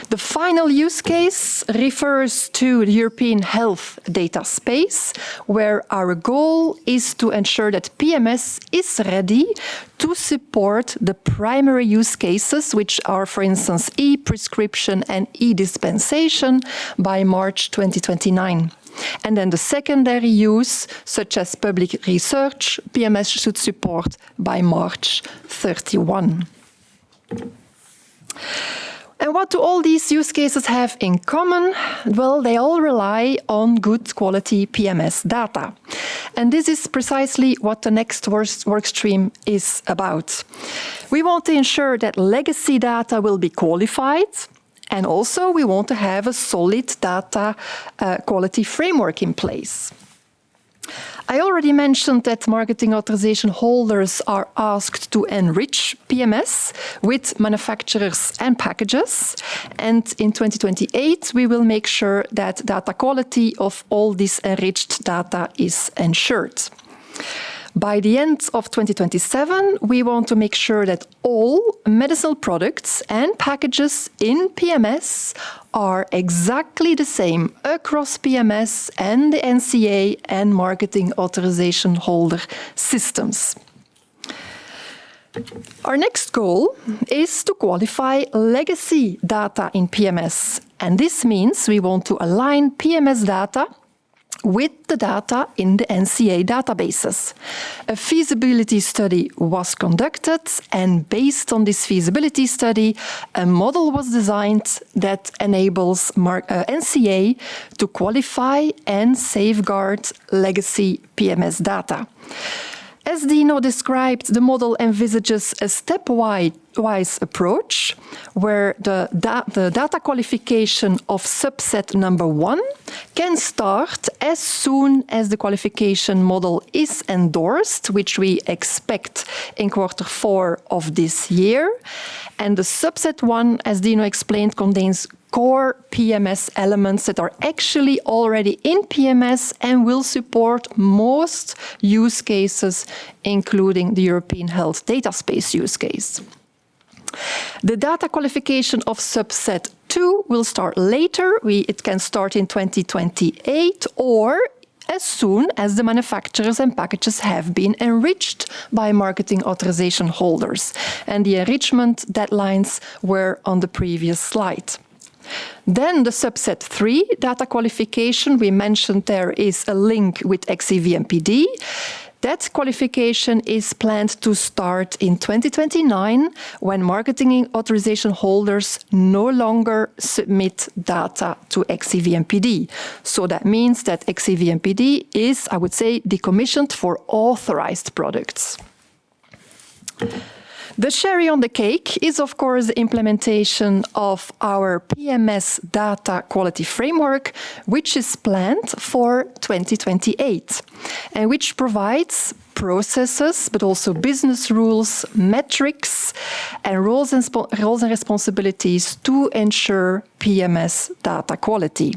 The final use case refers to the European health data space, where our goal is to ensure that PMS is ready to support the primary use cases, which are, for instance, e-prescription and e-dispensation by March 2029. And then the secondary use, such as public research, PMS should support by March 31. And what do all these use cases have in common? Well, they all rely on good quality PMS data. And this is precisely what the next work stream is about. We want to ensure that legacy data will be qualified, and also we want to have a solid data quality framework in place. I already mentioned that marketing authorization holders are asked to enrich PMS with manufacturers and packages. And in 2028, we will make sure that data quality of all this enriched data is ensured. By the end of 2027, we want to make sure that all medicinal products and packages in PMS are exactly the same across PMS and the NCA and marketing authorization holder systems. Our next goal is to qualify legacy data in PMS. And this means we want to align PMS data with the data in the NCA databases. A feasibility study was conducted, and based on this feasibility study, a model was designed that enables NCA to qualify and safeguard legacy PMS data. As Dino described, the model envisages a stepwise approach where the data qualification of subset number 1 can start as soon as the qualification model is endorsed, which we expect in Q4 of this year. And the subset 1, as Dino explained, contains core PMS elements that are actually already in PMS and will support most use cases, including the European Health Data Space use case. The data qualification of subset 2 will start later. It can start in 2028 or as soon as the manufacturers and packages have been enriched by marketing authorization holders. And the enrichment deadlines were on the previous slide. Then the subset 3 data qualification, we mentioned there is a link with XCVMPD. That qualification is planned to start in 2029 when marketing authorization holders no longer submit data to XCVMPD. So that means that XCVMPD is, I would say, decommissioned for authorized products. The cherry on the cake is, of course, the implementation of our PMS data quality framework, which is planned for 2028, and which provides processes, but also business rules, metrics, and roles and responsibilities to ensure PMS data quality.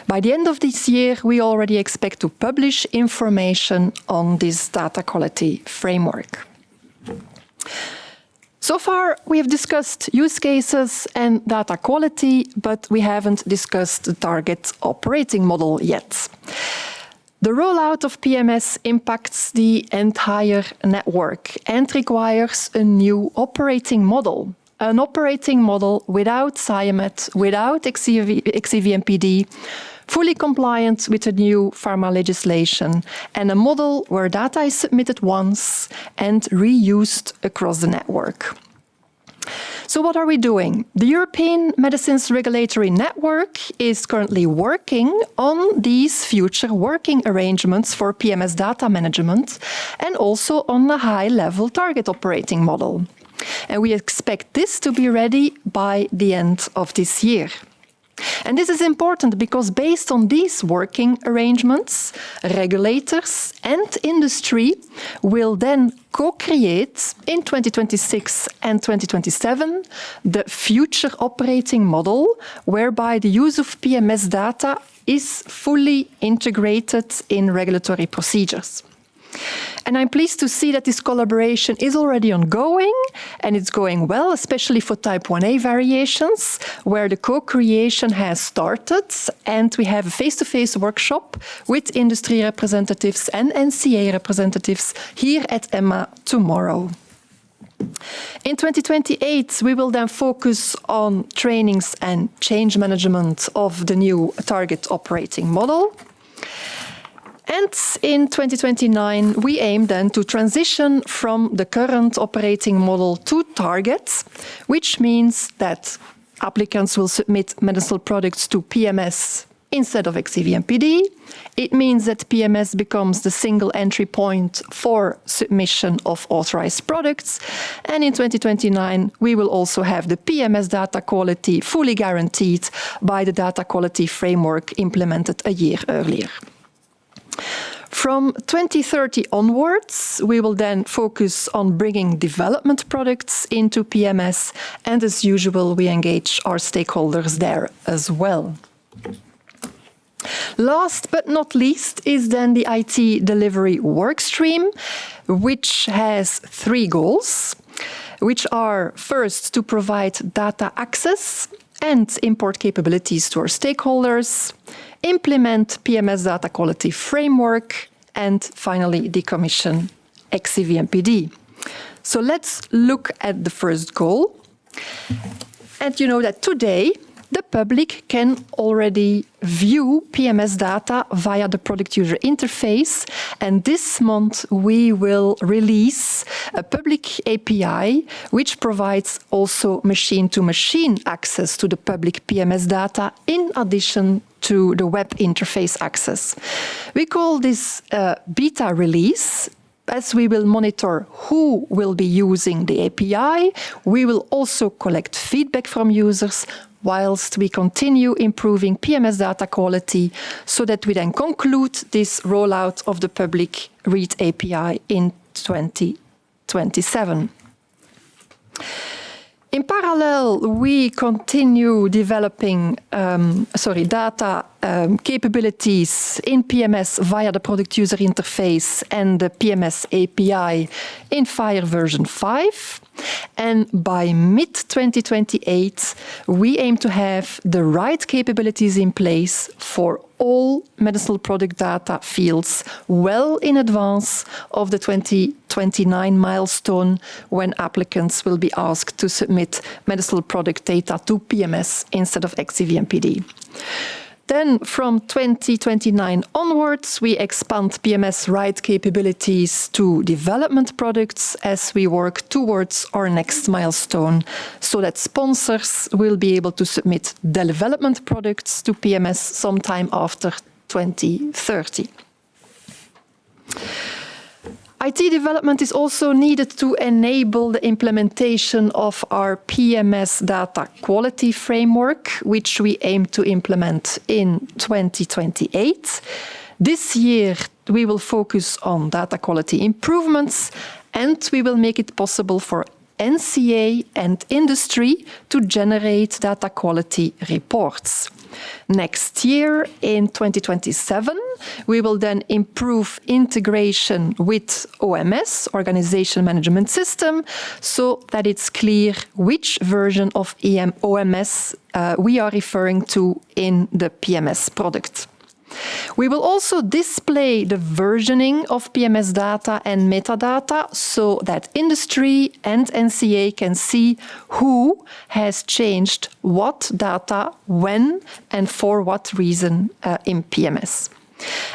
By the end of this year, we already expect to publish information on this data quality framework. So far, we have discussed use cases and data quality, but we haven't discussed the target operating model yet. The rollout of PMS impacts the entire network and requires a new operating model. An operating model without SIAMET, without XCVMPD, fully compliant with the new pharma legislation, and a model where data is submitted once and reused across the network. So what are we doing? The European Medicines Regulatory Network is currently working on these future working arrangements for PMS data management and also on a high-level target operating model. And we expect this to be ready by the end of this year. And this is important because based on these working arrangements, regulators and industry will then co-create in 2026 and 2027 the future operating model whereby the use of PMS data is fully integrated in regulatory procedures. And I'm pleased to see that this collaboration is already ongoing and it's going well, especially for type 1A variations, where the co-creation has started and we have a face-to-face workshop with industry representatives and NCA representatives here at EMA tomorrow. In 2028, we will then focus on trainings and change management of the new target operating model. And in 2029, we aim then to transition from the current operating model to targets, which means that applicants will submit medicinal products to PMS instead of XCV-MPD. It means that PMS becomes the single entry point for submission of authorized products. And in 2029, we will also have the PMS data quality fully guaranteed by the data quality framework implemented a year earlier. From 2030 onwards, we will then focus on bringing development products into PMS, and as usual, we engage our stakeholders there as well. Last but not least is then the IT delivery workstream, which has 3 goals, which are first to provide data access and import capabilities to our stakeholders, implement PMS data quality framework, and finally decommission XCV-MPD. So let's look at the first goal. And you know that today the public can already view PMS data via the product user interface. And this month we will release a public API which provides also machine-to-machine access to the public PMS data in addition to the web interface access. We call this beta release, as we will monitor who will be using the API. We will also collect feedback from users whilst we continue improving PMS data quality so that we then conclude this rollout of the public READ API in 2027. In parallel, we continue developing data capabilities in PMS via the product user interface and the PMS API in FHIR version 5. And by mid-2028, we aim to have the right capabilities in place for all medicinal product data fields well in advance of the 2029 milestone when applicants will be asked to submit medicinal product data to PMS instead of XCV-MPD. Then from 2029 onwards, we expand PMS right capabilities to development products as we work towards our next milestone so that sponsors will be able to submit development products to PMS sometime after 2030. IT development is also needed to enable the implementation of our PMS data quality framework, which we aim to implement in 2028. This year, we will focus on data quality improvements, and we will make it possible for NCA and industry to generate data quality reports. Next year, in 2027, we will then improve integration with OMS, Organization Management System, so that it's clear which version of OMS we are referring to in the PMS product. We will also display the versioning of PMS data and metadata so that industry and NCA can see who has changed what data, when, and for what reason in PMS.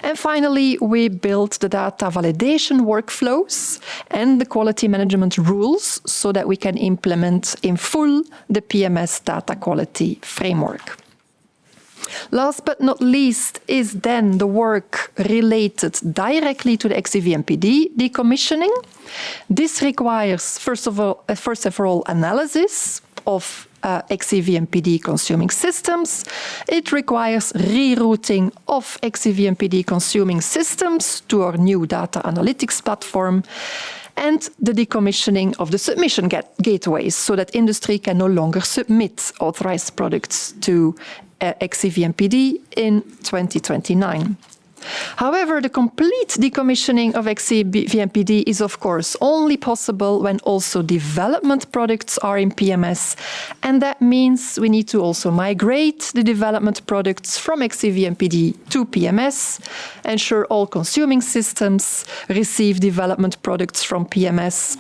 And finally, we built the data validation workflows and the quality management rules so that we can implement in full the PMS data quality framework. Last but not least is then the work related directly to the XCV-MPD decommissioning. This requires, first of all, analysis of XCV-MPD consuming systems. It requires rerouting of XCV-MPD consuming systems to our new data analytics platform, and the decommissioning of the submission gateways so that industry can no longer submit authorized products to XCV-MPD in 2029. However, the complete decommissioning of XCV-MPD is of course only possible when also development products are in PMS, and that means we need to also migrate the development products from XCV-MPD to PMS, ensure all consuming systems receive development products from PMS,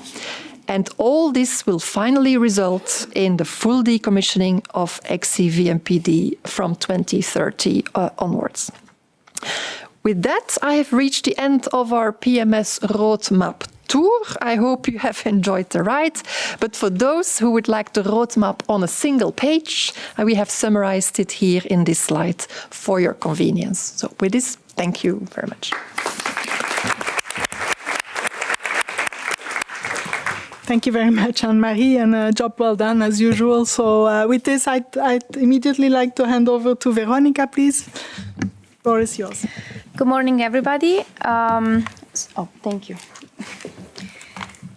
and all this will finally result in the full decommissioning of XCV-MPD from 2030 onwards. With that, I have reached the end of our PMS roadmap tour. I hope you have enjoyed the ride. But for those who would like the roadmap on a single page, we have summarized it here in this slide for your convenience. So with this, thank you very much. Thank you very much, Anne-Marie, and a job well done as usual. So with this, I'd immediately like to hand over to Veronica, please. The floor is yours. Good morning, everybody. Thank you.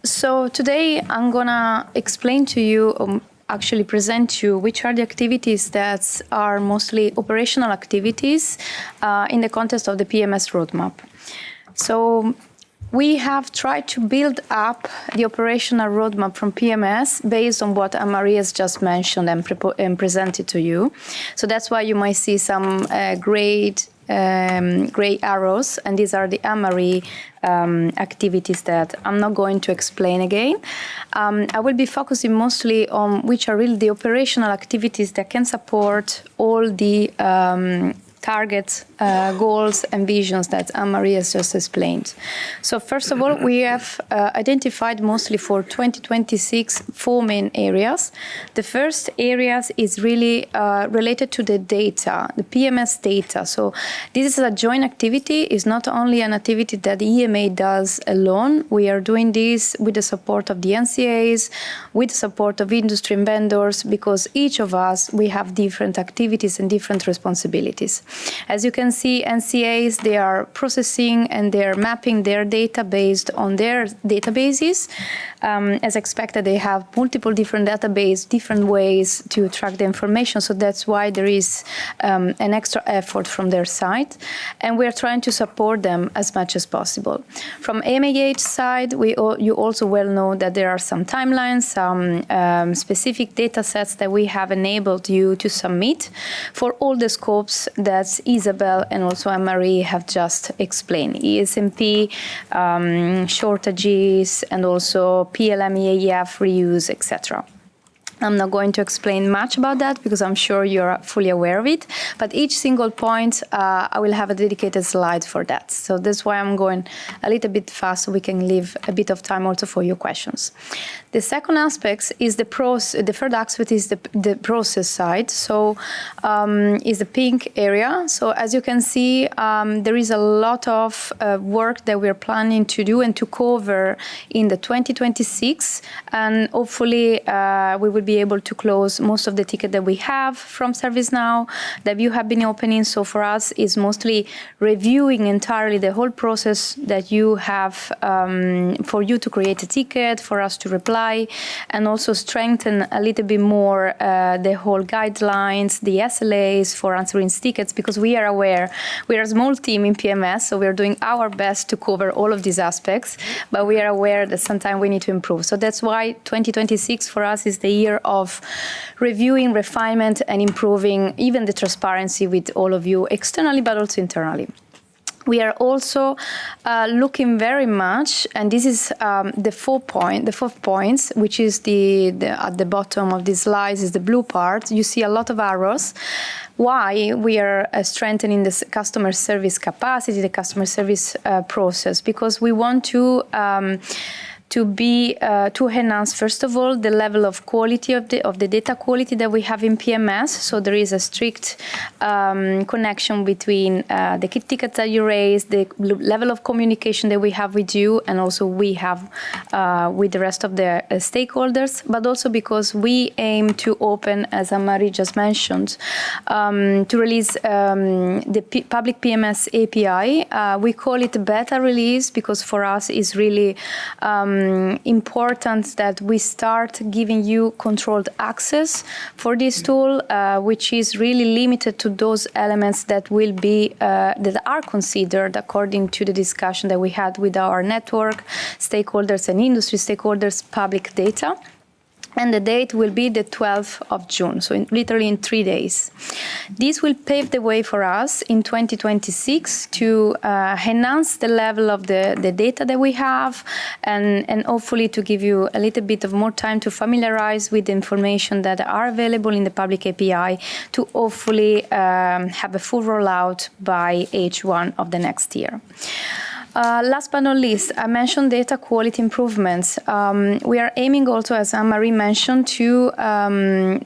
So today I'm gonna explain to you, actually present to you, which are the activities that are mostly operational activities in the context of the PMS roadmap. So we have tried to build up the operational roadmap from PMS based on what Anne-Marie has just mentioned and presented to you. So that's why you might see some gray arrows, and these are the Anne-Marie activities that I'm not going to explain again. I will be focusing mostly on which are really the operational activities that can support all the targets, goals and visions that Anne-Marie has just explained. So first of all, we have identified mostly for 2026 4 main areas. The first areas is really related to the data, the PMS data. So this is a joint activity. It's not only an activity that the EMA does alone. We are doing this with the support of the NCAs, with the support of industry and vendors, because each of us, we have different activities and different responsibilities. As you can see, NCAs, they are processing and they're mapping their data based on their databases. As expected, they have multiple different databases, different ways to track the information. So that's why there is an extra effort from their side. And we're trying to support them as much as possible. From MAH side, you also well know that there are some timelines, some specific data sets that we have enabled you to submit for all the scopes that Isabel and also Anne-Marie have just explained. ESMP, shortages, and also PLM, EAF, reuse, etc. I'm not going to explain much about that because I'm sure you're fully aware of it, but each single point, I will have a dedicated slide for that. So that's why I'm going a little bit fast so we can leave a bit of time also for your questions. The second aspect is the third aspect is the process side. So is the pink area. So as you can see, there is a lot of work that we're planning to do and to cover in the 2026, and hopefully we will be able to close most of the tickets that we have from ServiceNow that you have been opening. So for us, it's mostly reviewing entirely the whole process that you have for you to create a ticket, for us to reply, and also strengthen a little bit more the whole guidelines, the SLAs for answering tickets, because we are aware, we are a small team in PMS, so we're doing our best to cover all of these aspects, but we are aware that sometimes we need to improve. So that's why 2026 for us is the year year of reviewing, refinement, and improving even the transparency with all of you externally, but also internally. We are also looking very much, and this is the fourth point, which is at the bottom of this slide is the blue part. You see a lot of arrows. Why we are strengthening this customer service capacity, the customer service process, because we want to enhance, first of all, the level of quality of the data quality that we have in PMS. So there is a strict connection between the tickets that you raise, the level of communication that we have with you, and also we have with the rest of the stakeholders, but also because we aim to open, as Anne-Marie just mentioned, to release the public PMS API. We call it beta release because for us it's really important that we start giving you controlled access for this tool, which is really limited to those elements that will be that are considered according to the discussion that we had with our network stakeholders and industry stakeholders, public data. And the date will be the 12th of June, so literally in 3 days. This will pave the way for us in 2026 to enhance the level of the data that we have and hopefully to give you a little bit of more time to familiarize with the information that are available in the public API to hopefully have a full rollout by H1 of the next year. Last but not least, I mentioned data quality improvements. We are aiming also, as Anne-Marie mentioned, to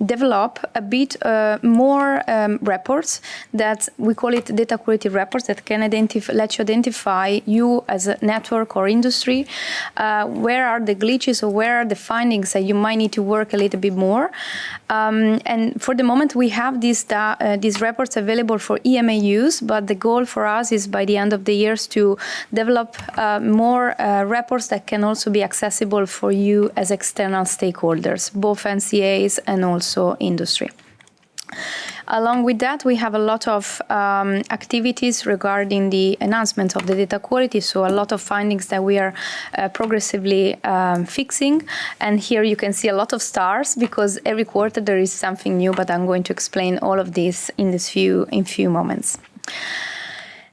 develop a bit more reports that we call it data quality reports that can let you identify you as a network or industry, where are the glitches or where are the findings that you might need to work a little bit more. And for the moment, we have these reports available for EMA use, but the goal for us is by the end of the year to develop more reports that can also be accessible for you as external stakeholders, both NCAs and also industry. Along with that, we have a lot of activities regarding the enhancement of the data quality, so a lot of findings that we are progressively fixing. And here you can see a lot of stars because every quarter there is something new, but I'm going to explain all of this in few moments.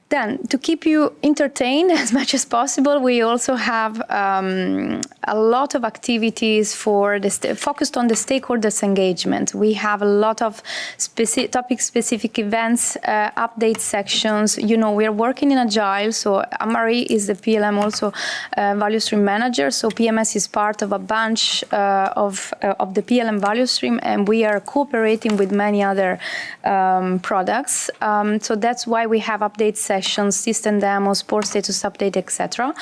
Then, to keep you entertained as much as possible, we also have a lot of activities focused on the stakeholders' engagement. We have a lot of topic-specific events, update sections. You know, we are working in Agile, so Anne-Marie is the PLM also value stream manager. So PMS is part of a bunch of the PLM value stream, and we are cooperating with many other products. So that's why we have update sessions, system demos, port status update, etc.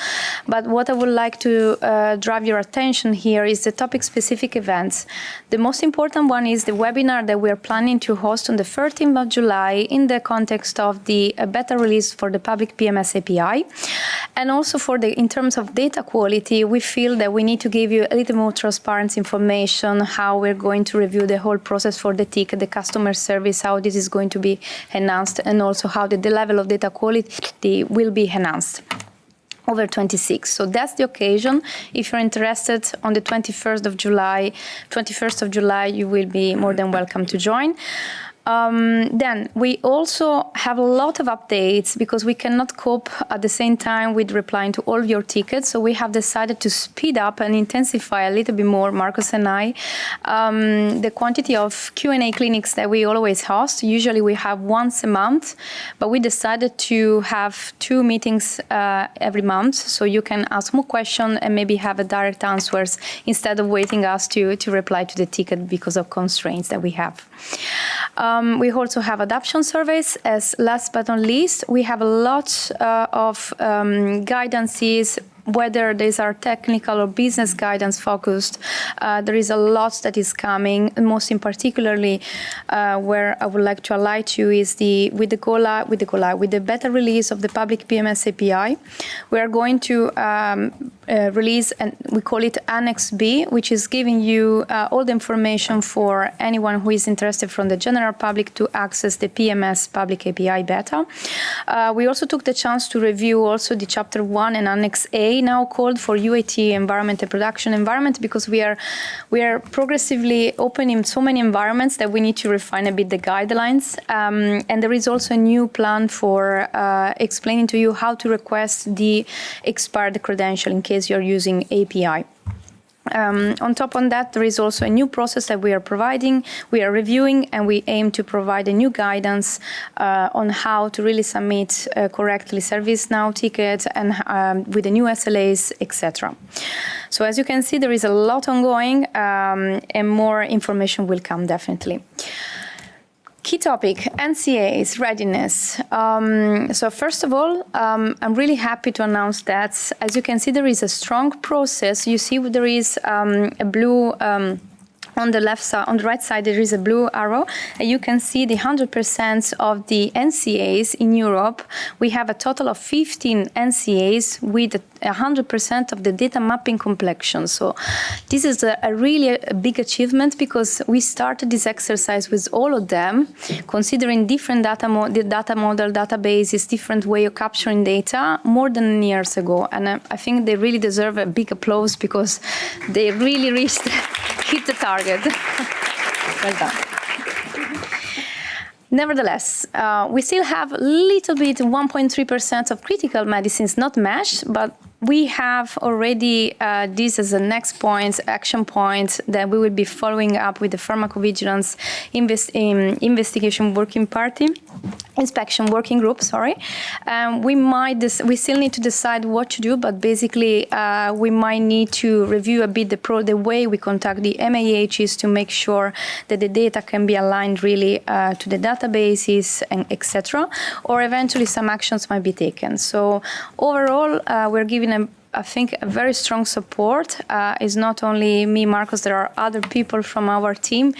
But what I would like to drive your attention here is the topic-specific events. The most important one is the webinar that we are planning to host on the 13th of July in the context of the beta release for the public PMS API. And also in terms of data quality, we feel that we need to give you a little more transparent information, how we're going to review the whole process for the ticket, the customer service, how this is going to be enhanced, and also how the level of data quality will be enhanced over 26. So that's the occasion. If you're interested, on the 21st of July, you will be more than welcome to join. Then we also have a lot of updates because we cannot cope at the same time with replying to all of your tickets. So we have decided to speed up and intensify a little bit more, Marcus and I, the quantity of Q&A clinics that we always host. Usually we have once a month, but we decided to have 2 meetings every month. So you can ask more questions and maybe have a direct answers instead of waiting us to reply to the ticket because of constraints that we have. We also have adoption surveys. As last but not least, we have a lot of guidances, whether these are technical or business guidance focused. There is a lot that is coming, and most in particularly where I would like to highlight you is with the beta release of the public PMS API. We are going to release, and we call it Annex B, which is giving you all the information for anyone who is interested from the general public to access the PMS public API beta. We also took the chance to review also the Chapter 1 and Annex A today now called for UAT environment and production environment, because we are progressively opening so many environments that we need to refine a bit the guidelines. And there is also a new plan for explaining to you how to request the expired credential in case you're using API. On top of that, there is also a new process that we are reviewing, and we aim to provide a new guidance on how to really submit correctly ServiceNow tickets and with the new SLAs, etc. So as you can see, there is a lot ongoing, and more information will come definitely. Key topic, NCAs, readiness. So first of all, I'm really happy to announce that, as you can see, there is a strong process. You see there is a blue, on the left side, on the right side, there is a blue arrow. And you can see the 100% of the NCAs in Europe. We have a total of 15 NCAs with 100% of the data mapping completion. So this is a really big achievement, because we started this exercise with all of them, considering different data model, databases, different way of capturing data more than years ago. And I think they really deserve a big applause, because they really hit the target. Well done. Nevertheless, we still have a little bit, 1.3% of critical medicines not matched, but we have already this as a next point, action point, that we will be following up with the pharmacovigilance investigation working party. Inspection working group, sorry. We still need to decide what to do, but basically we might need to review a bit the way we contact the MAHs to make sure that the data can be aligned really to the databases and etc. Or eventually some actions might be taken. So overall, we're giving I think a very strong support. Is not only me, Marcos, there are other people from our team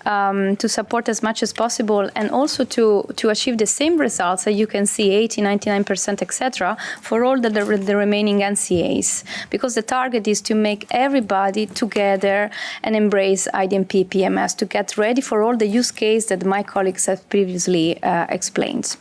to support as much as possible, and also to achieve the same results that you can see, 80, 99%, etc., for all the remaining NCAs. Because the target is to make everybody together and embrace IDMP PMS to get ready for all the use case that my colleagues have previously explained.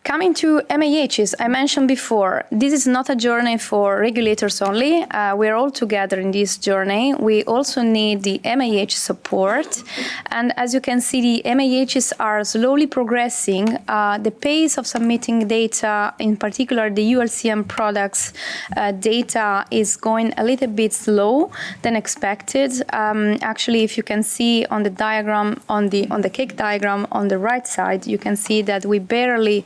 Coming to MAHs, I mentioned before, this is not a journey for regulators only. We're all together in this journey. We also need the MAH support. And as you can see, the MAHs are slowly progressing. The pace of submitting data, in particular the ULCM products data, is going a little bit slow than expected. Actually, if you can see on the diagram, on the cake diagram on the right side, you can see that we barely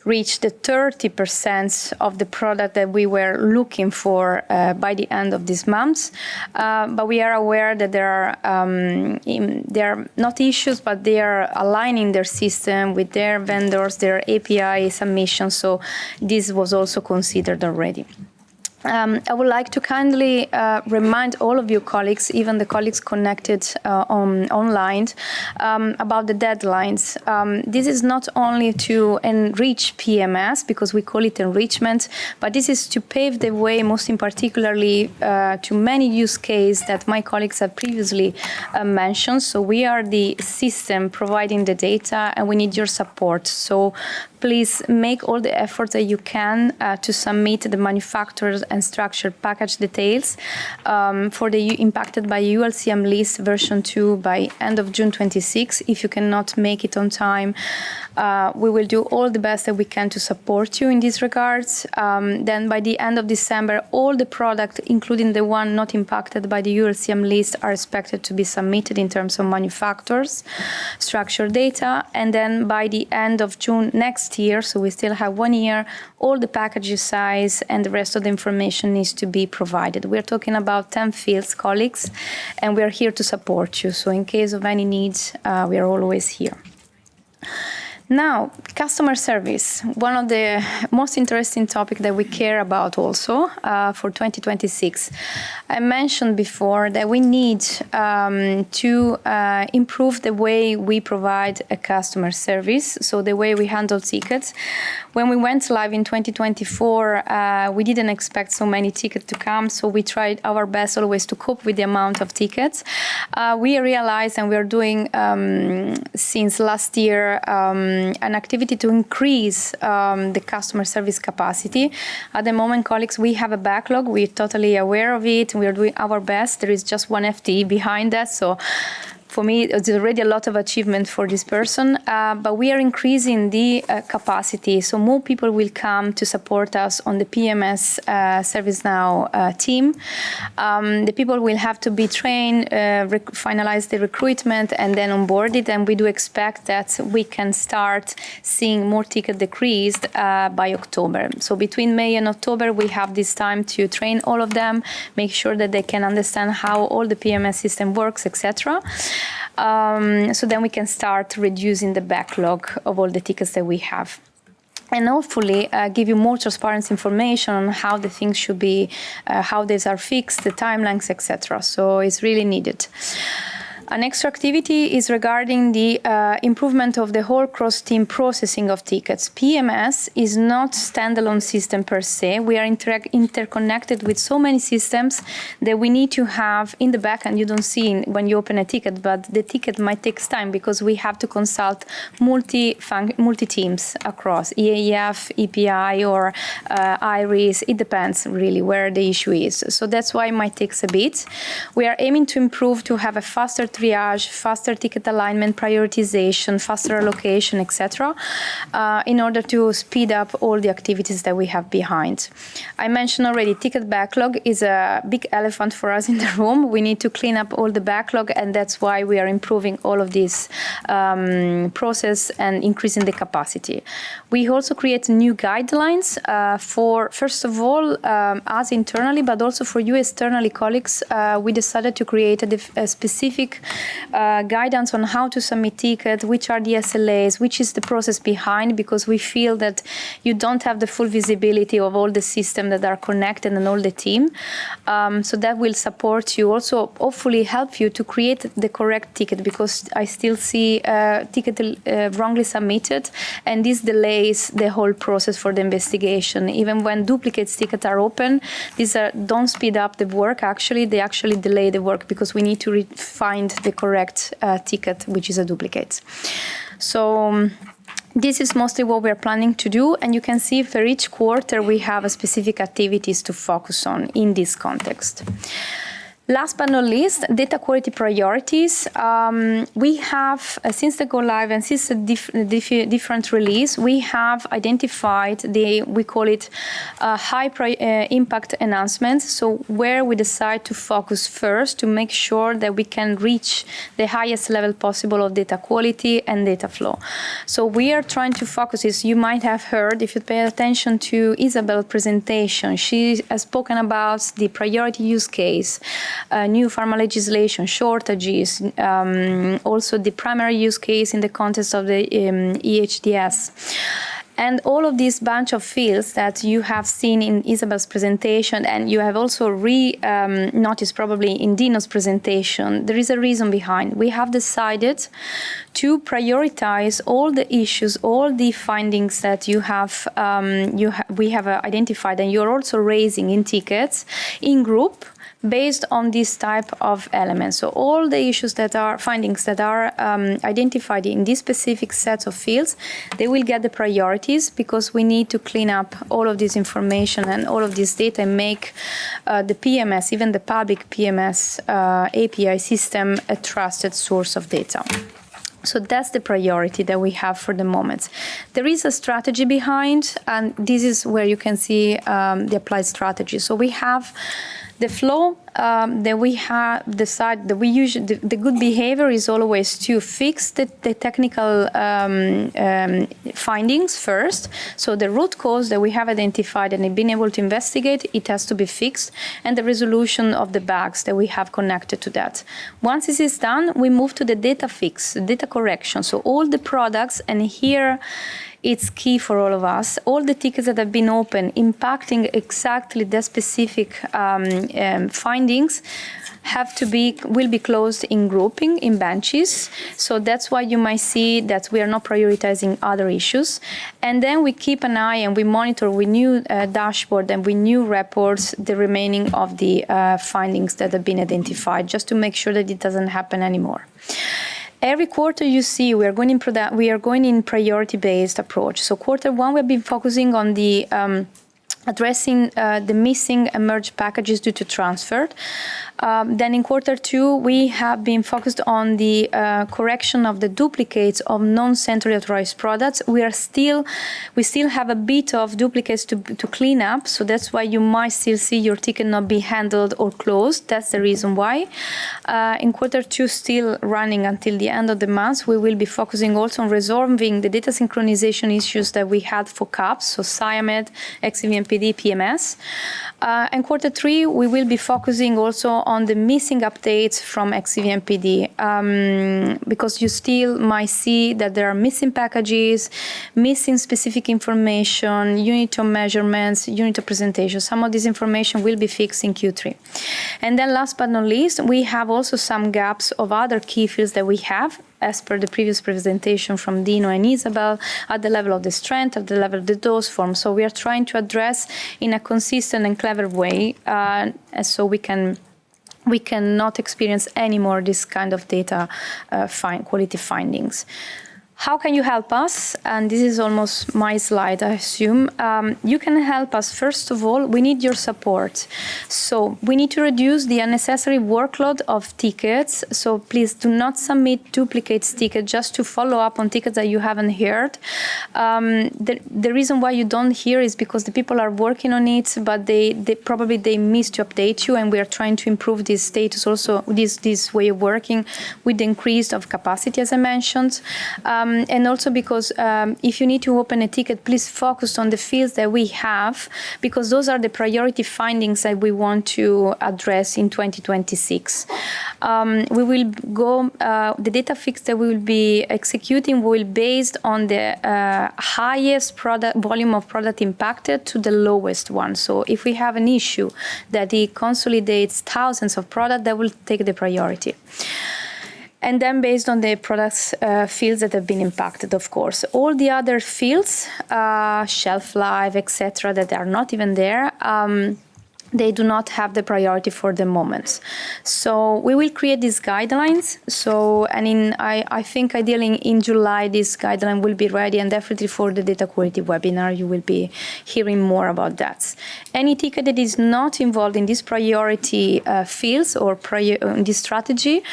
reach the 30% of the product that we were looking for by the end of this month. But we are aware that there are not issues, but they are aligning their system with their vendors, their API submissions. So this was also considered already. I would like to kindly remind all of you colleagues, even the colleagues connected online, about the deadlines. This is not only to enrich PMS, because we call it enrichment, but this is to pave the way, most in particularly to many use cases that my colleagues have previously mentioned. So we are the system providing the data, and we need your support. So please make all the efforts that you can to submit the manufacturers and structured package details for the impacted by ULCM list version 2 by end of June 26. If you cannot make it on time, we will do all the best that we can to support you in these regards. Then by the end of December, all the products, including the one not impacted by the ULCM list, are expected to be submitted in terms of manufacturers, structured data. And then by the end of June next year, so we still have 1 year, all the package size and the rest of the information needs to be provided. We're talking about 10 fields, colleagues, and we're here to support you. So in case of any needs, we are always here. Now, customer service, one of the most interesting topics that we care about also for 2026. I mentioned before that we need to improve the way we provide a customer service, so the way we handle tickets. When we went live in 2024, we didn't expect so many tickets to come, so we tried our best always to cope with the amount of tickets. We realized, and we are doing since last year, an activity to increase the customer service capacity. At the moment, colleagues, we have a backlog. We're totally aware of it. We are doing our best. There is just one FTE behind that, so for me, it's already a lot of achievement for this person, but we are increasing the capacity, so more people will come to support us on the PMS ServiceNow team. The people will have to be trained, finalize the recruitment, and then onboarded, and we do expect that we can start seeing more tickets decreased by October. So between May and October, we have this time to train all of them, make sure that they can understand how all the PMS system works, etc. So then we can start reducing the backlog of all the tickets that we have. And hopefully give you more transparent information on how the things should be, how these are fixed, the timelines, etc. So it's really needed. An extra activity is regarding the improvement of the whole cross-team processing of tickets. PMS is not standalone system per se. We are interconnected with so many systems that we need to have in the back, and you don't see when you open a ticket, but the ticket might take time because we have to consult multi-teams across EAF, EPI, or IRIS. It depends really where the issue is. So that's why it might take a bit. We are aiming to improve to have a faster triage, faster ticket alignment, prioritization, faster allocation, etc., in order to speed up all the activities that we have behind. I mentioned already ticket backlog is a big elephant for us in the room. We need to clean up all the backlog, and that's why we are improving all of this process and increasing the capacity. We also create new guidelines for, first of all, us internally, but also for you externally colleagues. We decided to create a specific guidance on how to submit tickets, which are the SLAs, which is the process behind, because we feel that you don't have the full visibility of all the systems that are connected and all the team. So that will support you, also hopefully help you to create the correct ticket, because I still see ticket wrongly submitted, and this delays the whole process for the investigation. Even when duplicate tickets are open, these don't speed up the work, actually, they actually delay the work because we need to find the correct ticket, which is a duplicate. So this is mostly what we're planning to do, and you can see for each quarter we have a specific activities to focus on in this context. Last but not least, data quality priorities. We have, since the go live and since the different release, we have identified we call it high impact enhancements. So where we decide to focus first to make sure that we can reach the highest level possible of data quality and data flow. So we are trying to focus this. You might have heard, if you pay attention to Isabel's presentation, she has spoken about the priority use case, new pharma legislation, shortages, also the primary use case in the context of the EHDS. And all of these bunch of fields that you have seen in Isabel's presentation, and you have also noticed probably in Dino's presentation, there is a reason behind. We have decided to prioritize all the issues, all the findings that we have identified, and you're also raising in tickets in group, based on this type of elements. So all the issues that are findings that are identified in this specific set of fields, they will get the priorities, because we need to clean up all of this information and all of this data and make the PMS, even the public PMS API system, a trusted source of data. So that's the priority that we have for the moment. There is a strategy behind, and this is where you can see the applied strategy. So we have the flow that we have decided that we usually, the good behavior is always to fix the technical findings first. So the root cause that we have identified and been able to investigate, it has to be fixed, and the resolution of the bugs that we have connected to that. Once this is done, we move to the data fix, data correction. So all the products, and here it's key for all of us, all the tickets that have been open impacting exactly the specific findings will be closed in grouping, in benches. So that's why you might see that we are not prioritizing other issues. And then we keep an eye and we monitor with new dashboard and with new reports the remaining of the findings that have been identified, just to make sure that it doesn't happen anymore. Every quarter, you see, we are going in priority-based approach. So quarter one, we've been focusing on the addressing the missing emerged packages due to transfer. Then in quarter two, we have been focused on the correction of the duplicates of non-centrally authorized products. We still have a bit of duplicates to clean up, so that's why you might still see your ticket not be handled or closed. That's the reason why. In quarter two, still running until the end of the month, we will be focusing also on resolving the data synchronization issues that we had for CAPS, so SIAMED, XVMPD, PMS. And quarter three, we will be focusing also on the missing updates from XVMPD, because you still might see that there are missing packages, missing specific information, unit of measurements, unit of presentation. Some of this information will be fixed in Q3. And then last but not least, we have also some gaps of other key fields that we have, as per the previous presentation from Dino and Isabel, at the level of the strength, at the level of the dose form. So we are trying to address in a consistent and clever way, so we can not experience any more this kind of data quality findings. How can you help us? And this is almost my slide, I assume. You can help us. First of all, we need your support. So we need to reduce the unnecessary workload of tickets. So please do not submit duplicate tickets just to follow up on tickets that you haven't heard. The reason why you don't hear is because the people are working on it, but they probably missed to update you, and we are trying to improve this status also, this way of working with the increase of capacity, as I mentioned. And also because if you need to open a ticket, please focus on the fields that we have, because those are the priority findings that we want to address in 2026. We will go, the data fix that we will be executing will be based on the highest volume of product impacted to the lowest one. So if we have an issue that it consolidates thousands of products, that will take the priority. And then based on the products fields that have been impacted, of course. All the other fields, shelf life, etc., that are not even there, they do not have the priority for the moment. So we will create these guidelines. So, and I think ideally in July, this guideline will be ready, and definitely for the data quality webinar, you will be hearing more about that. Any ticket that is not involved in these priority fields or in this strategy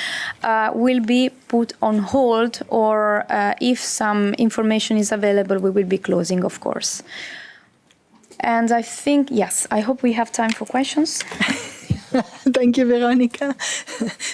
will be put on hold, or if some information is available, we will be closing, of course. And I think, yes, I hope we have time for questions. Thank you, Veronica.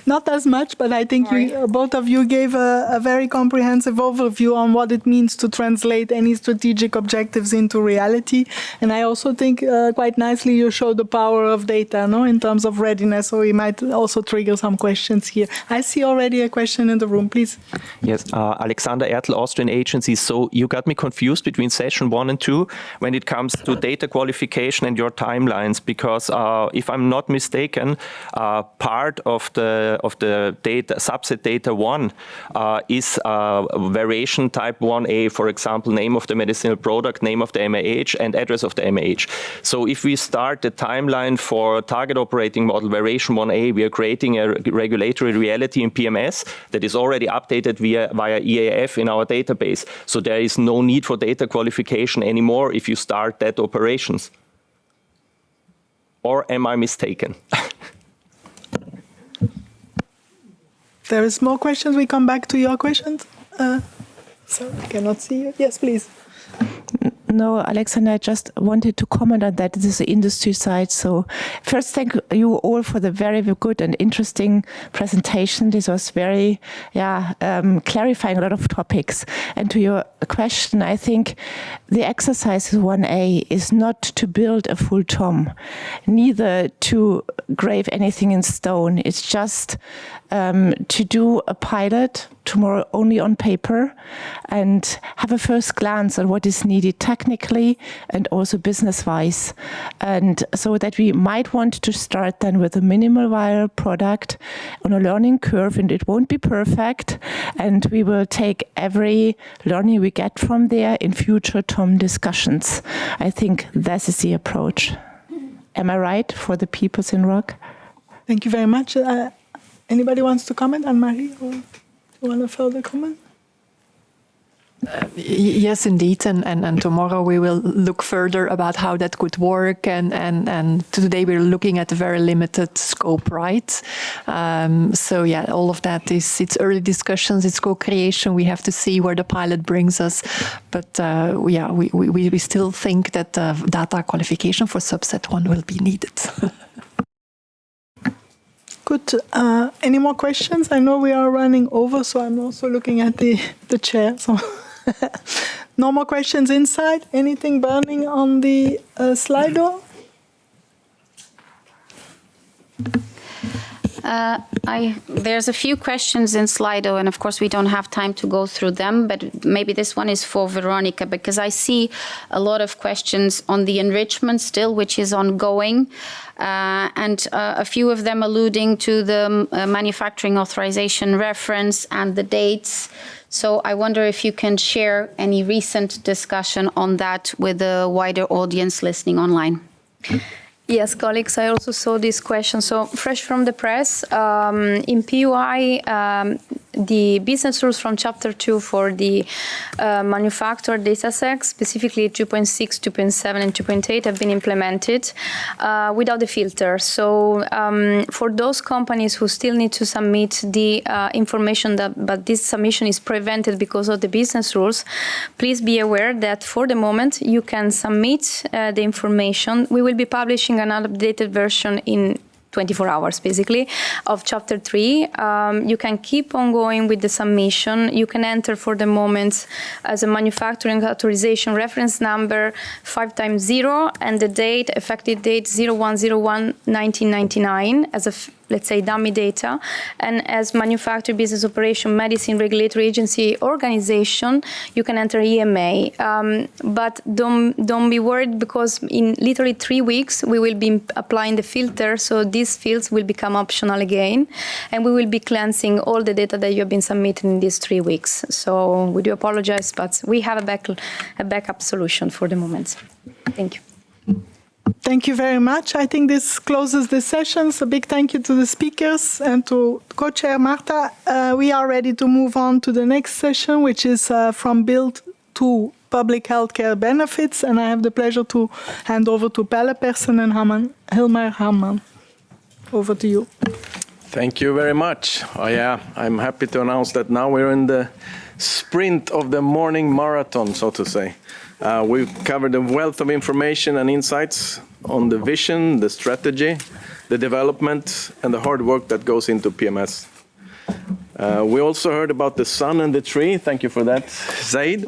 Not as much, but I think both of you gave a very comprehensive overview on what it means to translate any strategic objectives into reality. And I also think quite nicely you showed the power of data, no, in terms of readiness. So we might also trigger some questions here. I see already a question in the room, please. Yes, Alexander Ertl, Austrian Agency. So you got me confused between session 1 and 2 when it comes to data qualification and your timelines, because if I'm not mistaken, part of the data subset data 1 is variation type 1A, for example, name of the medicinal product, name of the MAH, and address of the MAH. So if we start the timeline for target operating model variation 1A, we are creating a regulatory reality in PMS that is already updated via EAF in our database. So there is no need for data qualification anymore if you start that operations. Or am I mistaken? There is more questions. We come back to your questions. Sorry, I cannot see you. Yes, please. No, Alexander, I just wanted to comment on that. This is the industry side. So first, thank you all for the very good and interesting presentation. This was very, clarifying a lot of topics. And to your question, I think the exercise 1A is not to build a full tom, neither to grave anything in stone. It's just to do a pilot tomorrow only on paper and have a first glance on what is needed technically and also business-wise. And so that we might want to start then with a minimal viable product on a learning curve, and it won't be perfect. And we will take every learning we get from there in future TOM discussions. I think that is the approach. Am I right for the peoples in ROC? Thank you very much. Anybody wants to comment, Anne-Marie? You want to further comment? Yes, indeed. And tomorrow we will look further about how that could work. And today we're looking at a very limited scope, right? So yeah, all of that it's early discussions, it's co-creation. We have to see where the pilot brings us. But yeah, we still think that data qualification for subset 1 will be needed. Good. Any more questions? I know we are running over, so I'm also looking at the chair. So no more questions inside. Anything burning on the Slido? There's a few questions in Slido, and of course we don't have time to go through them, but maybe this one is for Veronica, because I see a lot of questions on the enrichment still, which is ongoing, and a few of them alluding to the manufacturing authorization reference and the dates. So I wonder if you can share any recent discussion on that with a wider audience listening online. Yes, colleagues, I also saw this question. So fresh from the press, in PUI, the business rules from Chapter 2 for the manufacturer data sets, specifically 2.6, 2.7, and 2.8, have been implemented without the filter. So for those companies who still need to submit the information, but this submission is prevented because of the business rules, please be aware that for the moment you can submit the information. We will be publishing an updated version in 24 hours, basically, of Chapter 3. You can keep on going with the submission. You can enter for the moment as a manufacturing authorization reference number 5x0 and the date, effective date 01/01/1999 as a let's say dummy data, and as manufacturer business operation medicine regulatory agency organization, you can enter EMA. But don't be worried, because in literally 3 weeks we will be applying the filter, so these fields will become optional again, and we will be cleansing all the data that you have been submitting in these 3 weeks. So we do apologize, but we have a backup solution for the moment. Thank you. Thank you very much. I think this closes the session. So big thank you to the speakers and to co-chair Marta. We are ready to move on to the next session, which is from build to public healthcare benefits. And I have the pleasure to hand over to Pelle Persson and Hilmar Hamman. Over to you. Thank you very much. Oh, yeah, I'm happy to announce that now we're in the sprint of the morning marathon, so to say. We've covered a wealth of information and insights on the vision, the strategy, the development, and the hard work that goes into PMS. We also heard about the sun and the tree. Thank you for that, Zaid.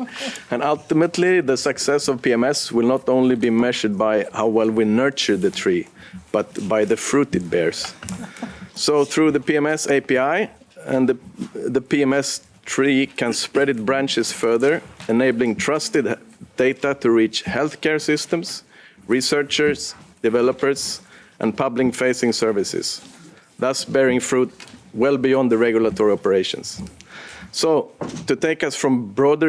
And ultimately, the success of PMS will not only be measured by how well we nurture the tree, but by the fruit it bears. So through the PMS API, and the PMS tree can spread its branches further, enabling trusted data to reach healthcare systems, researchers, developers, and public-facing services, thus bearing fruit well beyond the regulatory operations. So, to take us from build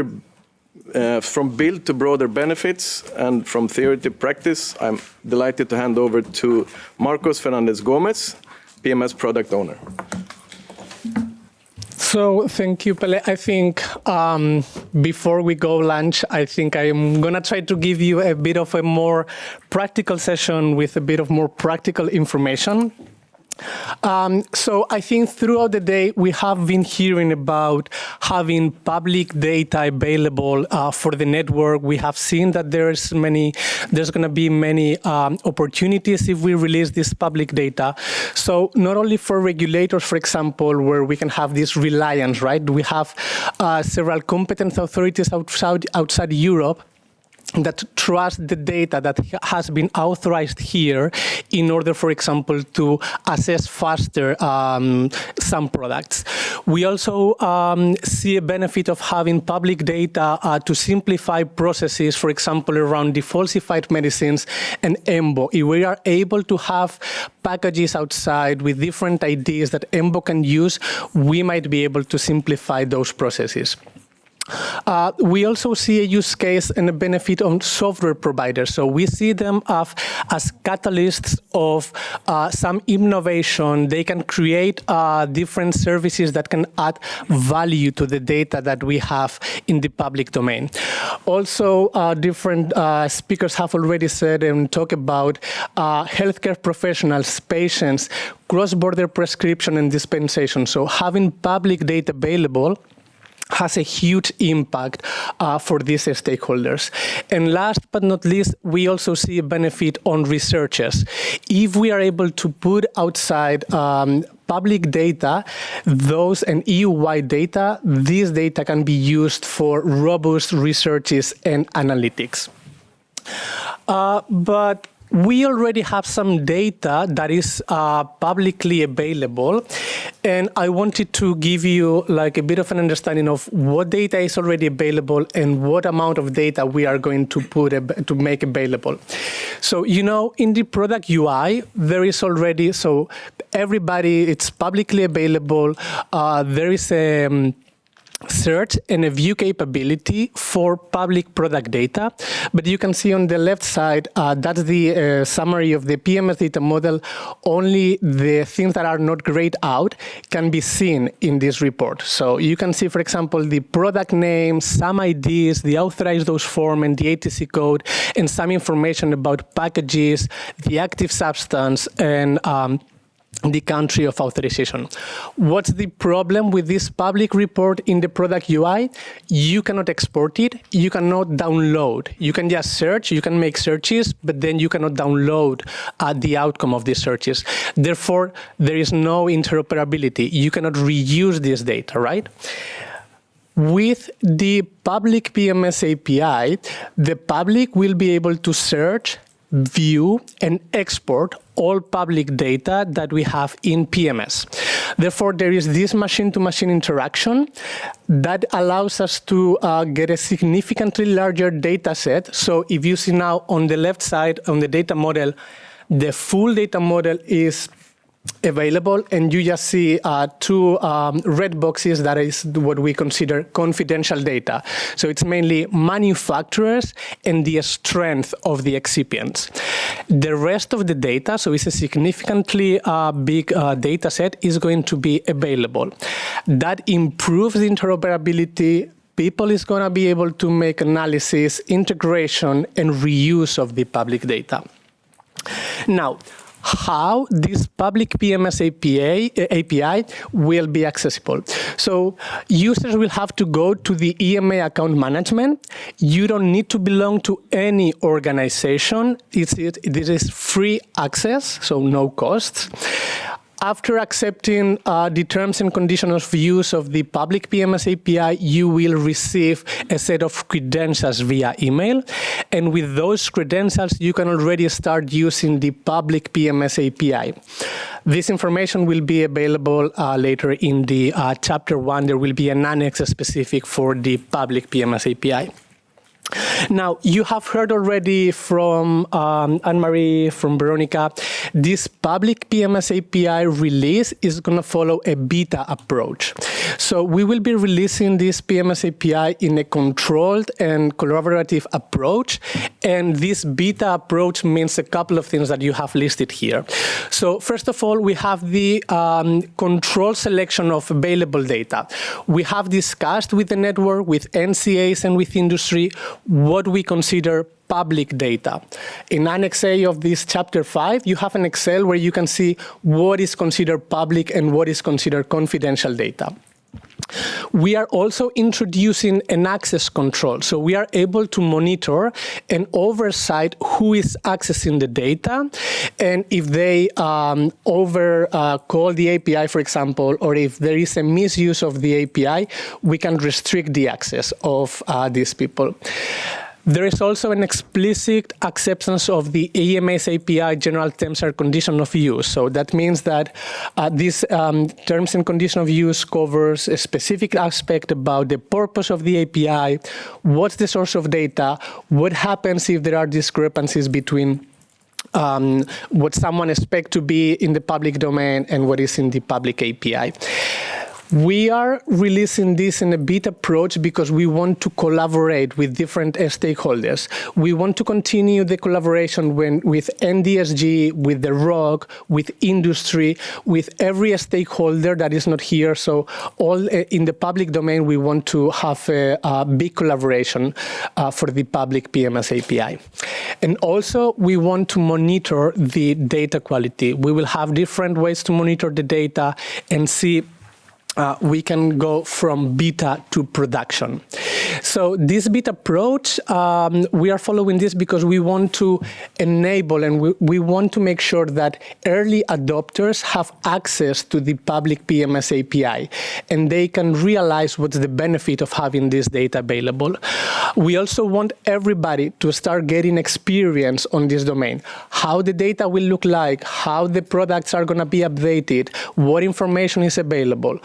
to broader benefits and from theory to practice, I'm delighted to hand over to Marcos Fernandez-Gomez, PMS product owner. So thank you, Pelle. I think before we go lunch, I think I'm going to try to give you a bit of a more practical session with a bit of more practical information. So I think throughout the day, we have been hearing about having public data available for the network. We have seen that there's going to be many opportunities if we release this public data. So not only for regulators, for example, where we can have this reliance, right? We have several competent authorities outside Europe that trust the data that has been authorized here in order, for example, to assess faster some products. We also see a benefit of having public data to simplify processes, for example, around defalsified medicines and EMBO. If we are able to have packages outside with different IDs that EMBO can use, we might be able to simplify those processes. We also see a use case and a benefit on software providers. So we see them as catalysts of some innovation. They can create different services that can add value to the data that we have in the public domain. Also, different speakers have already said and talked about healthcare professionals, patients, cross-border prescription and dispensation. So having public data available has a huge impact for these stakeholders. And last but not least, we also see a benefit on researchers. If we are able to put outside public data, those and EU-wide data, these data can be used for robust researches and analytics. But we already have some data that is publicly available, and I wanted to give you like a bit of an understanding of what data is already available and what amount of data we are going to to make available. So, you know, in the product UI, there is already, so everybody, it's publicly available. There is a search and a view capability for public product data. But you can see on the left side, that's the summary of the PMS data model. Only the things that are not grayed out can be seen in this report. So you can see, for example, the product name, some IDs, the authorized dose form, and the ATC code, and some information about packages, the active substance, and the country of authorization. What's the problem with this public report in the product UI? You cannot export it, you cannot download. You can just search, you can make searches, but then you cannot download the outcome of these searches. Therefore, there is no interoperability. You cannot reuse this data, right? With the public PMS API, the public will be able to search, view, and export all public data that we have in PMS. Therefore, there is this machine-to-machine interaction that allows us to get a significantly larger data set. So if you see now on the left side on the data model, the full data model is available, and you just see two red boxes that is what we consider confidential data. So it's mainly manufacturers and the strength of the excipients. The rest of the data, so it's a significantly big data set, is going to be available. That improves the interoperability. People is going to be able to make analysis, integration, and reuse of the public data. Now, how this public PMS API will be accessible. So users will have to go to the EMA account management. You don't need to belong to any organization. This is free access, so no costs. After accepting the terms and conditions of use of the public PMS API, you will receive a set of credentials via email. And with those credentials, you can already start using the public PMS API. This information will be available later in the chapter 1. There will be an annex specific for the public PMS API. Now, you have heard already from Anne-Marie, from Veronica, this public PMS API release is going to follow a beta approach. So we will be releasing this PMS API in a controlled and collaborative approach. And this beta approach means a couple of things that you have listed here. So first of all, we have the control selection of available data. We have discussed with the network, with NCAs and with industry, what we consider public data. In Annex A of this Chapter 5, you have an Excel where you can see what is considered public and what is considered confidential data. We are also introducing an access control. So we are able to monitor and oversight who is accessing the data. And if they call the API, for example, or if there is a misuse of the API, we can restrict the access of these people. There is also an explicit acceptance of the EMA's API general terms and conditions of use. So that means that these terms and conditions of use covers a specific aspect about the purpose of the API, what's the source of data, what happens if there are discrepancies between what someone expects to be in the public domain and what is in the public API. We are releasing this in a beta approach because we want to collaborate with different stakeholders. We want to continue the collaboration with NDSG, with the ROC, with industry, with every stakeholder that is not here. So all in the public domain, we want to have a big collaboration for the public PMS API. And also, we want to monitor the data quality. We will have different ways to monitor the data and see we can go from beta to production. So this beta approach, we are following this because we want to enable and we want to make sure that early adopters have access to the public PMS API and they can realize what's the benefit of having this data available. We also want everybody to start getting experience on this domain, how the data will look like, how the products are going to be updated, what information is available.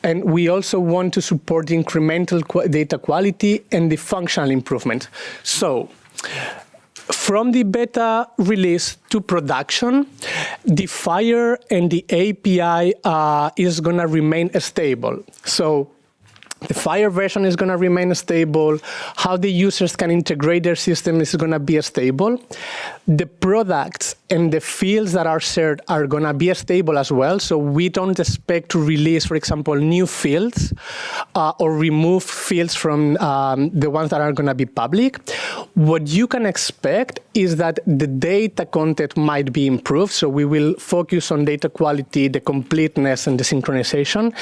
And we also want to support the incremental data quality and the functional improvement. So, from the beta release to production, the FHIR and the API is going to remain stable. So, the FHIR version is going to remain stable. How the users can integrate their system is going to be stable. The products and the fields that are shared are going to be stable as well. So we don't expect to release, for example, new fields or remove fields from the ones that are going to be public. What you can expect is that the data content might be improved. So we will focus on data quality, the completeness, and the synchronization.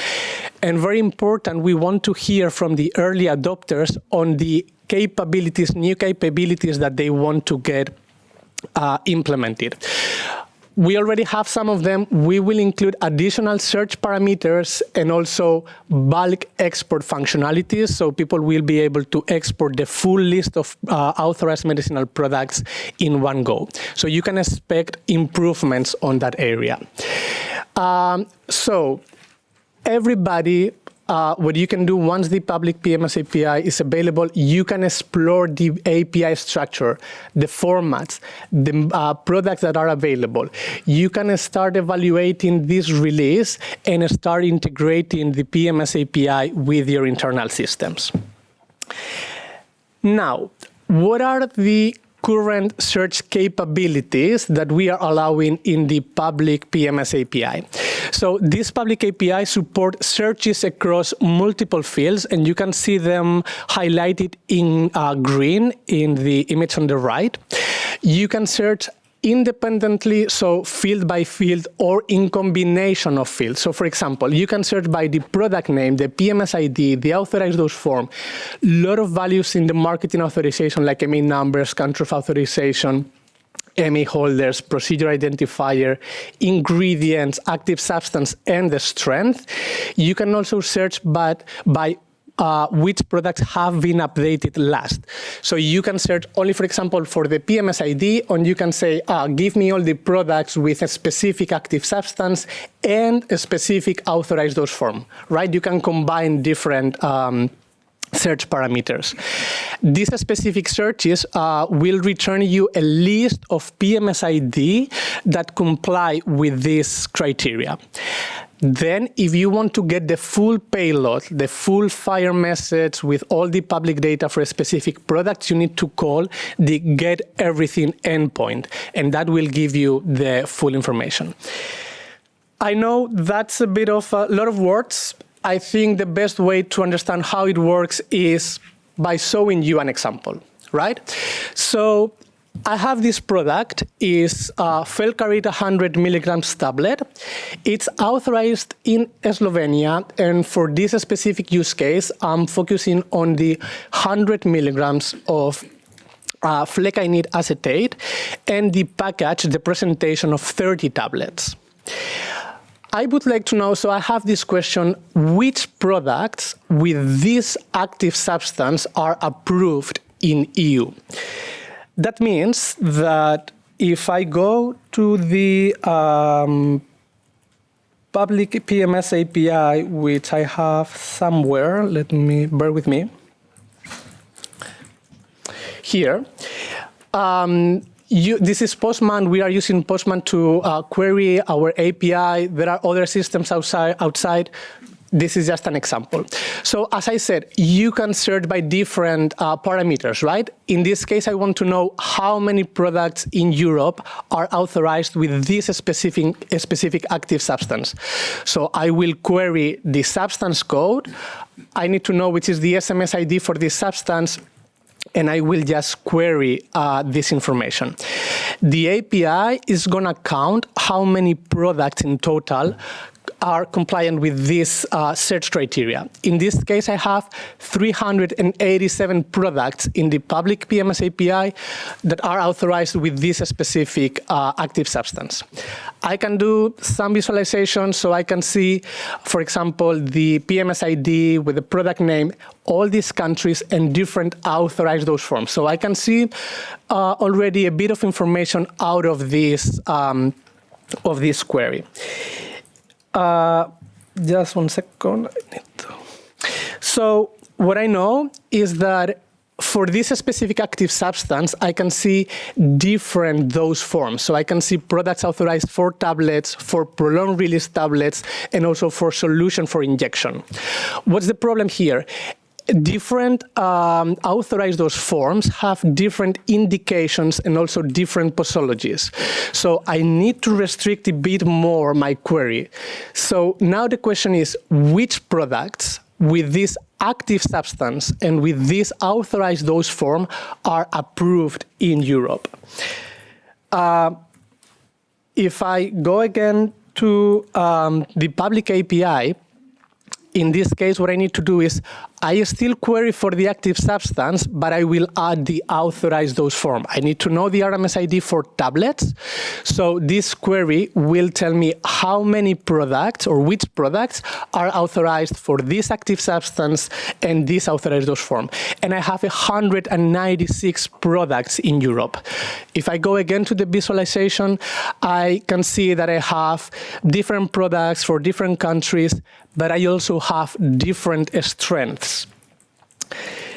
And very important, we want to hear from the early adopters on the capabilities, new capabilities that they want to get implemented. We already have some of them. We will include additional search parameters and also bulk export functionalities, so people will be able to export the full list of authorized medicinal products in one go. So you can expect improvements on that area. So everybody, what you can do once the public PMS API is available, you can explore the API structure, the formats, the products that are available. You can start evaluating this release and start integrating the PMS API with your internal systems. Now, what are the current search capabilities that we are allowing in the public PMS API? So this public API supports searches across multiple fields, and you can see them highlighted in green in the image on the right. You can search independently, so field by field, or in combination of fields. So for example, you can search by the product name, the PMS ID, the authorized dose form, a lot of values in the marketing authorization like MA numbers, country of authorization, MA holders, procedure identifier, ingredients, active substance, and the strength. You can also search by which products have been updated last. So you can search only, for example, for the PMS ID, and you can say, give me all the products with a specific active substance and a specific authorized dose form, right? You can combine different search parameters. These specific searches will return you a list of PMS ID that comply with this criteria. Then, if you want to get the full payload, the full FHIR message with all the public data for a specific product, you need to call the get everything endpoint, and that will give you the full information. I know that's a bit of a lot of words. I think the best way to understand how it works is by showing you an example, right? So I have this product, is Felcarit 100 milligrams tablet. It's authorized in Slovenia, and for this specific use case, I'm focusing on the 100 milligrams of flecainide acetate and the package, the presentation of 30 tablets. I would like to know, so I have this question, which products with this active substance are approved in EU? That means that if I go to the public PMS API, which I have somewhere, bear with me, here, this is Postman. We are using Postman to query our API. There are other systems outside. this is just an example. So as I said, you can search by different parameters, right? In this case, I want to know how many products in Europe are authorized with this specific active substance. So I will query the substance code. I need to know which is the SMS ID for this substance, and I will just query this information. The API is going to count how many products in total are compliant with this search criteria. In this case, I have 387 products in the public PMS API that are authorized with this specific active substance. I can do some visualization, so I can see, for example, the PMS ID with the product name, all these countries and different authorized dose forms. So I can see already a bit of information out of this query. Just 1 second. So what I know is that for this specific active substance, I can see different dose forms. So I can see products authorized for tablets, for prolonged release tablets, and also for solution for injection. What's the problem here? Different authorized dose forms have different indications and also different posologies. So I need to restrict a bit more my query. So now the question is, which products with this active substance and with this authorized dose form are approved in Europe? If I go again to the public API, in this case, what I need to do is I still query for the active substance, but I will add the authorized dose form. I need to know the RMS ID for tablets. So this query will tell me how many products or which products are authorized for this active substance and this authorized dose form. And I have 196 products in Europe. If I go again to the visualization, I can see that I have different products for different countries, but I also have different strengths.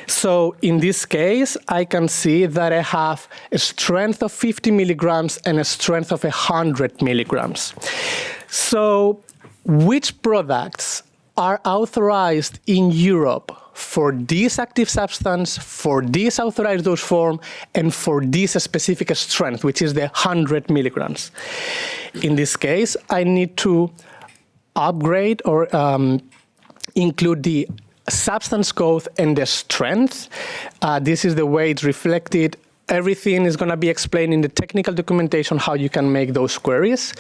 So in this case, I can see that I have a strength of 50 milligrams and a strength of 100 milligrams. So which products are authorized in Europe for this active substance, for this authorized dose form, and for this specific strength, which is the 100 milligrams? In this case, I need to upgrade or include the substance code and the strength. This is the way it's reflected. Everything is going to be explained in the technical documentation how you can make those queries.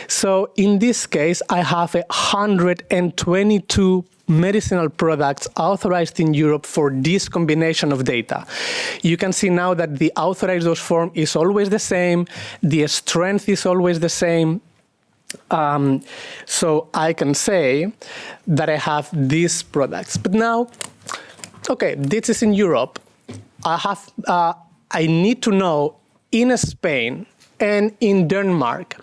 So in this case, I have 122 medicinal products authorized in Europe for this combination of data. You can see now that the authorized dose form is always the same, the strength is always the same. So I can say that I have these products. But now, okay, this is in Europe. I need to know in Spain and in Denmark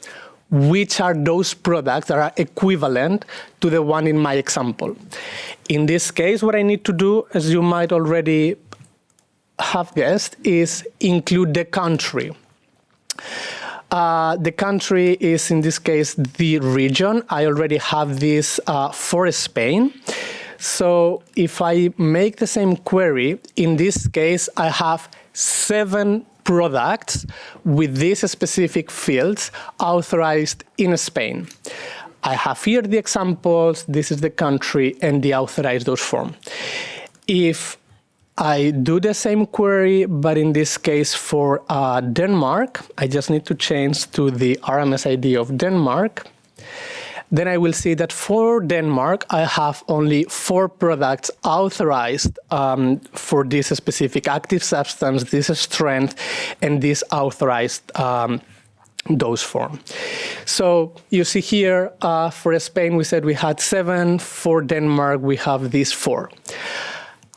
which are those products that are equivalent to the one in my example. In this case, what I need to do, as you might already have guessed, is include the country. The country is, in this case, the region. I already have this for Spain. So if I make the same query, in this case, I have 7 products with these specific fields authorized in Spain. I have here the examples, this is the country, and the authorized dose form. If I do the same query, but in this case for Denmark, I just need to change to the RMS ID of Denmark. Then I will see that for Denmark, I have only 4 products authorized for this specific active substance, this strength, and this authorized dose form. So you see here, for Spain, we said we had 7. For Denmark, we have these 4.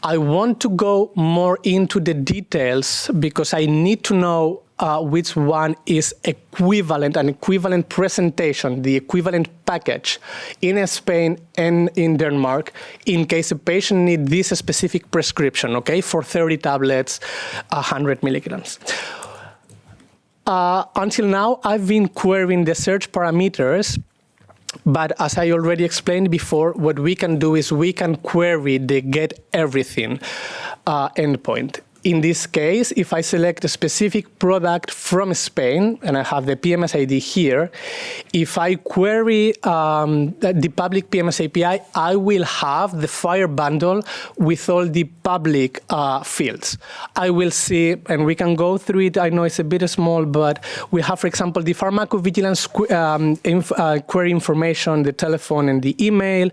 I want to go more into the details because I need to know which one is equivalent, an equivalent presentation, the equivalent package in Spain and in Denmark in case a patient needs this specific prescription, okay, for 30 tablets, 100 milligrams. Until now, I've been querying the search parameters But as I already explained before, what we can do is we can query the get everything endpoint. In this case, if I select a specific product from Spain, and I have the PMS ID here, if I query the public PMS API, I will have the Fire bundle with all the public fields. I will see, and we can go through it, I know it's a bit small, but we have, for example, the pharmacovigilance query information, the telephone and the email.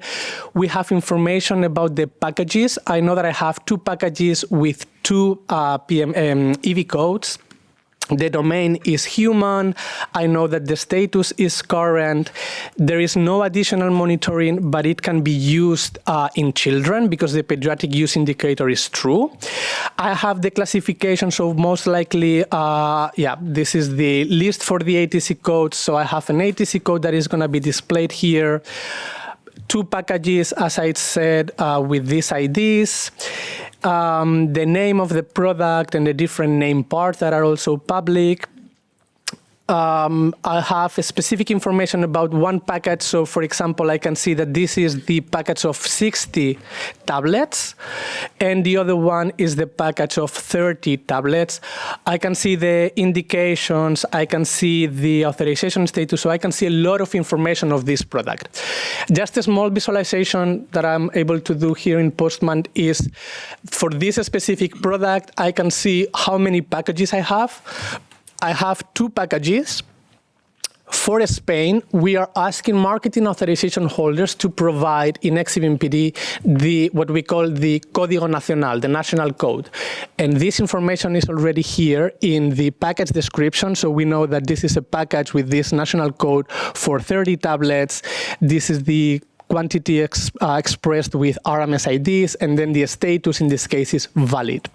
We have information about the packages. I know that I have 2 packages with 2 EV codes. The domain is human. I know that the status is current. There is no additional monitoring, but it can be used in children because the pediatric use indicator is true. I have the classification, so most likely, this is the list for the ATC codes. So I have an ATC code that is going to be displayed here. 2 packages, as I said, with these IDs. The name of the product and the different name parts that are also public. I have a specific information about one package. So, for example, I can see that this is the package of 60 tablets, and the other one is the package of 30 tablets. I can see the indications, I can see the authorization status, so I can see a lot of information of this product. Just a small visualization that I'm able to do here in Postman is, for this specific product, I can see how many packages I have. I have 2 packages. For Spain, we are asking marketing authorization holders to provide in XBMPD what we call the Código Nacional, the national code. And this information is already here in the package description, so we know that this is a package with this national code for 30 tablets. This is the quantity expressed with RMS IDs, and then the status in this case is valid.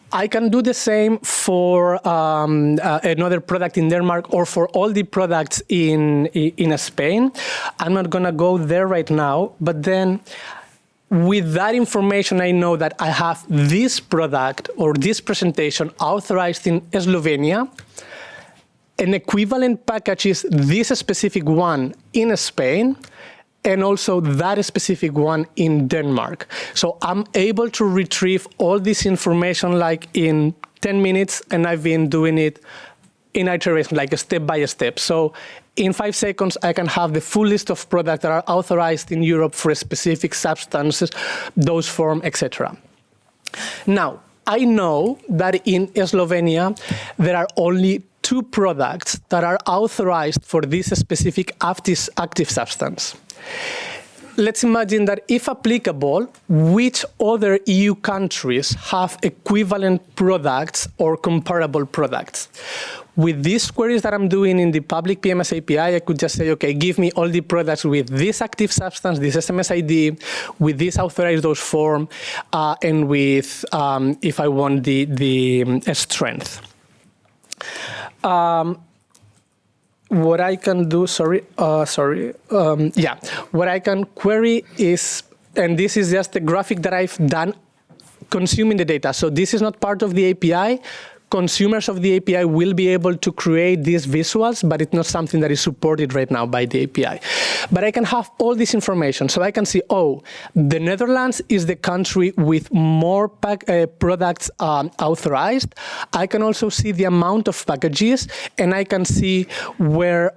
I can do the same for another product in Denmark or for all the products in Spain. I'm not going to go there right now, but then with that information, I know that I have this product or this presentation authorized in Slovenia. An equivalent package is this specific one in Spain, and also that specific one in Denmark. So I'm able to retrieve all this information like in 10 minutes, and I've been doing it in iteration, like step by step. So in 5 seconds, I can have the full list of products that are authorized in Europe for specific substances, dose form, etc. Now, I know that in Slovenia, there are only 2 products that are authorized for this specific active substance. Let's imagine that if applicable, which other EU countries have equivalent products or comparable products? With these queries that I'm doing in the public PMS API, I could just say, okay, give me all the products with this active substance, this SMS ID, with this authorized dose form, and with, if I want, the strength. What I can do, what I can query is, and this is just a graphic that I've done consuming the data. So this is not part of the API. Consumers of the API will be able to create these visuals, but it's not something that is supported right now by the API. But I can have all this information. So I can see, oh, the Netherlands is the country with more products authorized. I can also see the amount of packages, and I can see where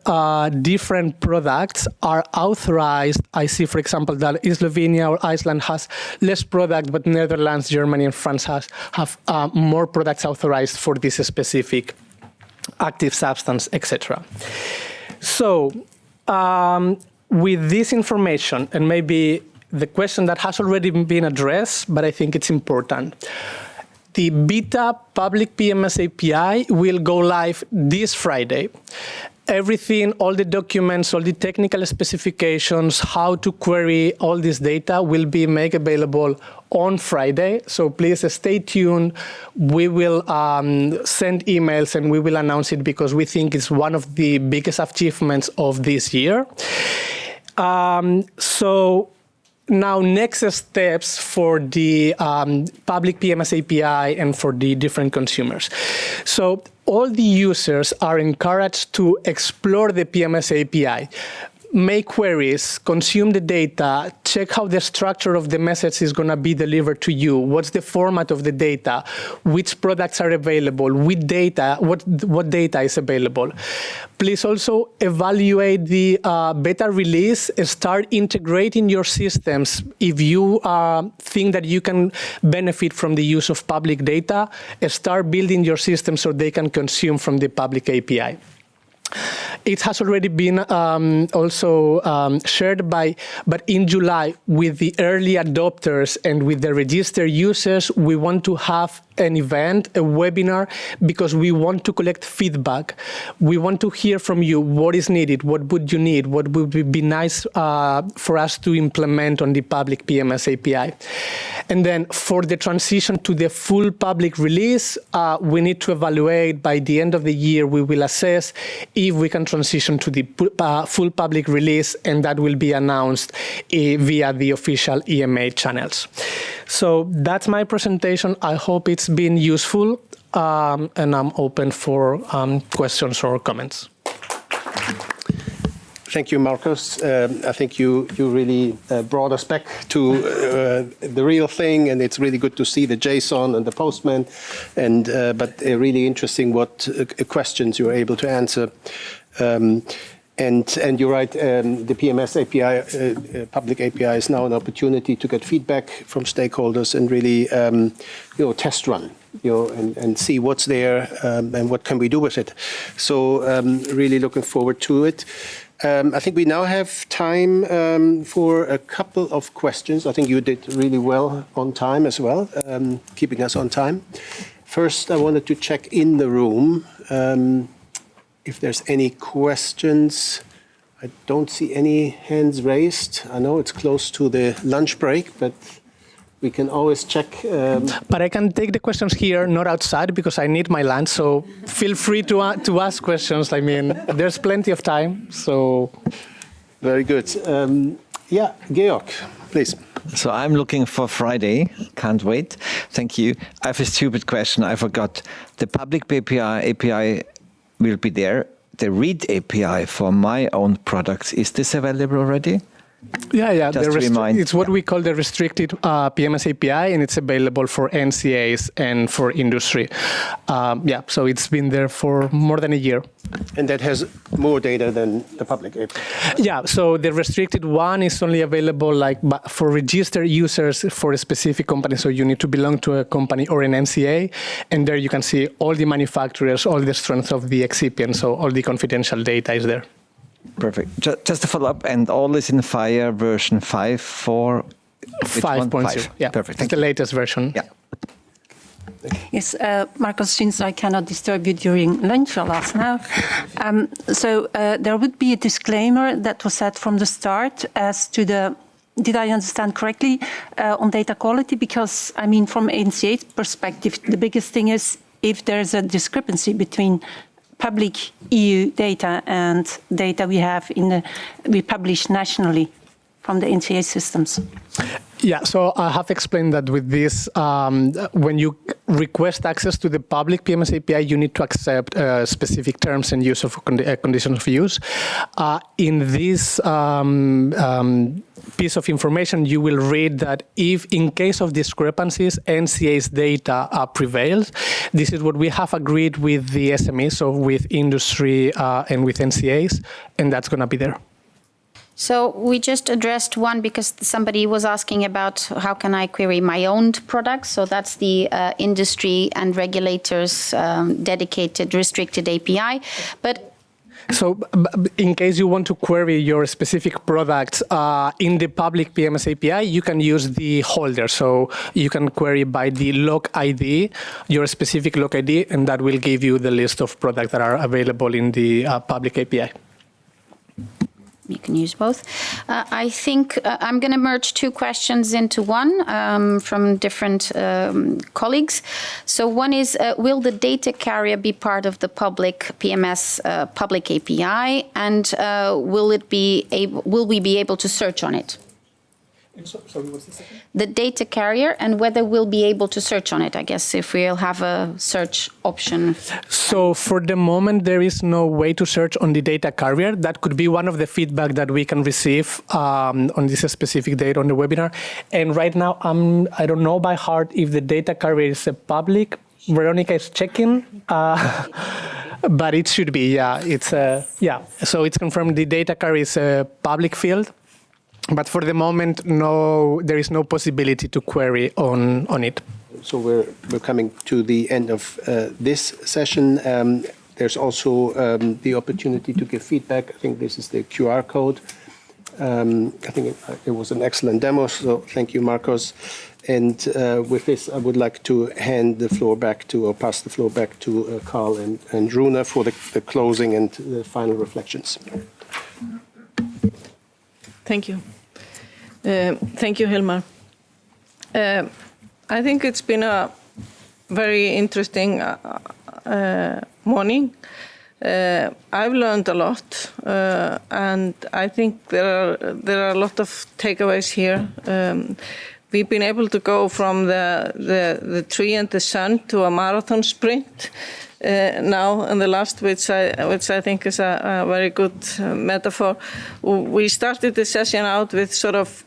different products are authorized. I see, for example, that Slovenia or Iceland has less product, but Netherlands, Germany, and France have more products authorized for this specific active substance, etc. So with this information, and maybe the question that has already been addressed, but I think it's important, the beta public PMS API will go live this Friday. Everything, all the documents, all the technical specifications, how to query all this data will be made available on Friday. So please stay tuned. We will send emails and we will announce it because we think it's one of the biggest achievements of this year. So now next steps for the public PMS API and for the different consumers. So all the users are encouraged to explore the PMS API, make queries, consume the data, check how the structure of the message is going to be delivered to you, what's the format of the data, which products are available, with data, what data is available. Please also evaluate the beta release, start integrating your systems. If you think that you can benefit from the use of public data, start building your system so they can consume from the public API. It has already been shared but in July with the early adopters and with the registered users, we want to have an event, a webinar, because we want to collect feedback. We want to hear from you what is needed, what would you need, what would be nice for us to implement on the public PMS API. And then for the transition to the full public release, we need to evaluate by the end of the year, we will assess if we can transition to the full public release, and that will be announced via the official EMA channels. So that's my presentation. I hope it's been useful, and I'm open for questions or comments. Thank you, Marcos. I think you really brought us back to the real thing, and it's really good to see the JSON and the Postman, and but really interesting what questions you were able to answer. And you're right, the PMS API, public API, is now an opportunity to get feedback from stakeholders and really, test run, and see what's there and what can we do with it. So really looking forward to it. I think we now have time for a couple of questions. I think you did really well on time as well, keeping us on time. First, I wanted to check in the room. If there's any questions. I don't see any hands raised. I know it's close to the lunch break, but we can always check. But I can take the questions here, not outside, because I need my lunch. So feel free to ask questions. I mean, there's plenty of time. So very good. Yeah, Georg, please. So I'm looking for Friday. Can't wait. Thank you. I have a stupid question. I forgot. The public API will be there. The read API for my own products, is this available already? Yeah. Just it's what we call the restricted PMS API, and it's available for NCAs and for industry. So it's been there for more than a year. And that has more data than the public API? Yeah, so the restricted one is only available for registered users for a specific company. So you need to belong to a company or an NCA, and there you can see all the manufacturers, all the strength of the excipient, so all the confidential data is there. Perfect. Just to follow up, and all is in FHIR version 5.4? 5.0, yeah. Perfect. It's the latest version. Yeah. Yes, Marcos, since I cannot disturb you during lunch or last now, there would be a disclaimer that was set from the start as to the, did I understand correctly, on data quality? Because, I mean, from NCA's perspective, the biggest thing is if there's a discrepancy between public EU data and data we publish nationally from the NCA systems. Yeah, so I have explained that with this, when you request access to the public PMS API, you need to accept specific terms and use of conditions of use. In this piece of information, you will read that if, in case of discrepancies, NCA's data prevails. This is what we have agreed with the SMEs, so with industry and with NCAs, and that's going to be there. So we just addressed one because somebody was asking about how can I query my own products. So that's the industry and regulators dedicated restricted API. But so in case you want to query your specific product in the public PMS API, you can use the holder. So you can query by the log ID, your specific log ID, and that will give you the list of products that are available in the public API. You can use both. I think I'm going to merge two questions into one from different colleagues. So one is, will the data carrier be part of the public PMS public API, and will we be able to search on it? Sorry, what's the second? The data carrier and whether we'll be able to search on it, I guess, if we'll have a search option. So for the moment, there is no way to search on the data carrier. That could be one of the feedback that we can receive on this specific date on the webinar. And right now, I don't know by heart if the data carrier is a public. Veronica is checking, but it should be, yeah. So it's confirmed the data carrier is a public field. But for the moment, no, there is no possibility to query on it. So we're coming to the end of this session. There's also the opportunity to give feedback. I think this is the QR code. I think it was an excellent demo, so thank you, Marcos. And with this, I would like to hand the floor back to, or pass the floor back to Karl and Runa for the closing and the final reflections. Thank you. Thank you, Hilmar. I think it's been a very interesting morning. I've learned a lot, and I think there are a lot of takeaways here. We've been able to go from the tree and the sun to a marathon sprint now in the last, which I think is a very good metaphor. We started the session out with sort of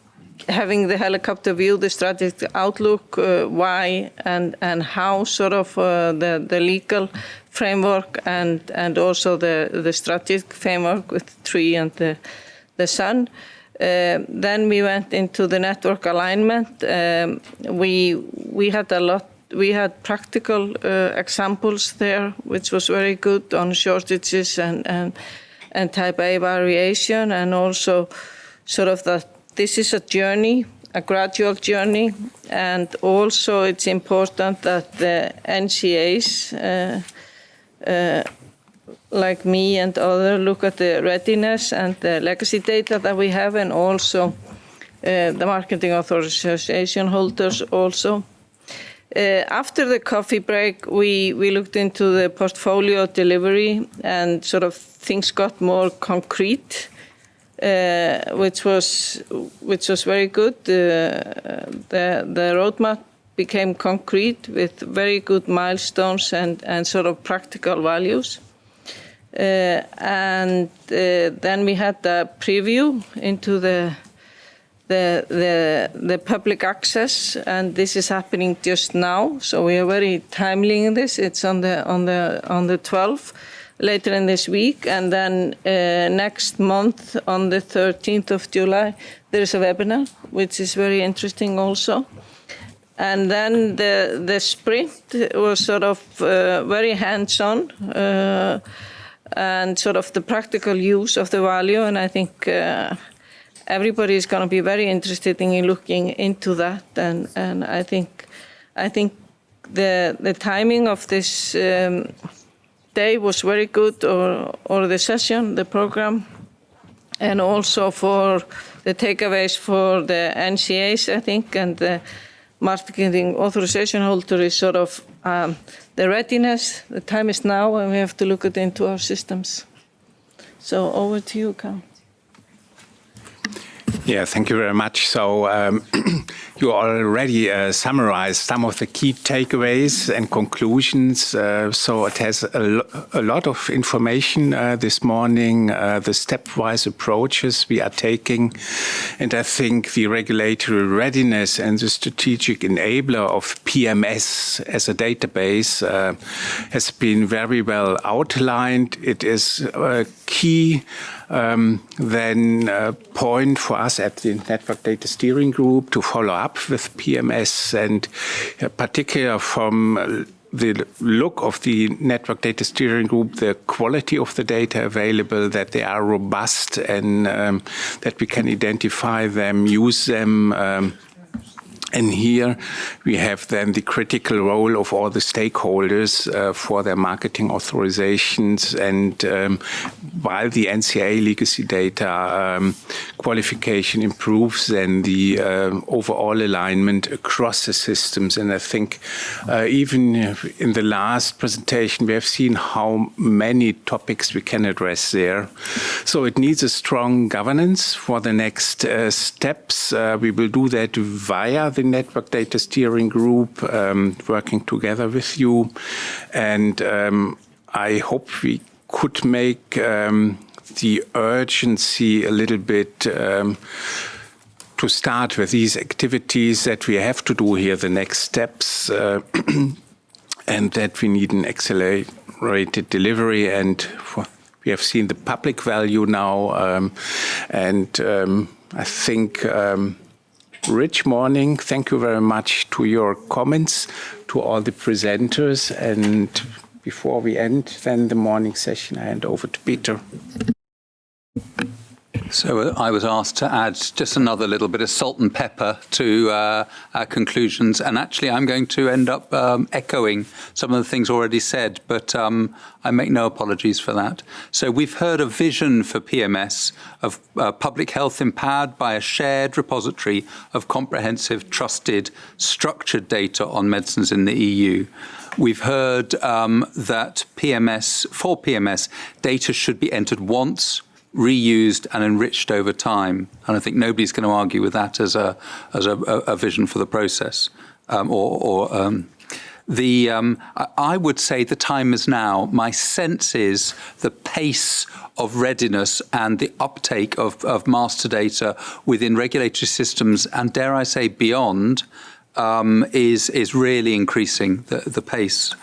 having the helicopter view, the strategic outlook, why and how, sort of the legal framework and also the strategic framework with the tree and the sun. Then we went into the network alignment. We had a lot. We had practical examples there, which was very good on shortages and type A variation, and also sort of that this is a journey, a gradual journey, and also it's important that the NCAs, like me and others, look at the readiness and the legacy data that we have, and also the marketing authorization holders also. After the coffee break, we looked into the portfolio delivery, and sort of things got more concrete, which was very good. The roadmap became concrete with very good milestones and sort of practical values. And then we had the preview into the public access, and this is happening just now. So we are very timely in this. It's on the 12th, later in this week, and then next month on the 13th of July there is a webinar, which is very interesting also. And then the sprint was sort of very hands-on and sort of the practical use of the value, and I think everybody is going to be very interested in looking into that, and I think the timing of this day was very good, or the session, the program, and also for the takeaways for the NCAs, I think, and the marketing authorization holder is sort of the readiness. The time is now, and we have to look into our systems. So over to you, Karl. Yeah, thank you very much. So you already summarized some of the key takeaways and conclusions. So it has a lot of information this morning, the stepwise approaches we are taking. And I think the regulatory readiness and the strategic enabler of PMS as a database has been very well outlined. It is a key point for us at the Network Data Steering Group to follow up with PMS, and particularly from the look of the Network Data Steering Group, the quality of the data available, that they are robust, and that we can identify them, use them. And here we have then the critical role of all the stakeholders for their marketing authorizations. And while the NCA legacy data qualification improves then the overall alignment across the systems. And I think even in the last presentation, we have seen how many topics we can address there. So it needs a strong governance for the next steps. We will do that via the Network Data Steering Group, working together with you. And I hope we could make the urgency a little bit to start with these activities that we have to do here, the next steps, and that we need an accelerated delivery. And we have seen the public value now, and I think rich morning. Thank you very much to your comments, to all the presenters. And before we end then the morning session, I hand over to Peter. So I was asked to add just another little bit of salt and pepper to our conclusions. And actually, I'm going to end up echoing some of the things already said, but I make no apologies for that. So we've heard a vision for PMS of public health empowered by a shared repository of comprehensive, trusted, structured data on medicines in the EU. We've heard that for PMS, data should be entered once, reused and enriched over time. And I think nobody's going to argue with that as a vision for the process. I would say the time is now. My sense is the pace of readiness and the uptake of master data within regulatory systems, and dare I say beyond, is really increasing the pace.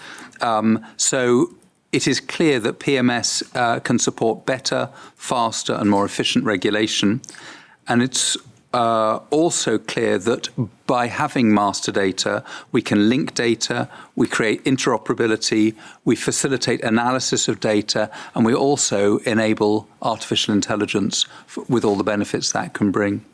So it is clear that PMS can support better, faster and more efficient regulation. And it's also clear that by having master data, we can link data, we create interoperability, we facilitate analysis of data, and we also enable artificial intelligence with all the benefits that can bring.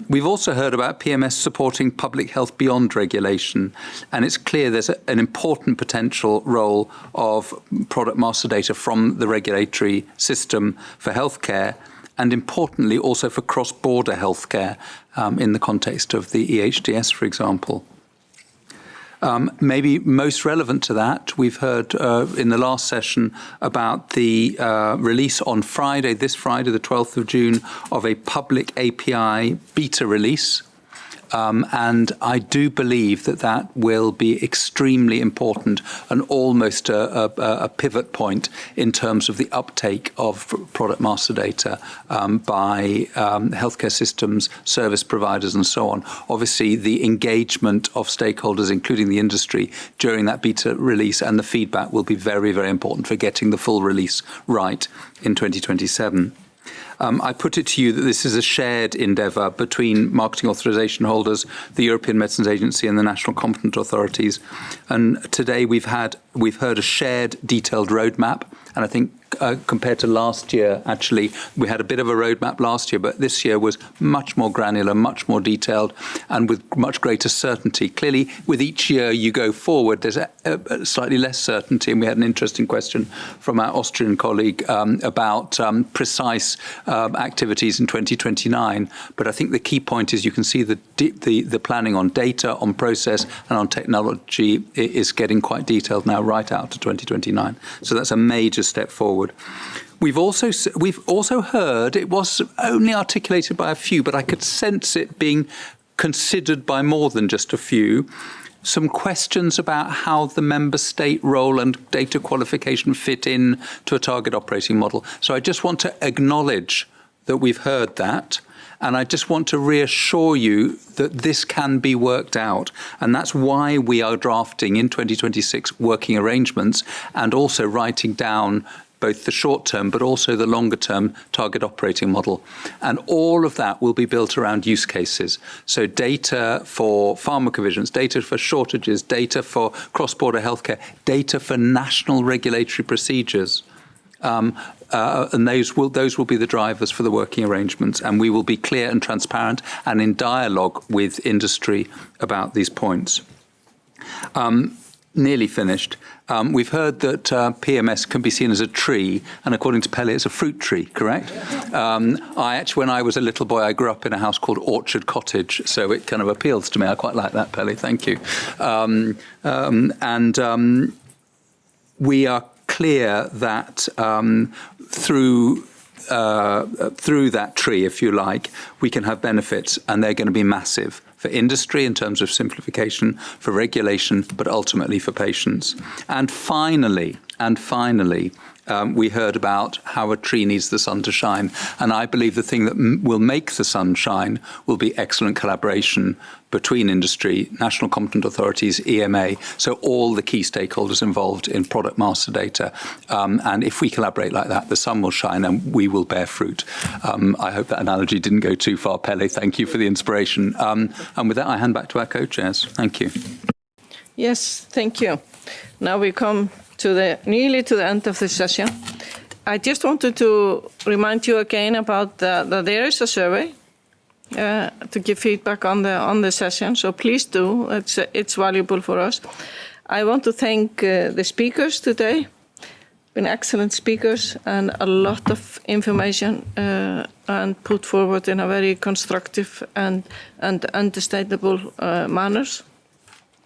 We've also heard about PMS supporting public health beyond regulation, and it's clear there's an important potential role of product master data from the regulatory system for healthcare, and importantly also for cross-border healthcare in the context of the EHDS, for example. Maybe most relevant to that, we've heard in the last session about the release on Friday, this Friday, the 12th of June, of a public API beta release. And I do believe that will be extremely important and almost a pivot point in terms of the uptake of product master data by healthcare systems, service providers and so on. Obviously, the engagement of stakeholders, including the industry, during that beta release and the feedback will be very, very important for getting the full release right in 2027. I put it to you that this is a shared endeavour between marketing authorisation holders, the European Medicines Agency and the national competent authorities. And today we've heard a shared detailed roadmap. And I think compared to last year, actually, we had a bit of a roadmap last year, but this year was much more granular, much more detailed, and with much greater certainty. Clearly, with each year you go forward, there's a slightly less certainty. And we had an interesting question from our Austrian colleague about precise activities in 2029. But I think the key point is you can see the planning on data, on process, and on technology is getting quite detailed now, right out to 2029. So that's a major step forward. We've also heard, it was only articulated by a few, but I could sense it being considered by more than just a few, some questions about how the member state role and data qualification fit in to a target operating model. So I just want to acknowledge that we've heard that. And I just want to reassure you that this can be worked out. And that's why we are drafting in 2026 working arrangements and also writing down both the short-term but also the longer-term target operating model. And all of that will be built around use cases. So data for pharmacovigilance, data for shortages, data for cross-border healthcare, data for national regulatory procedures. And those will be the drivers for the working arrangements. And we will be clear and transparent and in dialogue with industry about these points. nearly finished. We've heard that PMS can be seen as a tree, and according to Pelle, it's a fruit tree, correct? When I was a little boy, I grew up in a house called Orchard Cottage, so it kind of appeals to me. I quite like that, Pelle, thank you. We are clear that through that tree, if you like, we can have benefits, and they're going to be massive for industry in terms of simplification, for regulation, but ultimately for patients. And finally, we heard about how a tree needs the sun to shine. And I believe the thing that will make the sun shine will be excellent collaboration between industry, national competent authorities, EMA, so all the key stakeholders involved in product master data. And if we collaborate like that, the sun will shine and we will bear fruit. I hope that analogy didn't go too far, Pelle. Thank you for the inspiration. And with that, I hand back to our co-chairs. Thank you. Yes, thank you. Now we come nearly to the end of the session. I just wanted to remind you again about that there is a survey to give feedback on the session. So please do. It's valuable for us. I want to thank the speakers today. Been excellent speakers and a lot of information and put forward in a very constructive and understandable manners.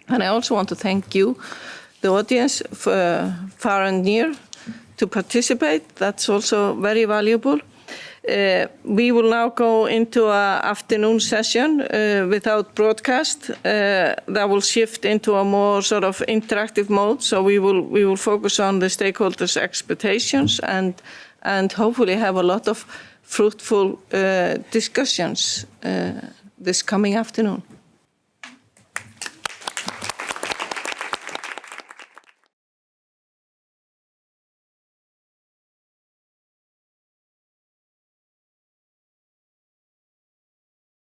And I also want to thank you, the audience, for far and near, to participate. That's also very valuable. We will now go into an afternoon session without broadcast. That will shift into a more sort of interactive mode. So we will focus on the stakeholders' expectations and hopefully have a lot of fruitful discussions this coming afternoon.